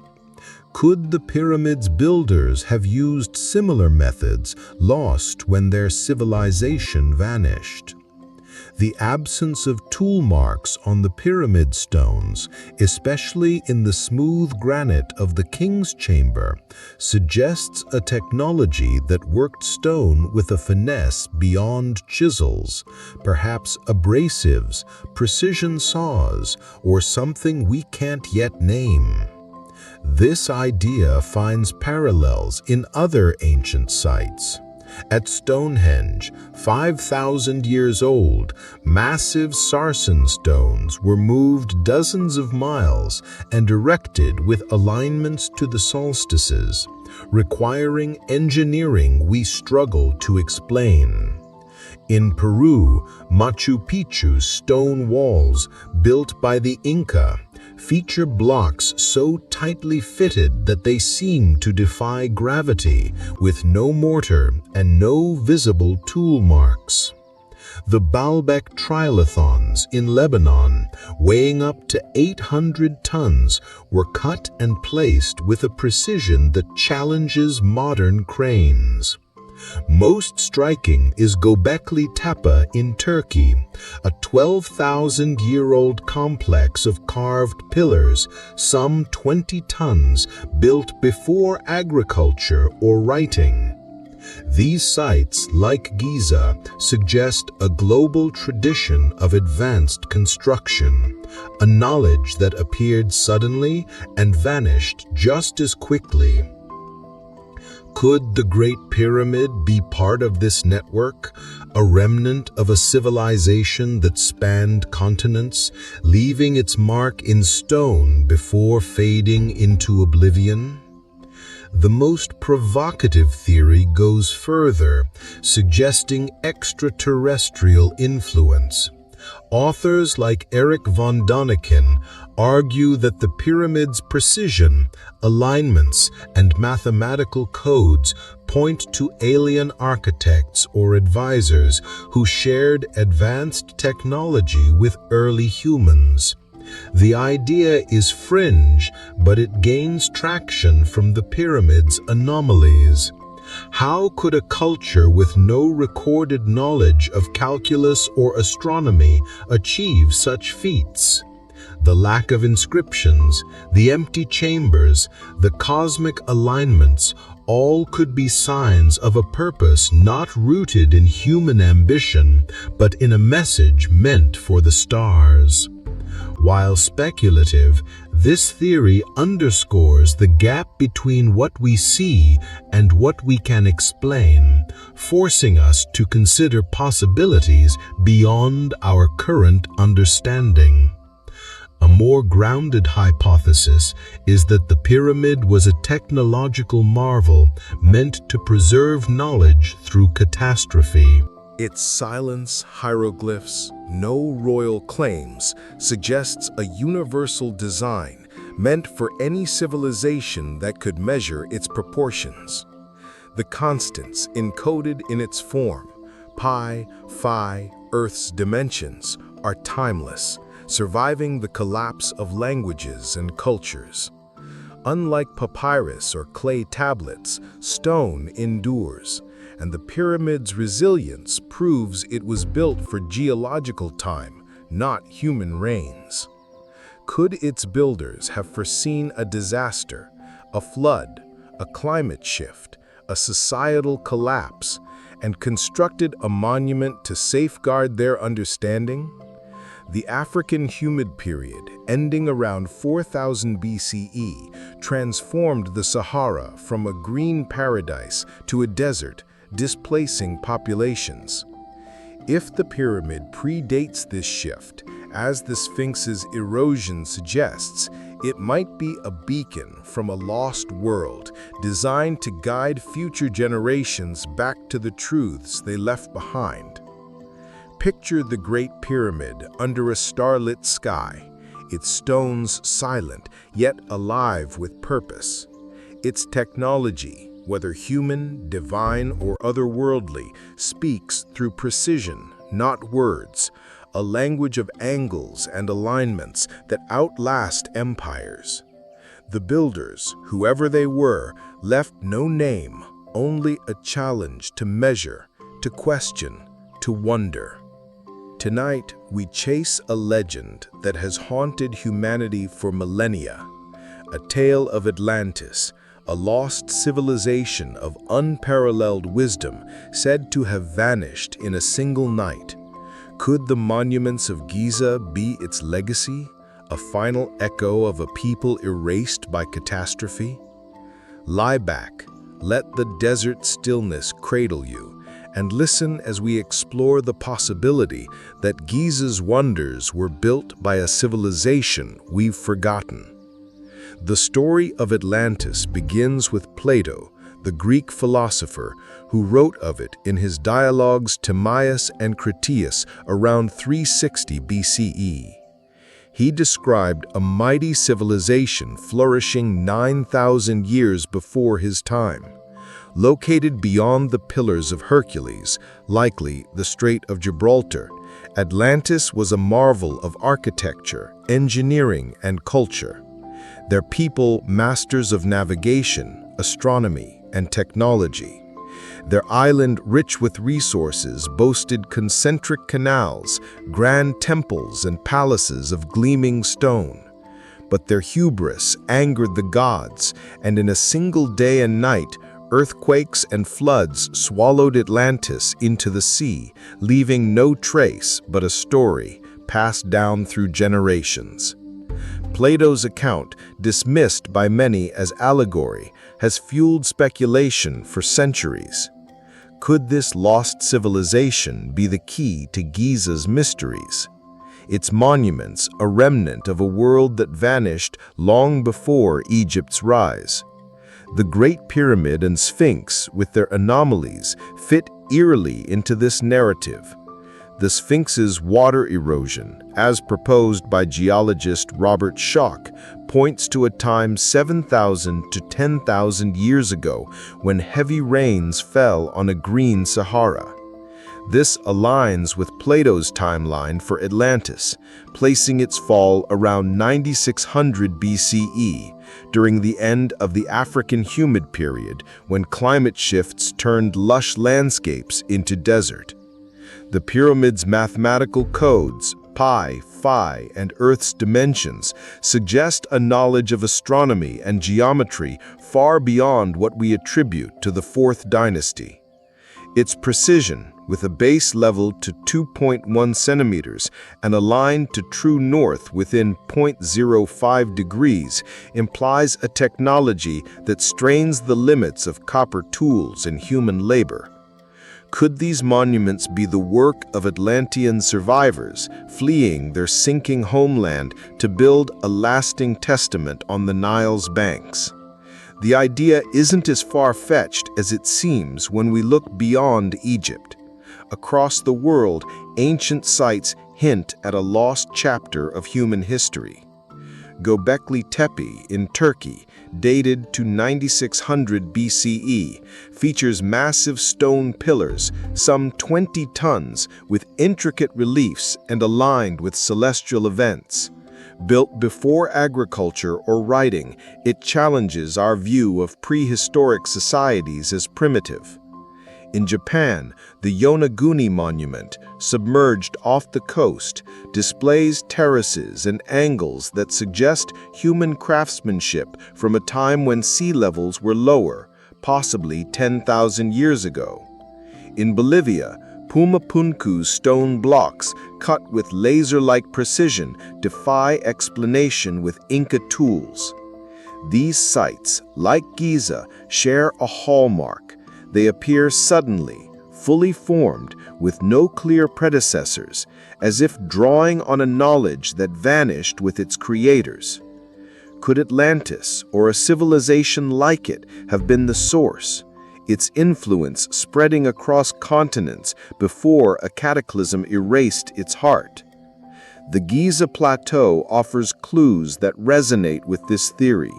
Could the pyramid's builders have used similar methods lost when their civilization vanished? The absence of tool marks on the pyramid stones, especially in the smooth granite of the king's chamber, suggests a technology that worked stone with a finesse beyond chisels, perhaps abrasives, precision saws, or something we can't yet name. This idea finds parallels in other ancient sites. At Stonehenge, 5,000 years old, massive sarsen stones were moved dozens of miles and erected with alignments to the solstices, requiring engineering we struggle to explain. In Peru, Machu Picchu's stone walls, built by the Inca, feature blocks so tightly fitted that they seem to defy gravity, with no mortar and no visible tool marks. The Baalbek trilithons in Lebanon, weighing up to 800 tons, were cut and placed with a precision that challenges modern cranes. Most striking is Göbekli Tepe in Turkey, a 12,000-year-old complex of carved pillars, some 20 tons, built before agriculture or writing. These sites, like Giza, suggest a global tradition of advanced construction, a knowledge that appeared suddenly and vanished just as quickly. Could the Great Pyramid be part of this network, a remnant of a civilization that spanned continents, leaving its mark in stone before fading into oblivion? The most provocative theory goes further, suggesting extraterrestrial influence. Authors like Eric von Däniken argue that the pyramid's precision, alignments, and mathematical codes point to alien architects or advisors who shared advanced technology with early humans. The idea is fringe, but it gains traction from the pyramid's anomalies. How could a culture with no recorded knowledge of calculus or astronomy achieve such feats? The lack of inscriptions, the empty chambers, the cosmic alignments, all could be signs of a purpose not rooted in human ambition, but in a message meant for the stars. While speculative, this theory underscores the gap between what we see and what we can explain, forcing us to consider possibilities beyond our current understanding. A more grounded hypothesis is that the pyramid was a technological marvel meant to preserve knowledge through catastrophe. Its silence, hieroglyphs, no royal claims suggests a universal design meant for any civilization that could measure its proportions. The constants encoded in its form, pi, phi, Earth's dimensions, are timeless, surviving the collapse of languages and cultures. Unlike papyrus or clay tablets, stone endures, and the pyramid's resilience proves it was built for geological time, not human reigns. Could its builders have foreseen a disaster, a flood, a climate shift, a societal collapse, and constructed a monument to safeguard their understanding? The African humid period, ending around 4000 BCE, transformed the Sahara from a green paradise to a desert, displacing populations. If the pyramid predates this shift, as the Sphinx's erosion suggests, it might be a beacon from a lost world designed to guide future generations back to the truths they left behind. Picture the Great Pyramid under a starlit sky, its stones silent yet alive with purpose. Its technology, whether human, divine, or otherworldly, speaks through precision, not words, a language of angles and alignments that outlast empires. The builders, whoever they were, left no name, only a challenge to measure, to question, to wonder. Tonight, we chase a legend that has haunted humanity for millennia, a tale of Atlantis, a lost civilization of unparalleled wisdom said to have vanished in a single night. Could the monuments of Giza be its legacy, a final echo of a people erased by catastrophe? Lie back, let the desert stillness cradle you, and listen as we explore the possibility that Giza's wonders were built by a civilization we've forgotten. The story of Atlantis begins with Plato, the Greek philosopher who wrote of it in his dialogues Timaeus and Critias around 360 BCE. He described a mighty civilization flourishing 9,000 years before his time. Located beyond the Pillars of Hercules, likely the Strait of Gibraltar, Atlantis was a marvel of architecture, engineering, and culture. Their people masters of navigation, astronomy, and technology. Their island, rich with resources, boasted concentric canals, grand temples, and palaces of gleaming stone. But their hubris angered the gods, and in a single day and night, earthquakes and floods swallowed Atlantis into the sea, leaving no trace but a story passed down through generations. Plato's account, dismissed by many as allegory, has fueled speculation for centuries. Could this lost civilization be the key to Giza's mysteries? Its monuments, a remnant of a world that vanished long before Egypt's rise. The Great Pyramid and Sphinx, with their anomalies, fit eerily into this narrative. The Sphinx's water erosion, as proposed by geologist Robert Schoch, points to a time 7,000 to 10,000 years ago when heavy rains fell on a green Sahara. This aligns with Plato's timeline for Atlantis, placing its fall around 9600 BCE, during the end of the African humid period when climate shifts turned lush landscapes into desert. The pyramid's mathematical codes, pi, phi, and Earth's dimensions, suggest a knowledge of astronomy and geometry far beyond what we attribute to the Fourth Dynasty. Its precision, with a base level to 2.1 centimeters and a line to true north within 0.05 degrees, implies a technology that strains the limits of copper tools and human labor. Could these monuments be the work of Atlantean survivors, fleeing their sinking homeland to build a lasting testament on the Nile's banks? The idea isn't as far-fetched as it seems when we look beyond Egypt. Across the world, ancient sites hint at a lost chapter of human history. Göbekli Tepe in Turkey, dated to 9600 BCE, features massive stone pillars, some 20 tons, with intricate reliefs and aligned with celestial events. Built before agriculture or writing, it challenges our view of prehistoric societies as primitive. In Japan, the Yonaguni Monument, submerged off the coast, displays terraces and angles that suggest human craftsmanship from a time when sea levels were lower, possibly 10,000 years ago. In Bolivia, Pumapunku's stone blocks, cut with laser-like precision, defy explanation with Inca tools. These sites, like Giza, share a hallmark. They appear suddenly, fully formed, with no clear predecessors, as if drawing on a knowledge that vanished with its creators. Could Atlantis, or a civilization like it, have been the source, its influence spreading across continents before a cataclysm erased its heart? The Giza Plateau offers clues that resonate with this theory.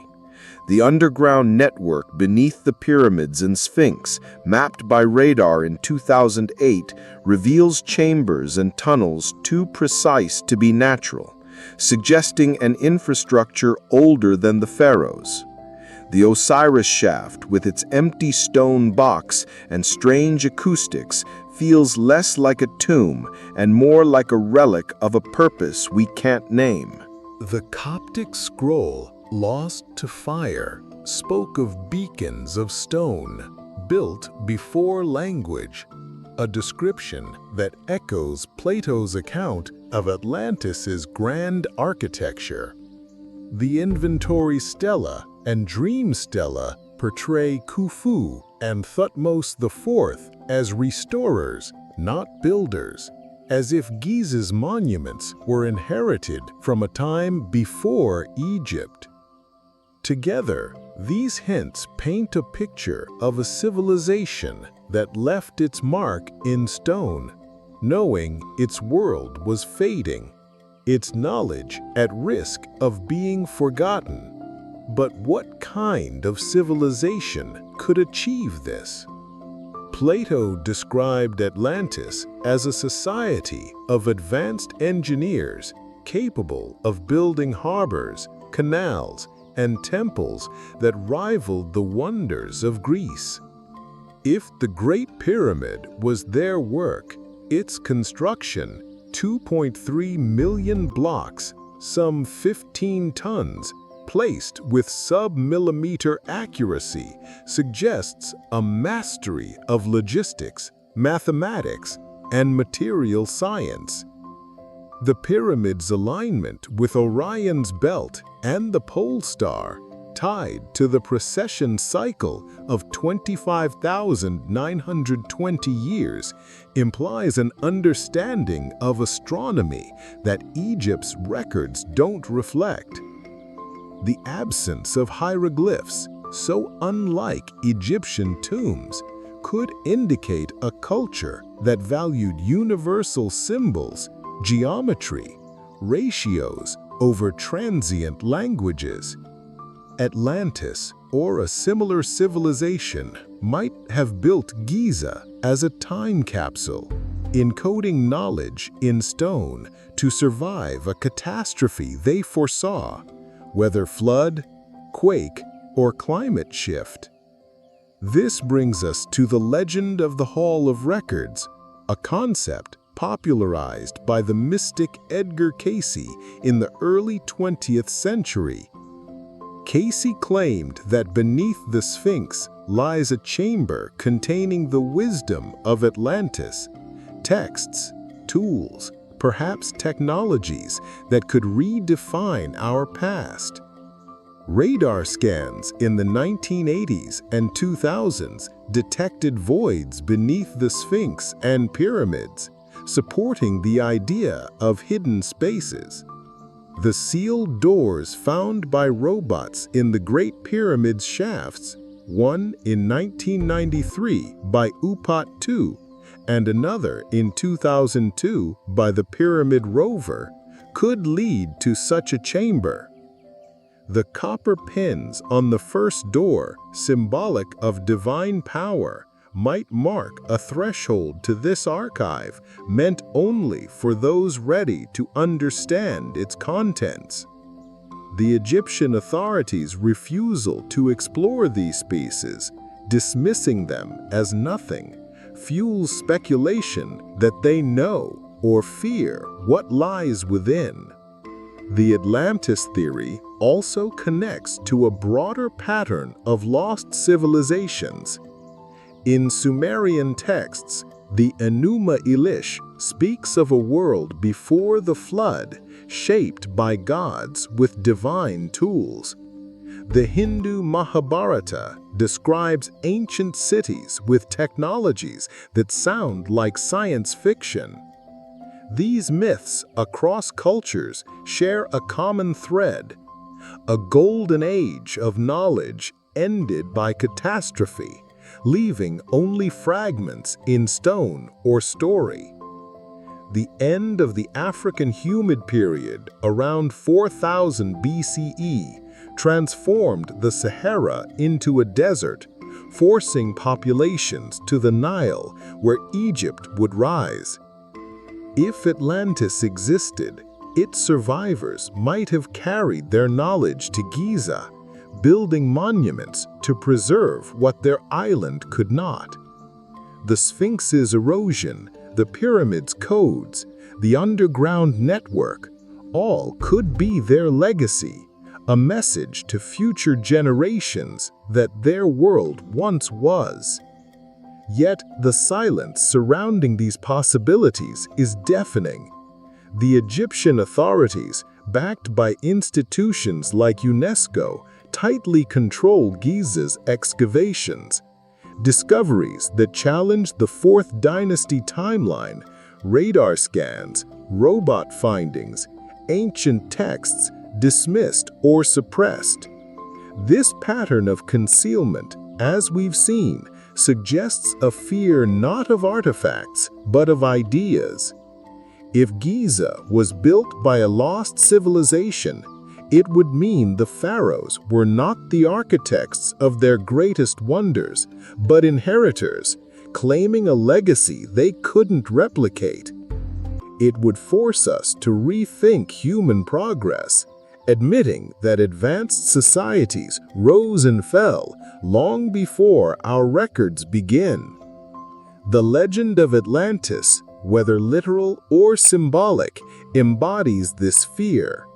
The underground network beneath the pyramids and Sphinx, mapped by radar in 2008, reveals chambers and tunnels too precise to be natural, suggesting an infrastructure older than the pharaohs. The Osiris shaft, with its empty stone box and strange acoustics, feels less like a tomb and more like a relic of a purpose we can't name. The Coptic scroll, lost to fire, spoke of beacons of stone, built before language, a description that echoes Plato's account of Atlantis's grand architecture. The inventory stela and dream stela portray Khufu and Thutmose IV as restorers, not builders, as if Giza's monuments were inherited from a time before Egypt. Together, these hints paint a picture of a civilization that left its mark in stone, knowing its world was fading, its knowledge at risk of being forgotten. But what kind of civilization could achieve this? Plato described Atlantis as a society of advanced engineers capable of building harbors, canals, and temples that rivaled the wonders of Greece. If the Great Pyramid was their work, its construction, 2.3 million blocks, some 15 tons, placed with sub-millimeter accuracy, suggests a mastery of logistics, mathematics, and material science. The pyramid's alignment with Orion's belt and the pole star, tied to the precession cycle of 25,920 years, implies an understanding of astronomy that Egypt's records don't reflect. The absence of hieroglyphs, so unlike Egyptian tombs, could indicate a culture that valued universal symbols, geometry, ratios over transient languages. Atlantis, or a similar civilization, might have built Giza as a time capsule, encoding knowledge in stone to survive a catastrophe they foresaw, whether flood, quake, or climate shift. This brings us to the legend of the Hall of Records, a concept popularized by the mystic Edgar Cayce in the early 20th century. Cayce claimed that beneath the Sphinx lies a chamber containing the wisdom of Atlantis, texts, tools, perhaps technologies that could redefine our past. Radar scans in the 1980s and 2000s detected voids beneath the Sphinx and pyramids, supporting the idea of hidden spaces. The sealed doors found by robots in the Great Pyramid's shafts, one in 1993 by Upat II and another in 2002 by the Pyramid rover, could lead to such a chamber. The copper pins on the first door, symbolic of divine power, might mark a threshold to this archive meant only for those ready to understand its contents. The Egyptian authorities' refusal to explore these spaces, dismissing them as nothing, fuels speculation that they know or fear what lies within. The Atlantis theory also connects to a broader pattern of lost civilizations. In Sumerian texts, the Enuma Elish speaks of a world before the flood, shaped by gods with divine tools. The Hindu Mahabharata describes ancient cities with technologies that sound like science fiction. These myths across cultures share a common thread. A golden age of knowledge ended by catastrophe, leaving only fragments in stone or story. The end of the African humid period around 4000 BCE transformed the Sahara into a desert, forcing populations to the Nile where Egypt would rise. If Atlantis existed, its survivors might have carried their knowledge to Giza, building monuments to preserve what their island could not. The Sphinx's erosion, the pyramid's codes, the underground network, all could be their legacy, a message to future generations that their world once was. Yet the silence surrounding these possibilities is deafening. The Egyptian authorities, backed by institutions like UNESCO, tightly control Giza's excavations. Discoveries that challenge the 4th Dynasty timeline, radar scans, robot findings, ancient texts dismissed or suppressed. This pattern of concealment, as we've seen, suggests a fear not of artifacts, but of ideas. If Giza was built by a lost civilization, it would mean the pharaohs were not the architects of their greatest wonders, but inheritors, claiming a legacy they couldn't replicate. It would force us to rethink human progress, admitting that advanced societies rose and fell long before our records begin. The legend of Atlantis, whether literal or symbolic, embodies this fear,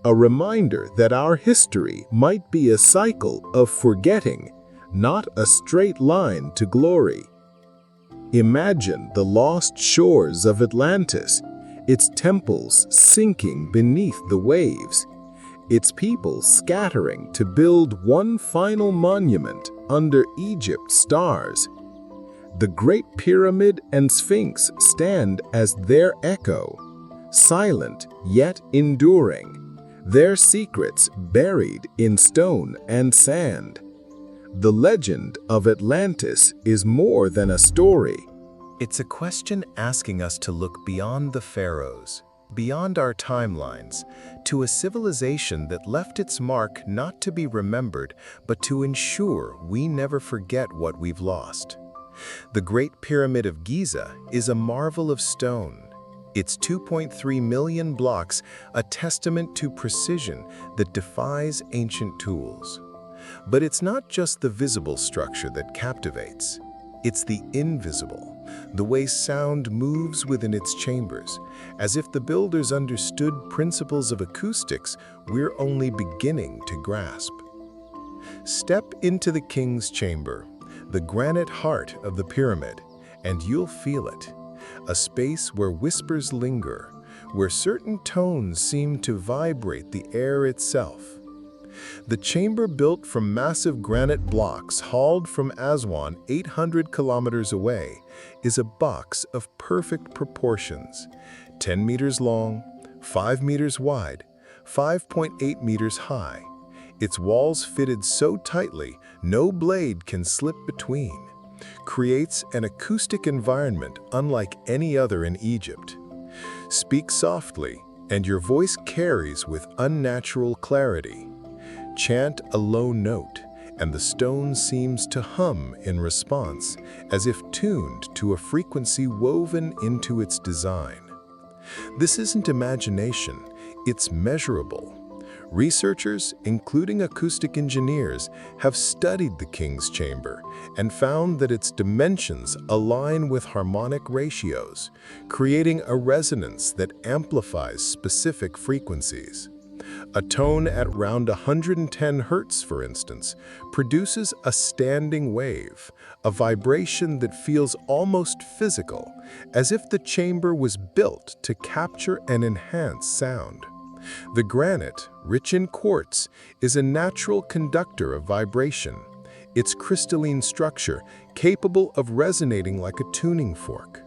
a reminder that our history might be a cycle of forgetting, not a straight line to glory. Imagine the lost shores of Atlantis, its temples sinking beneath the waves, its people scattering to build one final monument under Egypt's stars. The Great Pyramid and Sphinx stand as their echo, silent yet enduring, their secrets buried in stone and sand. The legend of Atlantis is more than a story. It's a question asking us to look beyond the pharaohs, beyond our timelines, to a civilization that left its mark not to be remembered, but to ensure we never forget what we've lost. The Great Pyramid of Giza is a marvel of stone. Its 2.3 million blocks, a testament to precision that defies ancient tools. But it's not just the visible structure that captivates. It's the invisible, the way sound moves within its chambers. As if the builders understood principles of acoustics we're only beginning to grasp. Step into the king's chamber, the granite heart of the pyramid, and you'll feel it. A space where whispers linger, where certain tones seem to vibrate the air itself. The chamber, built from massive granite blocks hauled from Aswan 800 kilometers away, is a box of perfect proportions, 10 meters long, 5 meters wide, 5.8 meters high. Its walls fitted so tightly no blade can slip between, creates an acoustic environment unlike any other in Egypt. Speak softly, and your voice carries with unnatural clarity. Chant a low note, and the stone seems to hum in response, as if tuned to a frequency woven into its design. This isn't imagination, it's measurable. Researchers, including acoustic engineers, have studied the king's chamber and found that its dimensions align with harmonic ratios, creating a resonance that amplifies specific frequencies. A tone at around 110 Hz, for instance, produces a standing wave, a vibration that feels almost physical, as if the chamber was built to capture and enhance sound. The granite, rich in quartz, is a natural conductor of vibration, its crystalline structure capable of resonating like a tuning fork.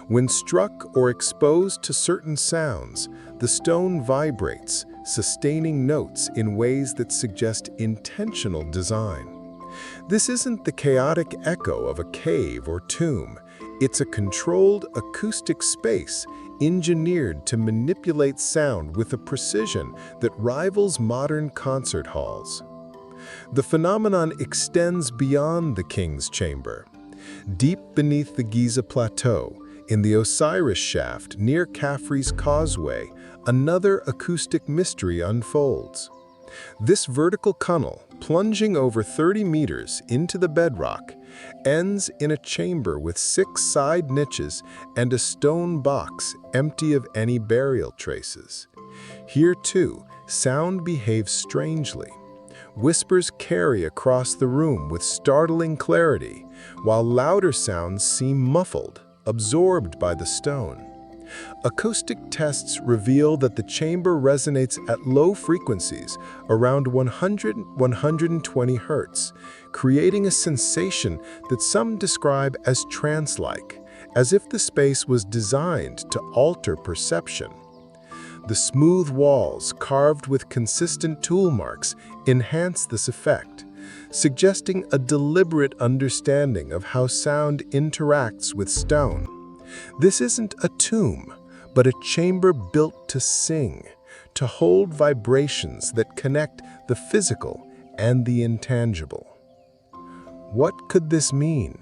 When struck or exposed to certain sounds, the stone vibrates, sustaining notes in ways that suggest intentional design. This isn't the chaotic echo of a cave or tomb. It's a controlled acoustic space engineered to manipulate sound with a precision that rivals modern concert halls. The phenomenon extends beyond the king's chamber. Deep beneath the Giza Plateau, in the Osiris shaft near Khafre's Causeway, another acoustic mystery unfolds. This vertical tunnel, plunging over 30 meters into the bedrock, ends in a chamber with 6 side niches and a stone box empty of any burial traces. Here, too, sound behaves strangely. Whispers carry across the room with startling clarity, while louder sounds seem muffled, absorbed by the stone. Acoustic tests reveal that the chamber resonates at low frequencies, around 100–120 Hz, creating a sensation that some describe as trance-like, as if the space was designed to alter perception. The smooth walls, carved with consistent tool marks, enhance this effect, suggesting a deliberate understanding of how sound interacts with stone. This isn't a tomb, but a chamber built to sing, to hold vibrations that connect the physical and the intangible. What could this mean?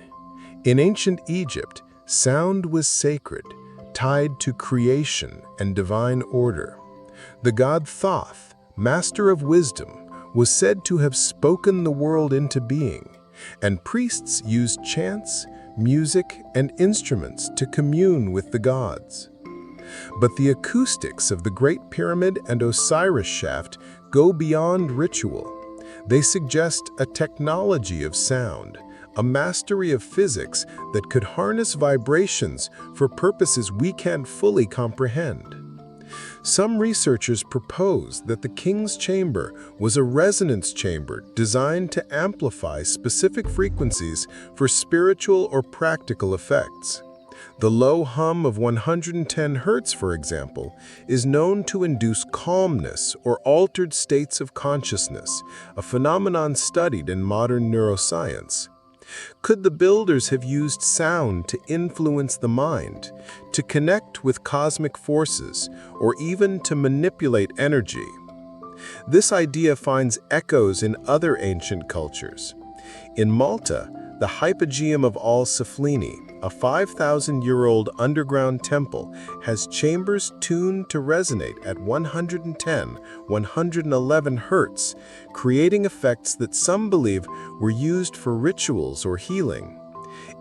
In ancient Egypt, sound was sacred, tied to creation and divine order. The god Thoth, master of wisdom, was said to have spoken the world into being, and priests used chants, music, and instruments to commune with the gods. But the acoustics of the Great Pyramid and Osiris shaft go beyond ritual. They suggest a technology of sound, a mastery of physics that could harness vibrations for purposes we can't fully comprehend. Some researchers propose that the king's chamber was a resonance chamber designed to amplify specific frequencies for spiritual or practical effects. The low hum of 110 Hz, for example, is known to induce calmness or altered states of consciousness, a phenomenon studied in modern neuroscience. Could the builders have used sound to influence the mind, to connect with cosmic forces, or even to manipulate energy? This idea finds echoes in other ancient cultures. In Malta, the Hypogeum of Al-Saflini, a 5,000-year-old underground temple, has chambers tuned to resonate at 110, 111 Hz, creating effects that some believe were used for rituals or healing.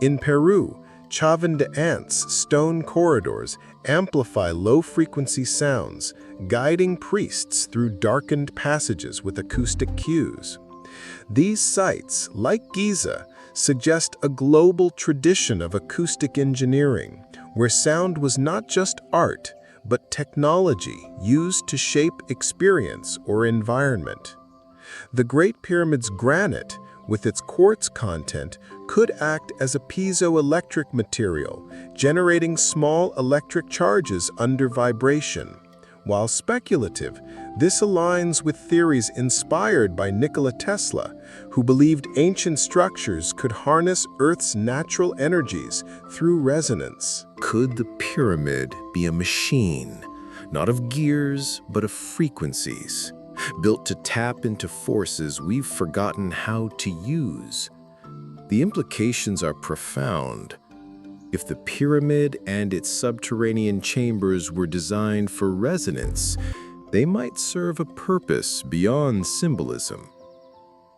In Peru, Chavan de Ants stone corridors amplify low-frequency sounds, guiding priests through darkened passages with acoustic cues. These sites, like Giza, suggest a global tradition of acoustic engineering, where sound was not just art, but technology used to shape experience or environment. The Great Pyramid's granite, with its quartz content, could act as a piezoelectric material, generating small electric charges under vibration. While speculative, this aligns with theories inspired by Nikola Tesla, who believed ancient structures could harness Earth's natural energies through resonance. Could the pyramid be a machine, not of gears, but of frequencies, built to tap into forces we've forgotten how to use? The implications are profound. If the pyramid and its subterranean chambers were designed for resonance, they might serve a purpose beyond symbolism.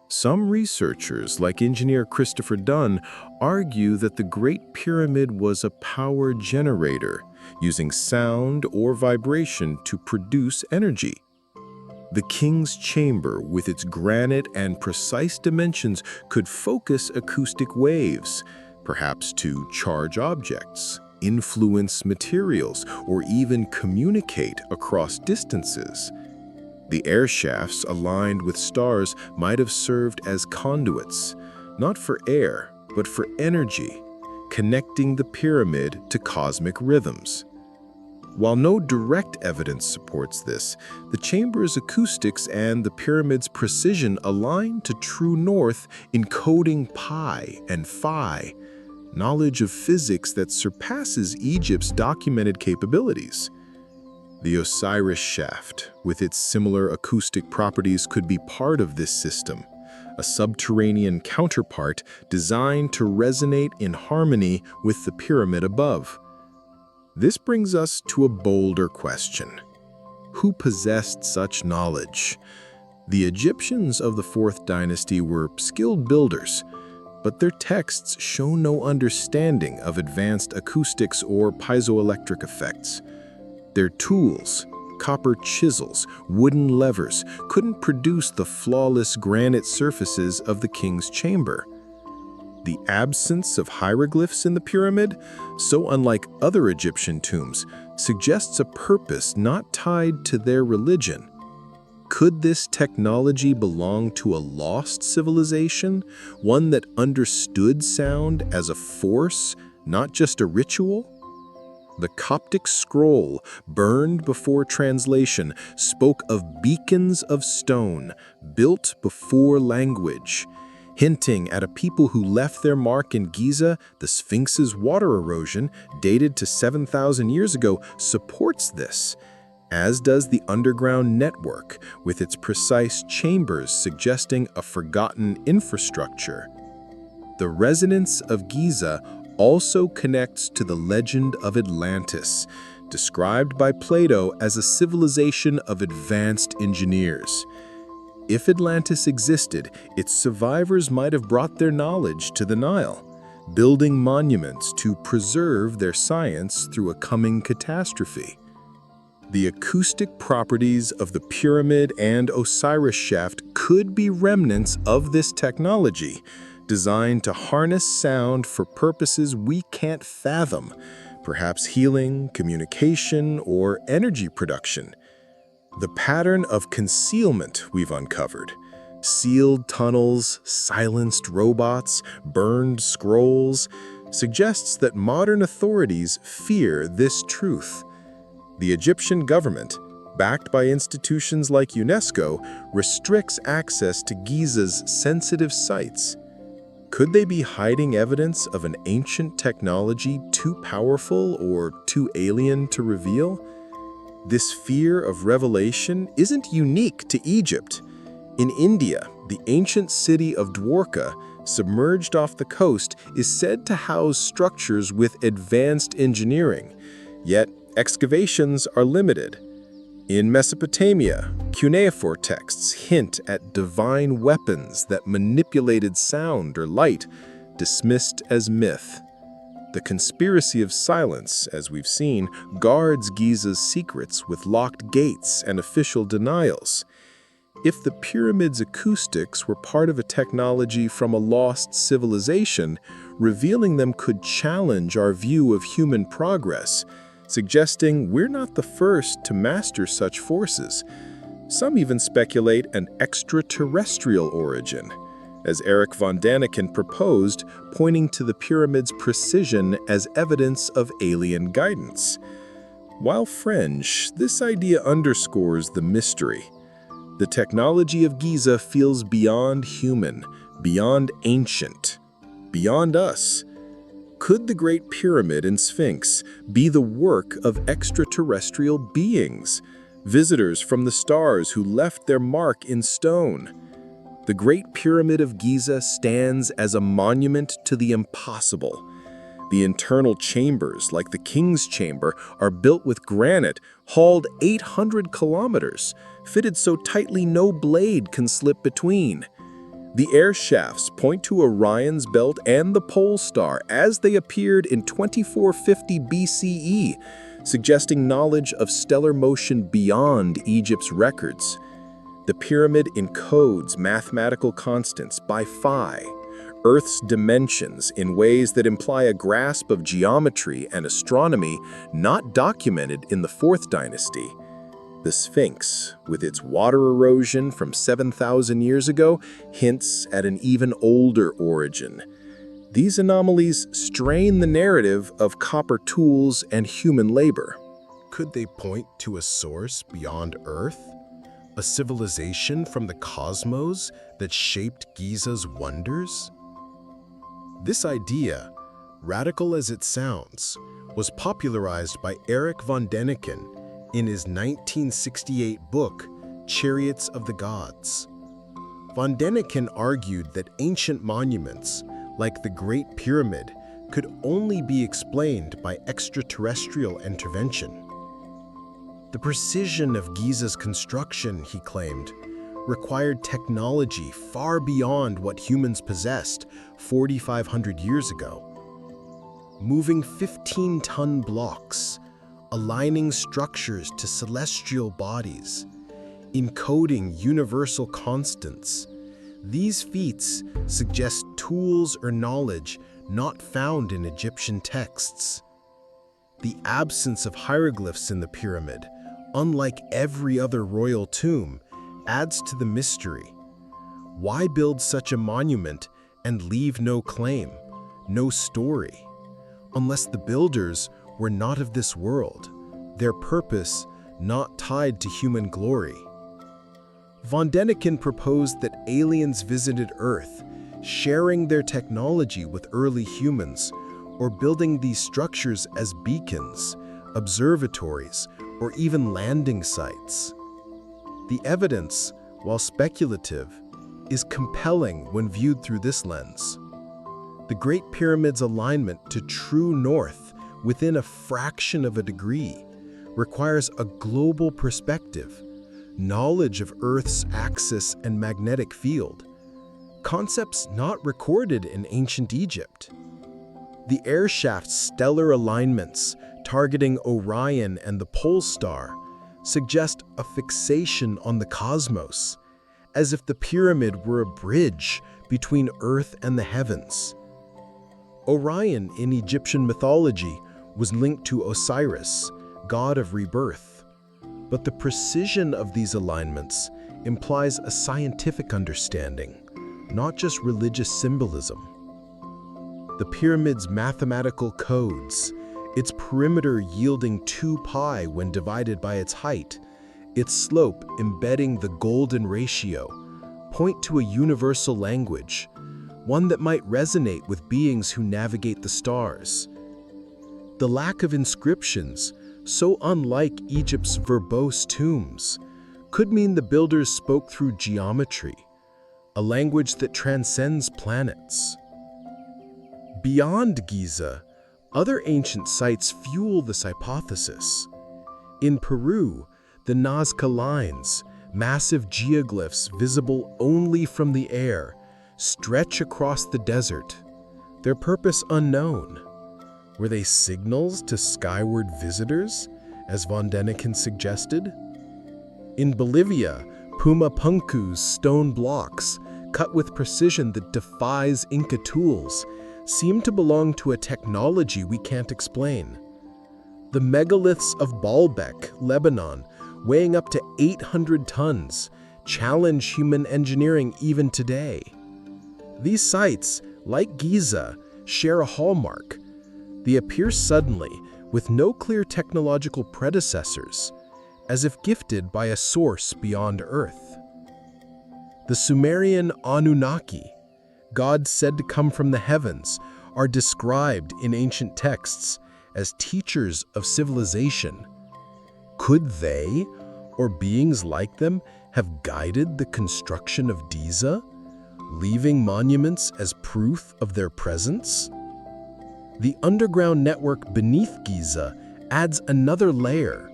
Some researchers, like engineer Christopher Dunn, argue that the Great Pyramid was a power generator, using sound or vibration to produce energy. The king's chamber, with its granite and precise dimensions, could focus acoustic waves, perhaps to charge objects, influence materials, or even communicate across distances. The air shafts aligned with stars might have served as conduits, not for air, but for energy, connecting the pyramid to cosmic rhythms. While no direct evidence supports this, the chamber's acoustics and the pyramid's precision align to true north, encoding pi and phi, knowledge of physics that surpasses Egypt's documented capabilities. The Osiris shaft, with its similar acoustic properties, could be part of this system, a subterranean counterpart designed to resonate in harmony with the pyramid above. This brings us to a bolder question. Who possessed such knowledge? The Egyptians of the 4th dynasty were skilled builders, but their texts show no understanding of advanced acoustics or piezoelectric effects. Their tools, copper chisels, wooden levers, couldn't produce the flawless granite surfaces of the king's chamber. The absence of hieroglyphs in the pyramid, so unlike other Egyptian tombs, suggests a purpose not tied to their religion. Could this technology belong to a lost civilization, one that understood sound as a force, not just a ritual? The Coptic scroll, burned before translation, spoke of beacons of stone, built before language. Hinting at a people who left their mark in Giza, the Sphinx's water erosion, dated to 7,000 years ago, supports this, as does the underground network, with its precise chambers suggesting a forgotten infrastructure. The resonance of Giza also connects to the legend of Atlantis, described by Plato as a civilization of advanced engineers. If Atlantis existed, its survivors might have brought their knowledge to the Nile, building monuments to preserve their science through a coming catastrophe. The acoustic properties of the pyramid and Osiris shaft could be remnants of this technology, designed to harness sound for purposes we can't fathom, perhaps healing, communication, or energy production. The pattern of concealment we've uncovered, sealed tunnels, silenced robots, burned scrolls, suggests that modern authorities fear this truth. The Egyptian government, backed by institutions like UNESCO, restricts access to Giza's sensitive sites. Could they be hiding evidence of an ancient technology too powerful or too alien to reveal? This fear of revelation isn't unique to Egypt. In India, the ancient city of Dwarka, submerged off the coast, is said to house structures with advanced engineering, yet excavations are limited. In Mesopotamia, cuneiform texts hint at divine weapons that manipulated sound or light, dismissed as myth. The conspiracy of silence, as we've seen, guards Giza's secrets with locked gates and official denials. If the pyramid's acoustics were part of a technology from a lost civilization, revealing them could challenge our view of human progress, suggesting we're not the first to master such forces. Some even speculate an extraterrestrial origin, as Eric von Daniken proposed, pointing to the pyramid's precision as evidence of alien guidance. While fringe, this idea underscores the mystery. The technology of Giza feels beyond human, beyond ancient, beyond us. Could the Great Pyramid and Sphinx be the work of extraterrestrial beings, visitors from the stars who left their mark in stone? The Great Pyramid of Giza stands as a monument to the impossible. The internal chambers, like the King's Chamber, are built with granite, hauled 800 kilometers, fitted so tightly no blade can slip between. The air shafts point to Orion's belt and the pole star as they appeared in 2450 BCE, suggesting knowledge of stellar motion beyond Egypt's records. The pyramid encodes mathematical constants by phi, Earth's dimensions, in ways that imply a grasp of geometry and astronomy not documented in the 4th dynasty. The Sphinx, with its water erosion from 7,000 years ago, hints at an even older origin. These anomalies strain the narrative of copper tools and human labor. Could they point to a source beyond Earth? A civilization from the cosmos that shaped Giza's wonders? This idea, radical as it sounds, was popularized by Eric von Daniken in his 1968 book, Chariots of the Gods. Von Daniken argued that ancient monuments, like the Great Pyramid, could only be explained by extraterrestrial intervention. The precision of Giza's construction, he claimed, required technology far beyond what humans possessed 4,500 years ago. Moving 15-ton blocks, aligning structures to celestial bodies, encoding universal constants. These feats suggest tools or knowledge not found in Egyptian texts. The absence of hieroglyphs in the pyramid, unlike every other royal tomb, adds to the mystery. Why build such a monument and leave no claim, no story? Unless the builders were not of this world, their purpose not tied to human glory. Von Däniken proposed that aliens visited Earth, sharing their technology with early humans, or building these structures as beacons, observatories, or even landing sites. The evidence, while speculative, is compelling when viewed through this lens. The Great Pyramid's alignment to true north within a fraction of a degree requires a global perspective, knowledge of Earth's axis and magnetic field, concepts not recorded in ancient Egypt. The air shaft's stellar alignments targeting Orion and the Pole Star suggest a fixation on the cosmos, as if the pyramid were a bridge between Earth and the heavens. Orion in Egyptian mythology was linked to Osiris, god of rebirth, but the precision of these alignments implies a scientific understanding, not just religious symbolism. The pyramid's mathematical codes, its perimeter yielding 2 pi when divided by its height, its slope embedding the golden ratio, point to a universal language, one that might resonate with beings who navigate the stars. The lack of inscriptions, so unlike Egypt's verbose tombs, could mean the builders spoke through geometry, a language that transcends planets. Beyond Giza, other ancient sites fuel this hypothesis. In Peru, the Nazca lines, massive geoglyphs visible only from the air, stretch across the desert, their purpose unknown. Were they signals to skyward visitors, as von Däniken suggested? In Bolivia, Puma Punku's stone blocks, cut with precision that defies Inca tools, seem to belong to a technology we can't explain. The megaliths of Baalbek, Lebanon, weighing up to 800 tons, challenge human engineering even today. These sites, like Giza, share a hallmark. They appear suddenly, with no clear technological predecessors, as if gifted by a source beyond Earth. The Sumerian Anunnaki, gods said to come from the heavens, are described in ancient texts as teachers of civilization. Could they, or beings like them, have guided the construction of Giza, leaving monuments as proof of their presence? The underground network beneath Giza adds another layer.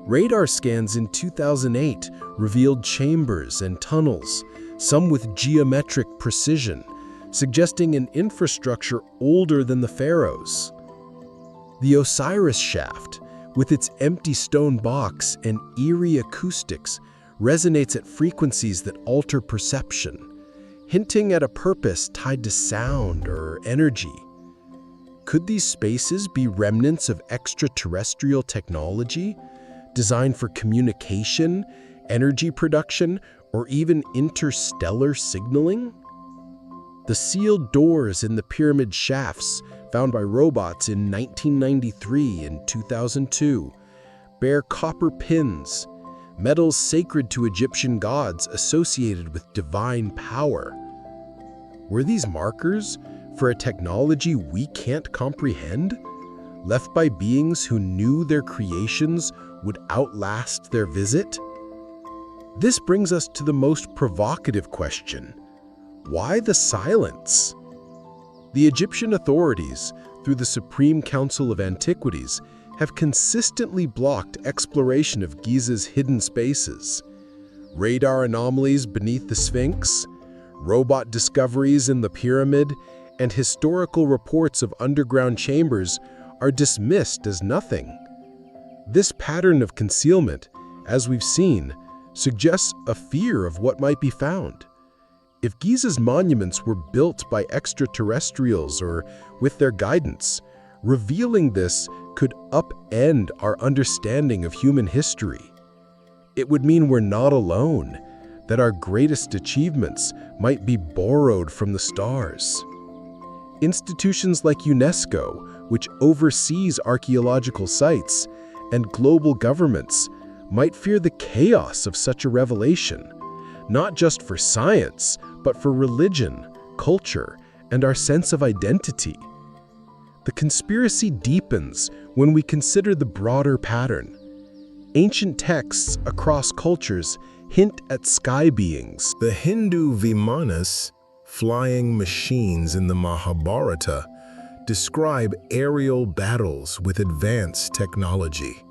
Radar scans in 2008 revealed chambers and tunnels, some with geometric precision, suggesting an infrastructure older than the pharaohs. The Osiris shaft, with its empty stone box and eerie acoustics, resonates at frequencies that alter perception, hinting at a purpose tied to sound or energy. Could these spaces be remnants of extraterrestrial technology, designed for communication, energy production, or even interstellar signaling? The sealed doors in the pyramid shafts, found by robots in 1993 and 2002, bear copper pins, metals sacred to Egyptian gods associated with divine power. Were these markers for a technology we can't comprehend, left by beings who knew their creations would outlast their visit? This brings us to the most provocative question: why the silence? The Egyptian authorities, through the Supreme Council of Antiquities, have consistently blocked exploration of Giza's hidden spaces. Radar anomalies beneath the Sphinx, robot discoveries in the pyramid, and historical reports of underground chambers are dismissed as nothing. This pattern of concealment, as we've seen, suggests a fear of what might be found. If Giza's monuments were built by extraterrestrials or with their guidance, revealing this could upend our understanding of human history. It would mean we're not alone, that our greatest achievements might be borrowed from the stars. Institutions like UNESCO, which oversees archaeological sites, and global governments might fear the chaos of such a revelation, not just for science, but for religion, culture, and our sense of identity. The conspiracy deepens when we consider the broader pattern. Ancient texts across cultures hint at sky beings. The Hindu Vimanas, flying machines in the Mahabharata, describe aerial battles with advanced technology.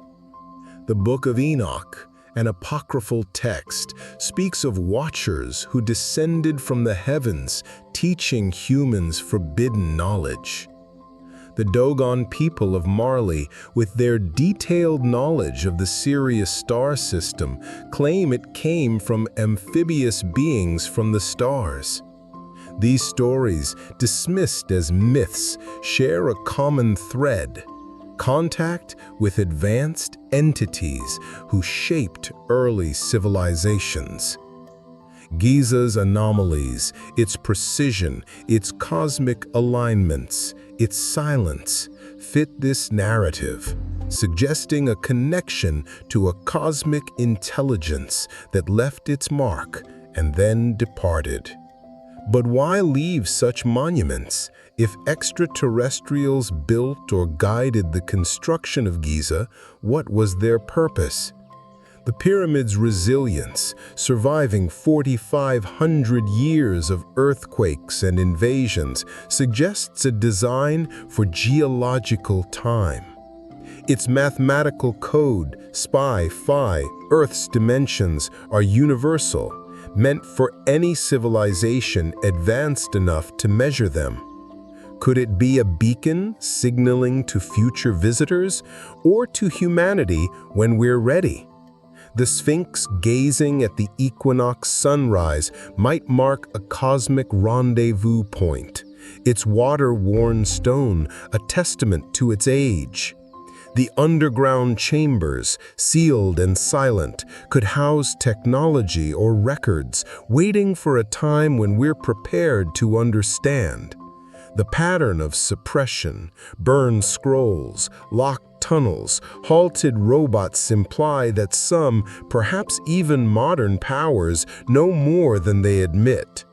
The Book of Enoch, an apocryphal text, speaks of watchers who descended from the heavens, teaching humans forbidden knowledge. The Dogon people of Marley, with their detailed knowledge of the Sirius star system, claim it came from amphibious beings from the stars. These stories, dismissed as myths, share a common thread: contact with advanced entities who shaped early civilizations. Giza's anomalies, its precision, its cosmic alignments, its silence, fit this narrative, suggesting a connection to a cosmic intelligence that left its mark and then departed. But why leave such monuments? If extraterrestrials built or guided the construction of Giza, what was their purpose? The pyramid's resilience, surviving 4,500 years of earthquakes and invasions, suggests a design for geological time. Its mathematical code, phi, Earth's dimensions, are universal, meant for any civilization advanced enough to measure them. Could it be a beacon signaling to future visitors or to humanity when we're ready? The Sphinx gazing at the equinox sunrise might mark a cosmic rendezvous point, its water-worn stone a testament to its age. The underground chambers, sealed and silent, could house technology or records, waiting for a time when we're prepared to understand. The pattern of suppression, burned scrolls, locked tunnels, halted robots imply that some, perhaps even modern powers, know more than they admit.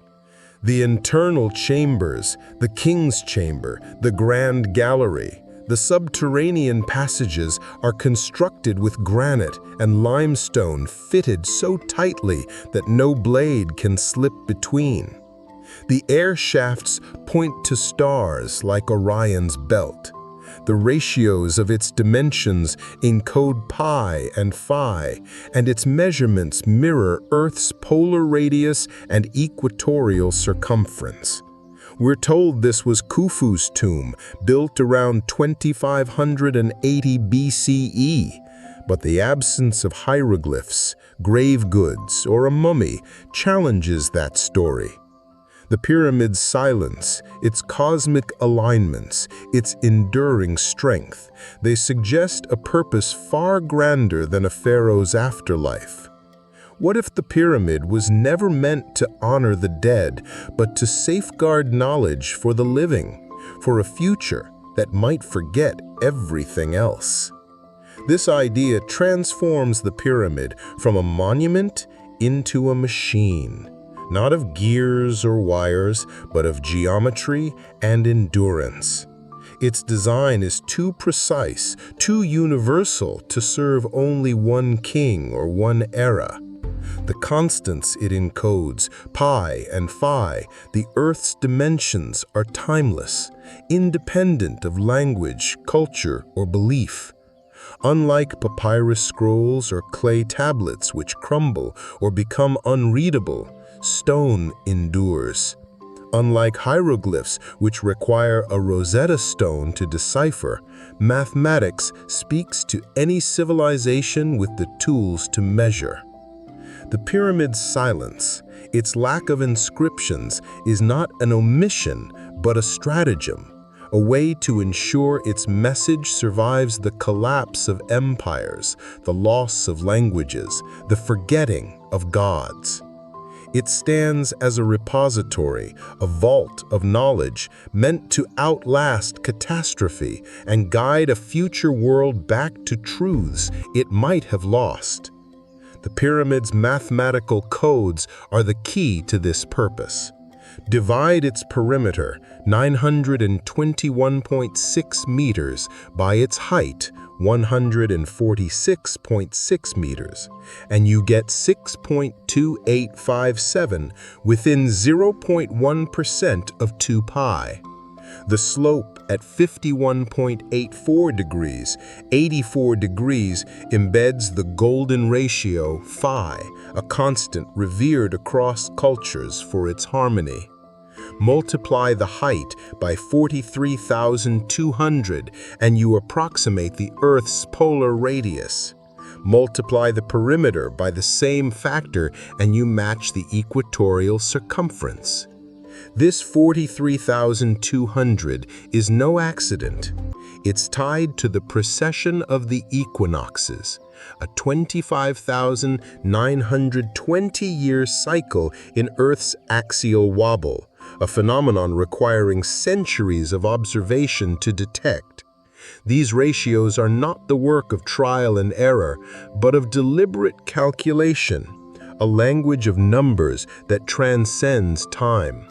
The internal chambers, the King's Chamber, the Grand Gallery, the subterranean passages are constructed with granite and limestone fitted so tightly that no blade can slip between. The air shafts point to stars like Orion's belt. The ratios of its dimensions encode pi and phi, and its measurements mirror Earth's polar radius and equatorial circumference. We're told this was Khufu's tomb, built around 2580 BCE, but the absence of hieroglyphs, grave goods, or a mummy challenges that story. The pyramid's silence, its cosmic alignments, its enduring strength, they suggest a purpose far grander than a pharaoh's afterlife. What if the pyramid was never meant to honor the dead, but to safeguard knowledge for the living, for a future that might forget everything else? This idea transforms the pyramid from a monument into a machine, not of gears or wires, but of geometry and endurance. Its design is too precise, too universal to serve only one king or one era. The constants it encodes, pi and phi, the Earth's dimensions, are timeless, independent of language, culture, or belief. Unlike papyrus scrolls or clay tablets which crumble or become unreadable, stone endures. Unlike hieroglyphs which require a Rosetta Stone to decipher, mathematics speaks to any civilization with the tools to measure. The pyramid's silence, its lack of inscriptions, is not an omission but a stratagem, a way to ensure its message survives the collapse of empires, the loss of languages, the forgetting of gods. It stands as a repository, a vault of knowledge meant to outlast catastrophe and guide a future world back to truths it might have lost. The pyramid's mathematical codes are the key to this purpose. Divide its perimeter, 921.6 meters, by its height, 146.6 meters, and you get 6.2857 within 0.1% of 2 pi. The slope at 51.84 degrees, 84 degrees, embeds the golden ratio phi, a constant revered across cultures for its harmony. Multiply the height by 43,200 and you approximate the Earth's polar radius. Multiply the perimeter by the same factor and you match the equatorial circumference. This 43,200 is no accident. It's tied to the precession of the equinoxes, a 25,920-year cycle in Earth's axial wobble, a phenomenon requiring centuries of observation to detect. These ratios are not the work of trial and error, but of deliberate calculation, a language of numbers that transcends time.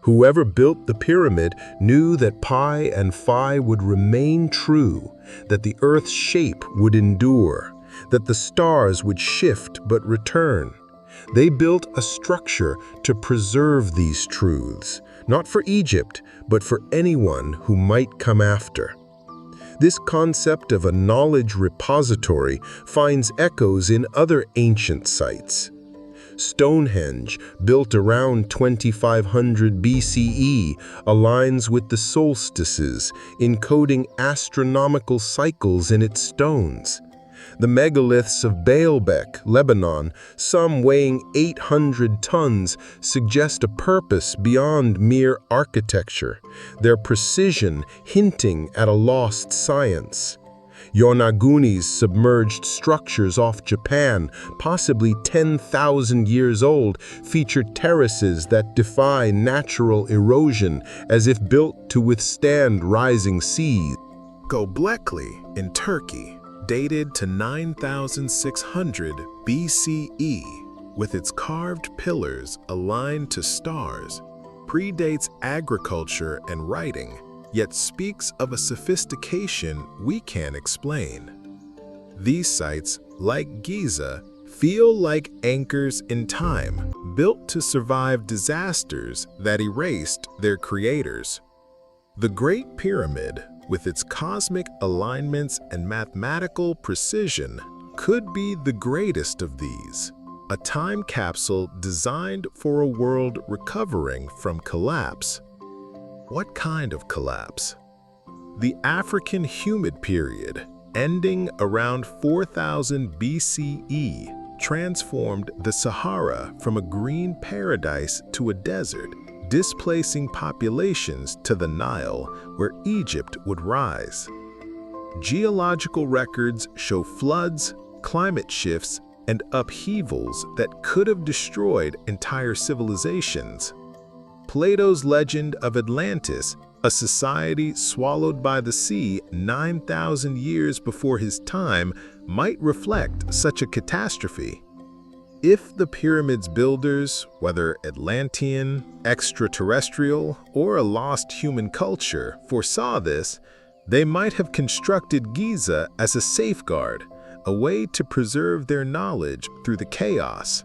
Whoever built the pyramid knew that pi and phi would remain true, that the Earth's shape would endure, that the stars would shift but return. They built a structure to preserve these truths, not for Egypt, but for anyone who might come after. This concept of a knowledge repository finds echoes in other ancient sites. Stonehenge, built around 2500 BCE, aligns with the solstices, encoding astronomical cycles in its stones. The megaliths of Baalbek, Lebanon, some weighing 800 tons, suggest a purpose beyond mere architecture, their precision hinting at a lost science. Yonaguni's submerged structures off Japan, possibly 10,000 years old, feature terraces that defy natural erosion as if built to withstand rising seas. Göbekli in Turkey, dated to 9,600 BCE, with its carved pillars aligned to stars, predates agriculture and writing, yet speaks of a sophistication we can't explain. These sites, like Giza, feel like anchors in time, built to survive disasters that erased their creators. The Great Pyramid, with its cosmic alignments and mathematical precision, could be the greatest of these, a time capsule designed for a world recovering from collapse. What kind of collapse? The African humid period, ending around 4000 BCE, transformed the Sahara from a green paradise to a desert, displacing populations to the Nile, where Egypt would rise. Geological records show floods, climate shifts, and upheavals that could have destroyed entire civilizations. Plato's legend of Atlantis, a society swallowed by the sea 9,000 years before his time, might reflect such a catastrophe. If the pyramid's builders, whether Atlantean, extraterrestrial, or a lost human culture, foresaw this, they might have constructed Giza as a safeguard, a way to preserve their knowledge through the chaos.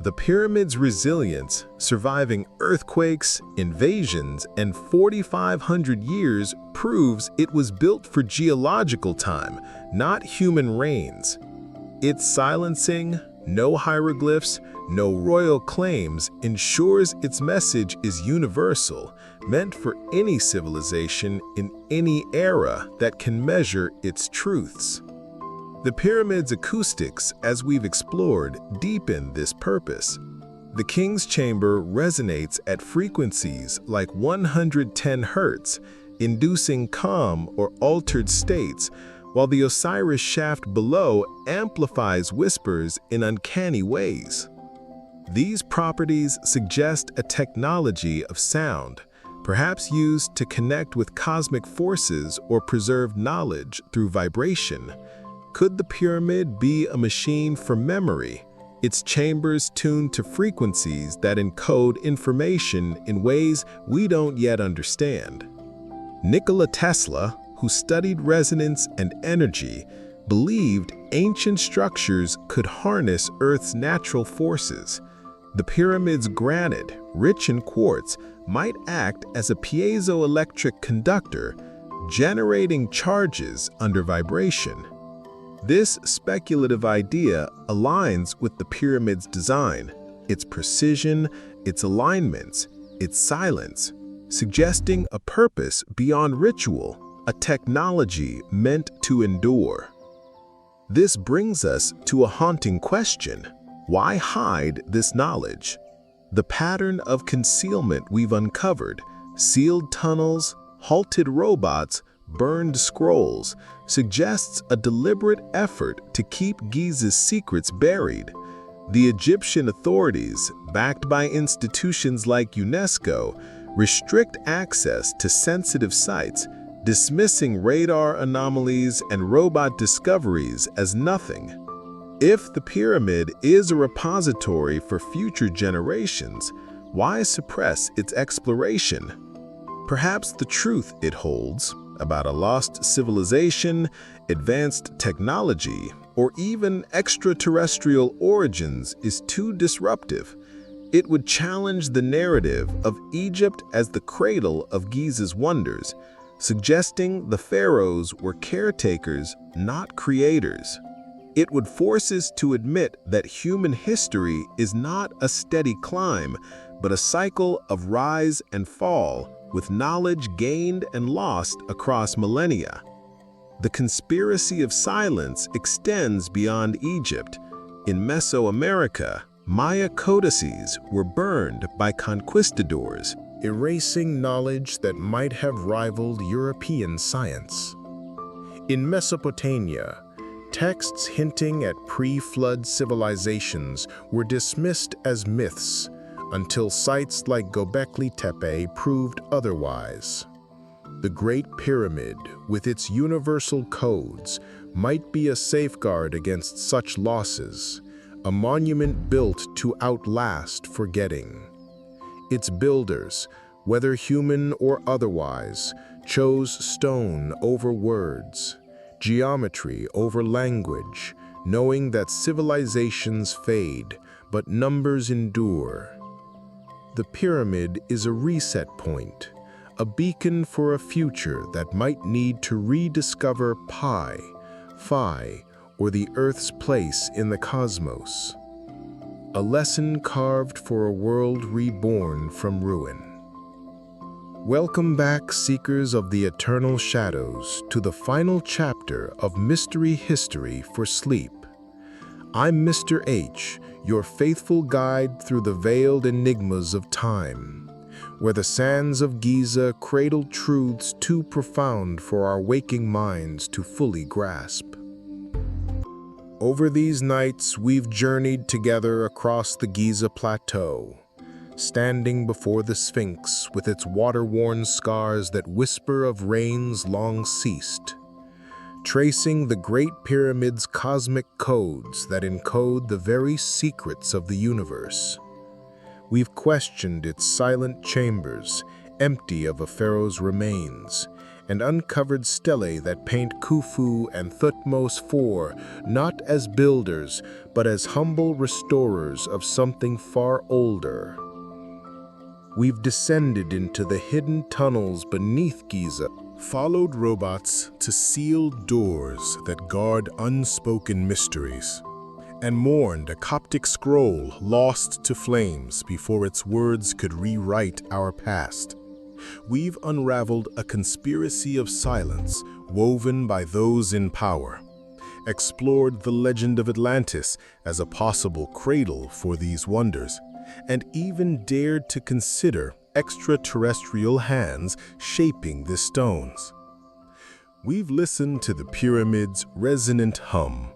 The pyramid's resilience, surviving earthquakes, invasions, and 4,500 years proves it was built for geological time, not human reigns. Its silencing, no hieroglyphs, no royal claims, ensures its message is universal, meant for any civilization in any era that can measure its truths. The pyramid's acoustics, as we've explored, deepen this purpose. The king's chamber resonates at frequencies like 110 Hz, inducing calm or altered states, while the Osiris shaft below amplifies whispers in uncanny ways. These properties suggest a technology of sound, perhaps used to connect with cosmic forces or preserve knowledge through vibration. Could the pyramid be a machine for memory, its chambers tuned to frequencies that encode information in ways we don't yet understand? Nikola Tesla, who studied resonance and energy, believed ancient structures could harness Earth's natural forces. The pyramid's granite, rich in quartz, might act as a piezoelectric conductor, generating charges under vibration. This speculative idea aligns with the pyramid's design, its precision, its alignments, its silence, suggesting a purpose beyond ritual, a technology meant to endure. This brings us to a haunting question. Why hide this knowledge? The pattern of concealment we've uncovered, sealed tunnels, halted robots, burned scrolls, suggests a deliberate effort to keep Giza's secrets buried. The Egyptian authorities, backed by institutions like UNESCO, restrict access to sensitive sites, dismissing radar anomalies and robot discoveries as nothing. If the pyramid is a repository for future generations, why suppress its exploration? Perhaps the truth it holds about a lost civilization, advanced technology, or even extraterrestrial origins is too disruptive. It would challenge the narrative of Egypt as the cradle of Giza's wonders, suggesting the pharaohs were caretakers, not creators. It would force us to admit that human history is not a steady climb, but a cycle of rise and fall, with knowledge gained and lost across millennia. The conspiracy of silence extends beyond Egypt. In Mesoamerica, Maya codices were burned by conquistadors, erasing knowledge that might have rivaled European science. In Mesopotamia, texts hinting at pre-flood civilizations were dismissed as myths until sites like Göbekli Tepe proved otherwise. The Great Pyramid, with its universal codes, might be a safeguard against such losses, a monument built to outlast forgetting. Its builders, whether human or otherwise, chose stone over words, geometry over language, knowing that civilizations fade, but numbers endure. The pyramid is a reset point, a beacon for a future that might need to rediscover Pi, Phi, or the Earth's place in the cosmos. A lesson carved for a world reborn from ruin. Welcome back, seekers of the eternal shadows, to the final chapter of Mystery History for Sleep. I'm Mr. H, your faithful guide through the veiled enigmas of time, where the sands of Giza cradle truths too profound for our waking minds to fully grasp. Over these nights, we've journeyed together across the Giza Plateau, standing before the Sphinx with its water-worn scars that whisper of rains long ceased, tracing the Great Pyramid's cosmic codes that encode the very secrets of the universe. We've questioned its silent chambers, empty of a pharaoh's remains, and uncovered stelae that paint Khufu and Thutmose IV not as builders, but as humble restorers of something far older. We've descended into the hidden tunnels beneath Giza, followed robots to sealed doors that guard unspoken mysteries, and mourned a Coptic scroll lost to flames before its words could rewrite our past. We've unraveled a conspiracy of silence woven by those in power, explored the legend of Atlantis as a possible cradle for these wonders, and even dared to consider extraterrestrial hands shaping the stones. We've listened to the pyramid's resonant hum,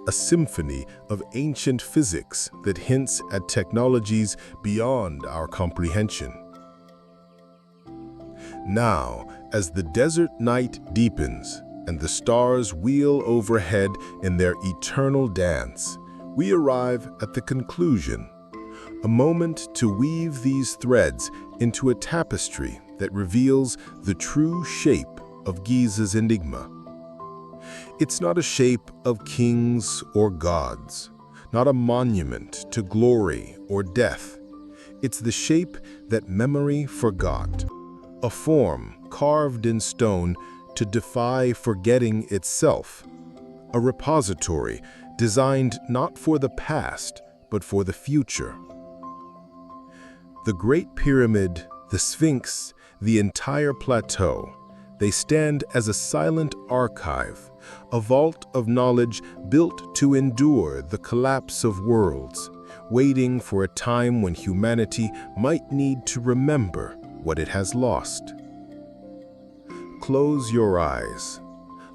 a symphony of ancient physics that hints at technologies beyond our comprehension. Now, as the desert night deepens and the stars wheel overhead in their eternal dance, we arrive at the conclusion, a moment to weave these threads into a tapestry that reveals the true shape of Giza's enigma. It's not a shape of kings or gods, not a monument to glory or death. It's the shape that memory forgot, a form carved in stone to defy forgetting itself, a repository designed not for the past, but for the future. The Great Pyramid, the Sphinx, the entire plateau, they stand as a silent archive, a vault of knowledge built to endure the collapse of worlds, waiting for a time when humanity might need to remember what it has lost. Close your eyes.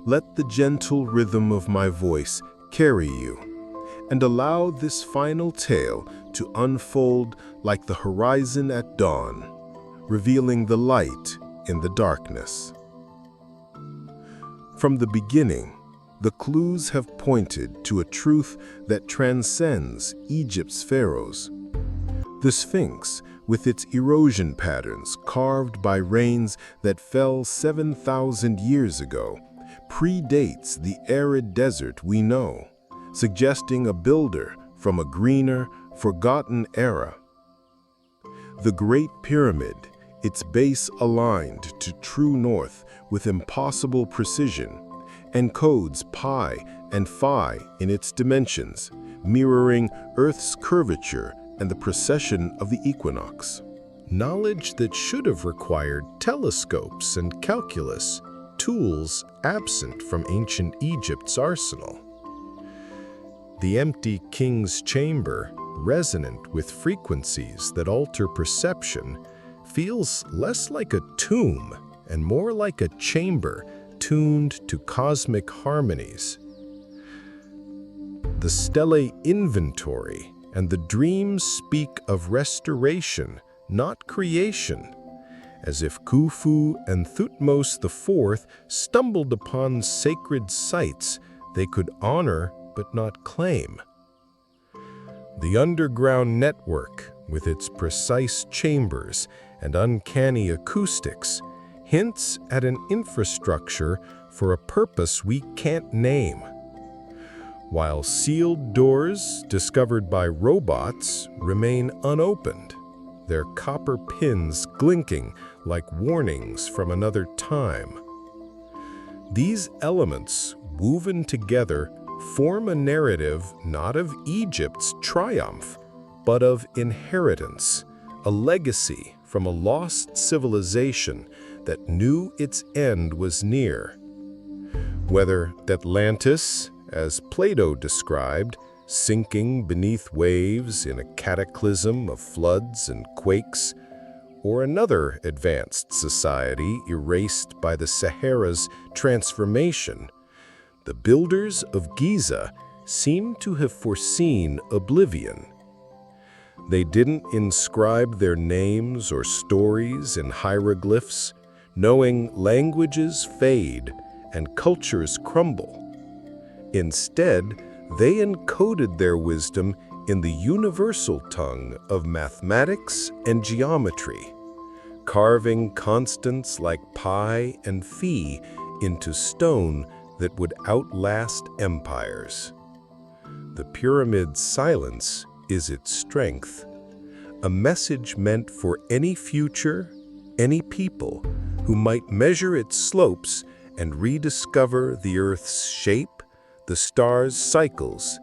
Let the gentle rhythm of my voice carry you, and allow this final tale to unfold like the horizon at dawn, revealing the light in the darkness. From the beginning, the clues have pointed to a truth that transcends Egypt's pharaohs. The Sphinx, with its erosion patterns carved by rains that fell 7,000 years ago, predates the arid desert we know, suggesting a builder from a greener, forgotten era. The Great Pyramid, its base aligned to true north with impossible precision, encodes pi and phi in its dimensions, mirroring Earth's curvature and the precession of the equinox. Knowledge that should have required telescopes and calculus, tools absent from ancient Egypt's arsenal. The empty king's chamber, resonant with frequencies that alter perception, feels less like a tomb and more like a chamber tuned to cosmic harmonies. The stele inventory and the dreams speak of restoration, not creation, as if Khufu and Thutmose IV stumbled upon sacred sites they could honor but not claim. The underground network, with its precise chambers and uncanny acoustics, hints at an infrastructure for a purpose we can't name. While sealed doors discovered by robots remain unopened, their copper pins glinking like warnings from another time. These elements, woven together, form a narrative not of Egypt's triumph, but of inheritance, a legacy from a lost civilization that knew its end was near. Whether Atlantis, as Plato described, sinking beneath waves in a cataclysm of floods and quakes, or another advanced society erased by the Sahara's transformation, the builders of Giza seem to have foreseen oblivion. They didn't inscribe their names or stories in hieroglyphs, knowing languages fade and cultures crumble. Instead, they encoded their wisdom in the universal tongue of mathematics and geometry, carving constants like pi and phi into stone that would outlast empires. The pyramid's silence is its strength, a message meant for any future, any people who might measure its slopes and rediscover the Earth's shape, the stars' cycles,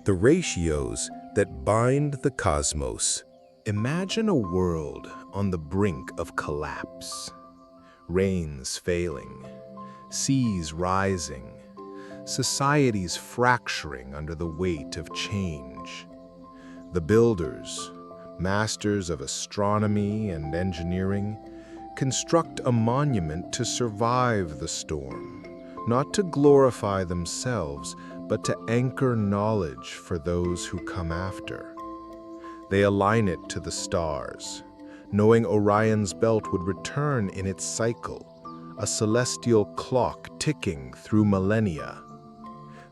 the ratios that bind the cosmos. Imagine a world on the brink of collapse. Rains failing, seas rising, societies fracturing under the weight of change. The builders, masters of astronomy and engineering, construct a monument to survive the storm, not to glorify themselves, but to anchor knowledge for those who come after. They align it to the stars, knowing Orion's belt would return in its cycle, a celestial clock ticking through millennia.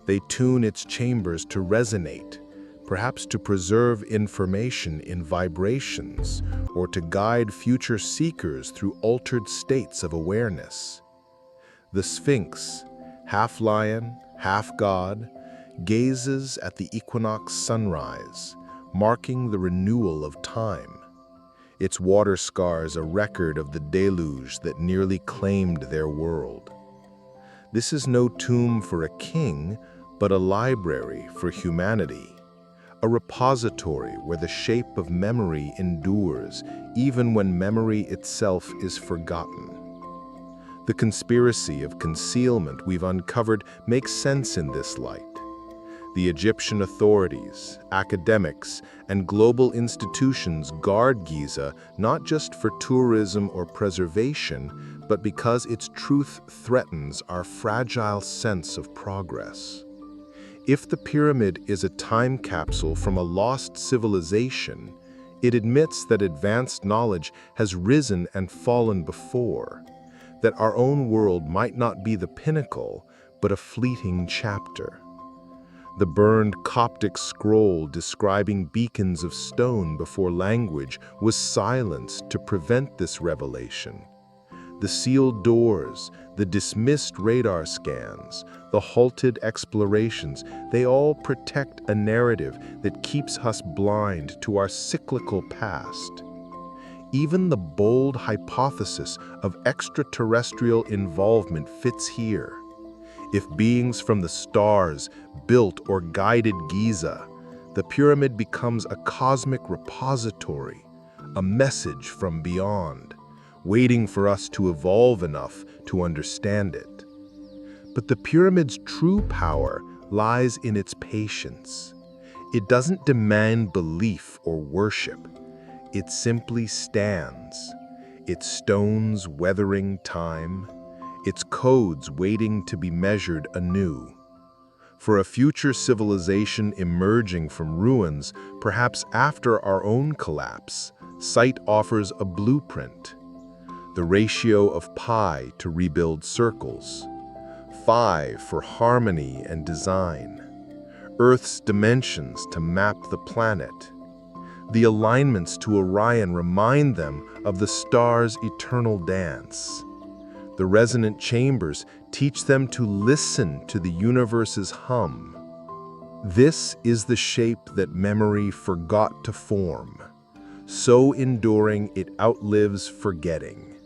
They tune its chambers to resonate, perhaps to preserve information in vibrations or to guide future seekers through altered states of awareness. The Sphinx, half lion, half god, gazes at the equinox sunrise, marking the renewal of time. Its water scars a record of the deluge that nearly claimed their world. This is no tomb for a king, but a library for humanity, a repository where the shape of memory endures even when memory itself is forgotten. The conspiracy of concealment we've uncovered makes sense in this light. The Egyptian authorities, academics, and global institutions guard Giza not just for tourism or preservation, but because its truth threatens our fragile sense of progress. If the pyramid is a time capsule from a lost civilization, it admits that advanced knowledge has risen and fallen before, that our own world might not be the pinnacle, but a fleeting chapter. The burned Coptic scroll describing beacons of stone before language was silenced to prevent this revelation. The sealed doors, the dismissed radar scans, the halted explorations, they all protect a narrative that keeps us blind to our cyclical past. Even the bold hypothesis of extraterrestrial involvement fits here. If beings from the stars built or guided Giza, the pyramid becomes a cosmic repository, a message from beyond, waiting for us to evolve enough to understand it. But the pyramid's true power lies in its patience. It doesn't demand belief or worship. It simply stands, its stones weathering time, its codes waiting to be measured anew. For a future civilization emerging from ruins, perhaps after our own collapse, sight offers a blueprint. The ratio of pi to rebuild circles, 5 for harmony and design, Earth's dimensions to map the planet. The alignments to Orion remind them of the stars' eternal dance. The resonant chambers teach them to listen to the universe's hum. This is the shape that memory forgot to form, so enduring it outlives forgetting.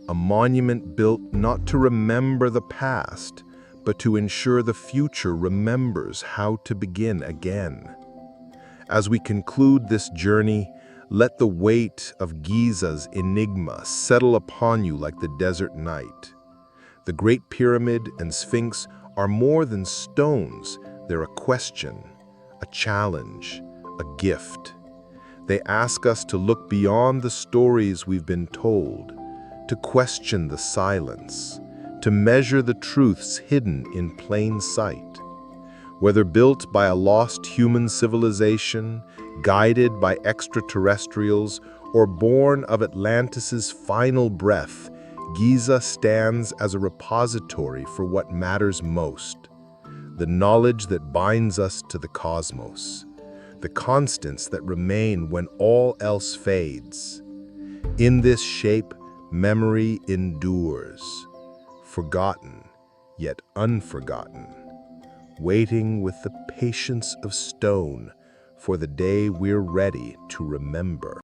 A monument built not to remember the past, but to ensure the future remembers how to begin again. As we conclude this journey, let the weight of Giza's enigma settle upon you like the desert night. The Great Pyramid and Sphinx are more than stones. They're a question, a challenge, a gift. They ask us to look beyond the stories we've been told, to question the silence, to measure the truths hidden in plain sight. Whether built by a lost human civilization, guided by extraterrestrials, or born of Atlantis's final breath, Giza stands as a repository for what matters most, the knowledge that binds us to the cosmos, the constants that remain when all else fades. In this shape, memory endures, forgotten yet unforgotten, waiting with the patience of stone for the day we're ready to remember.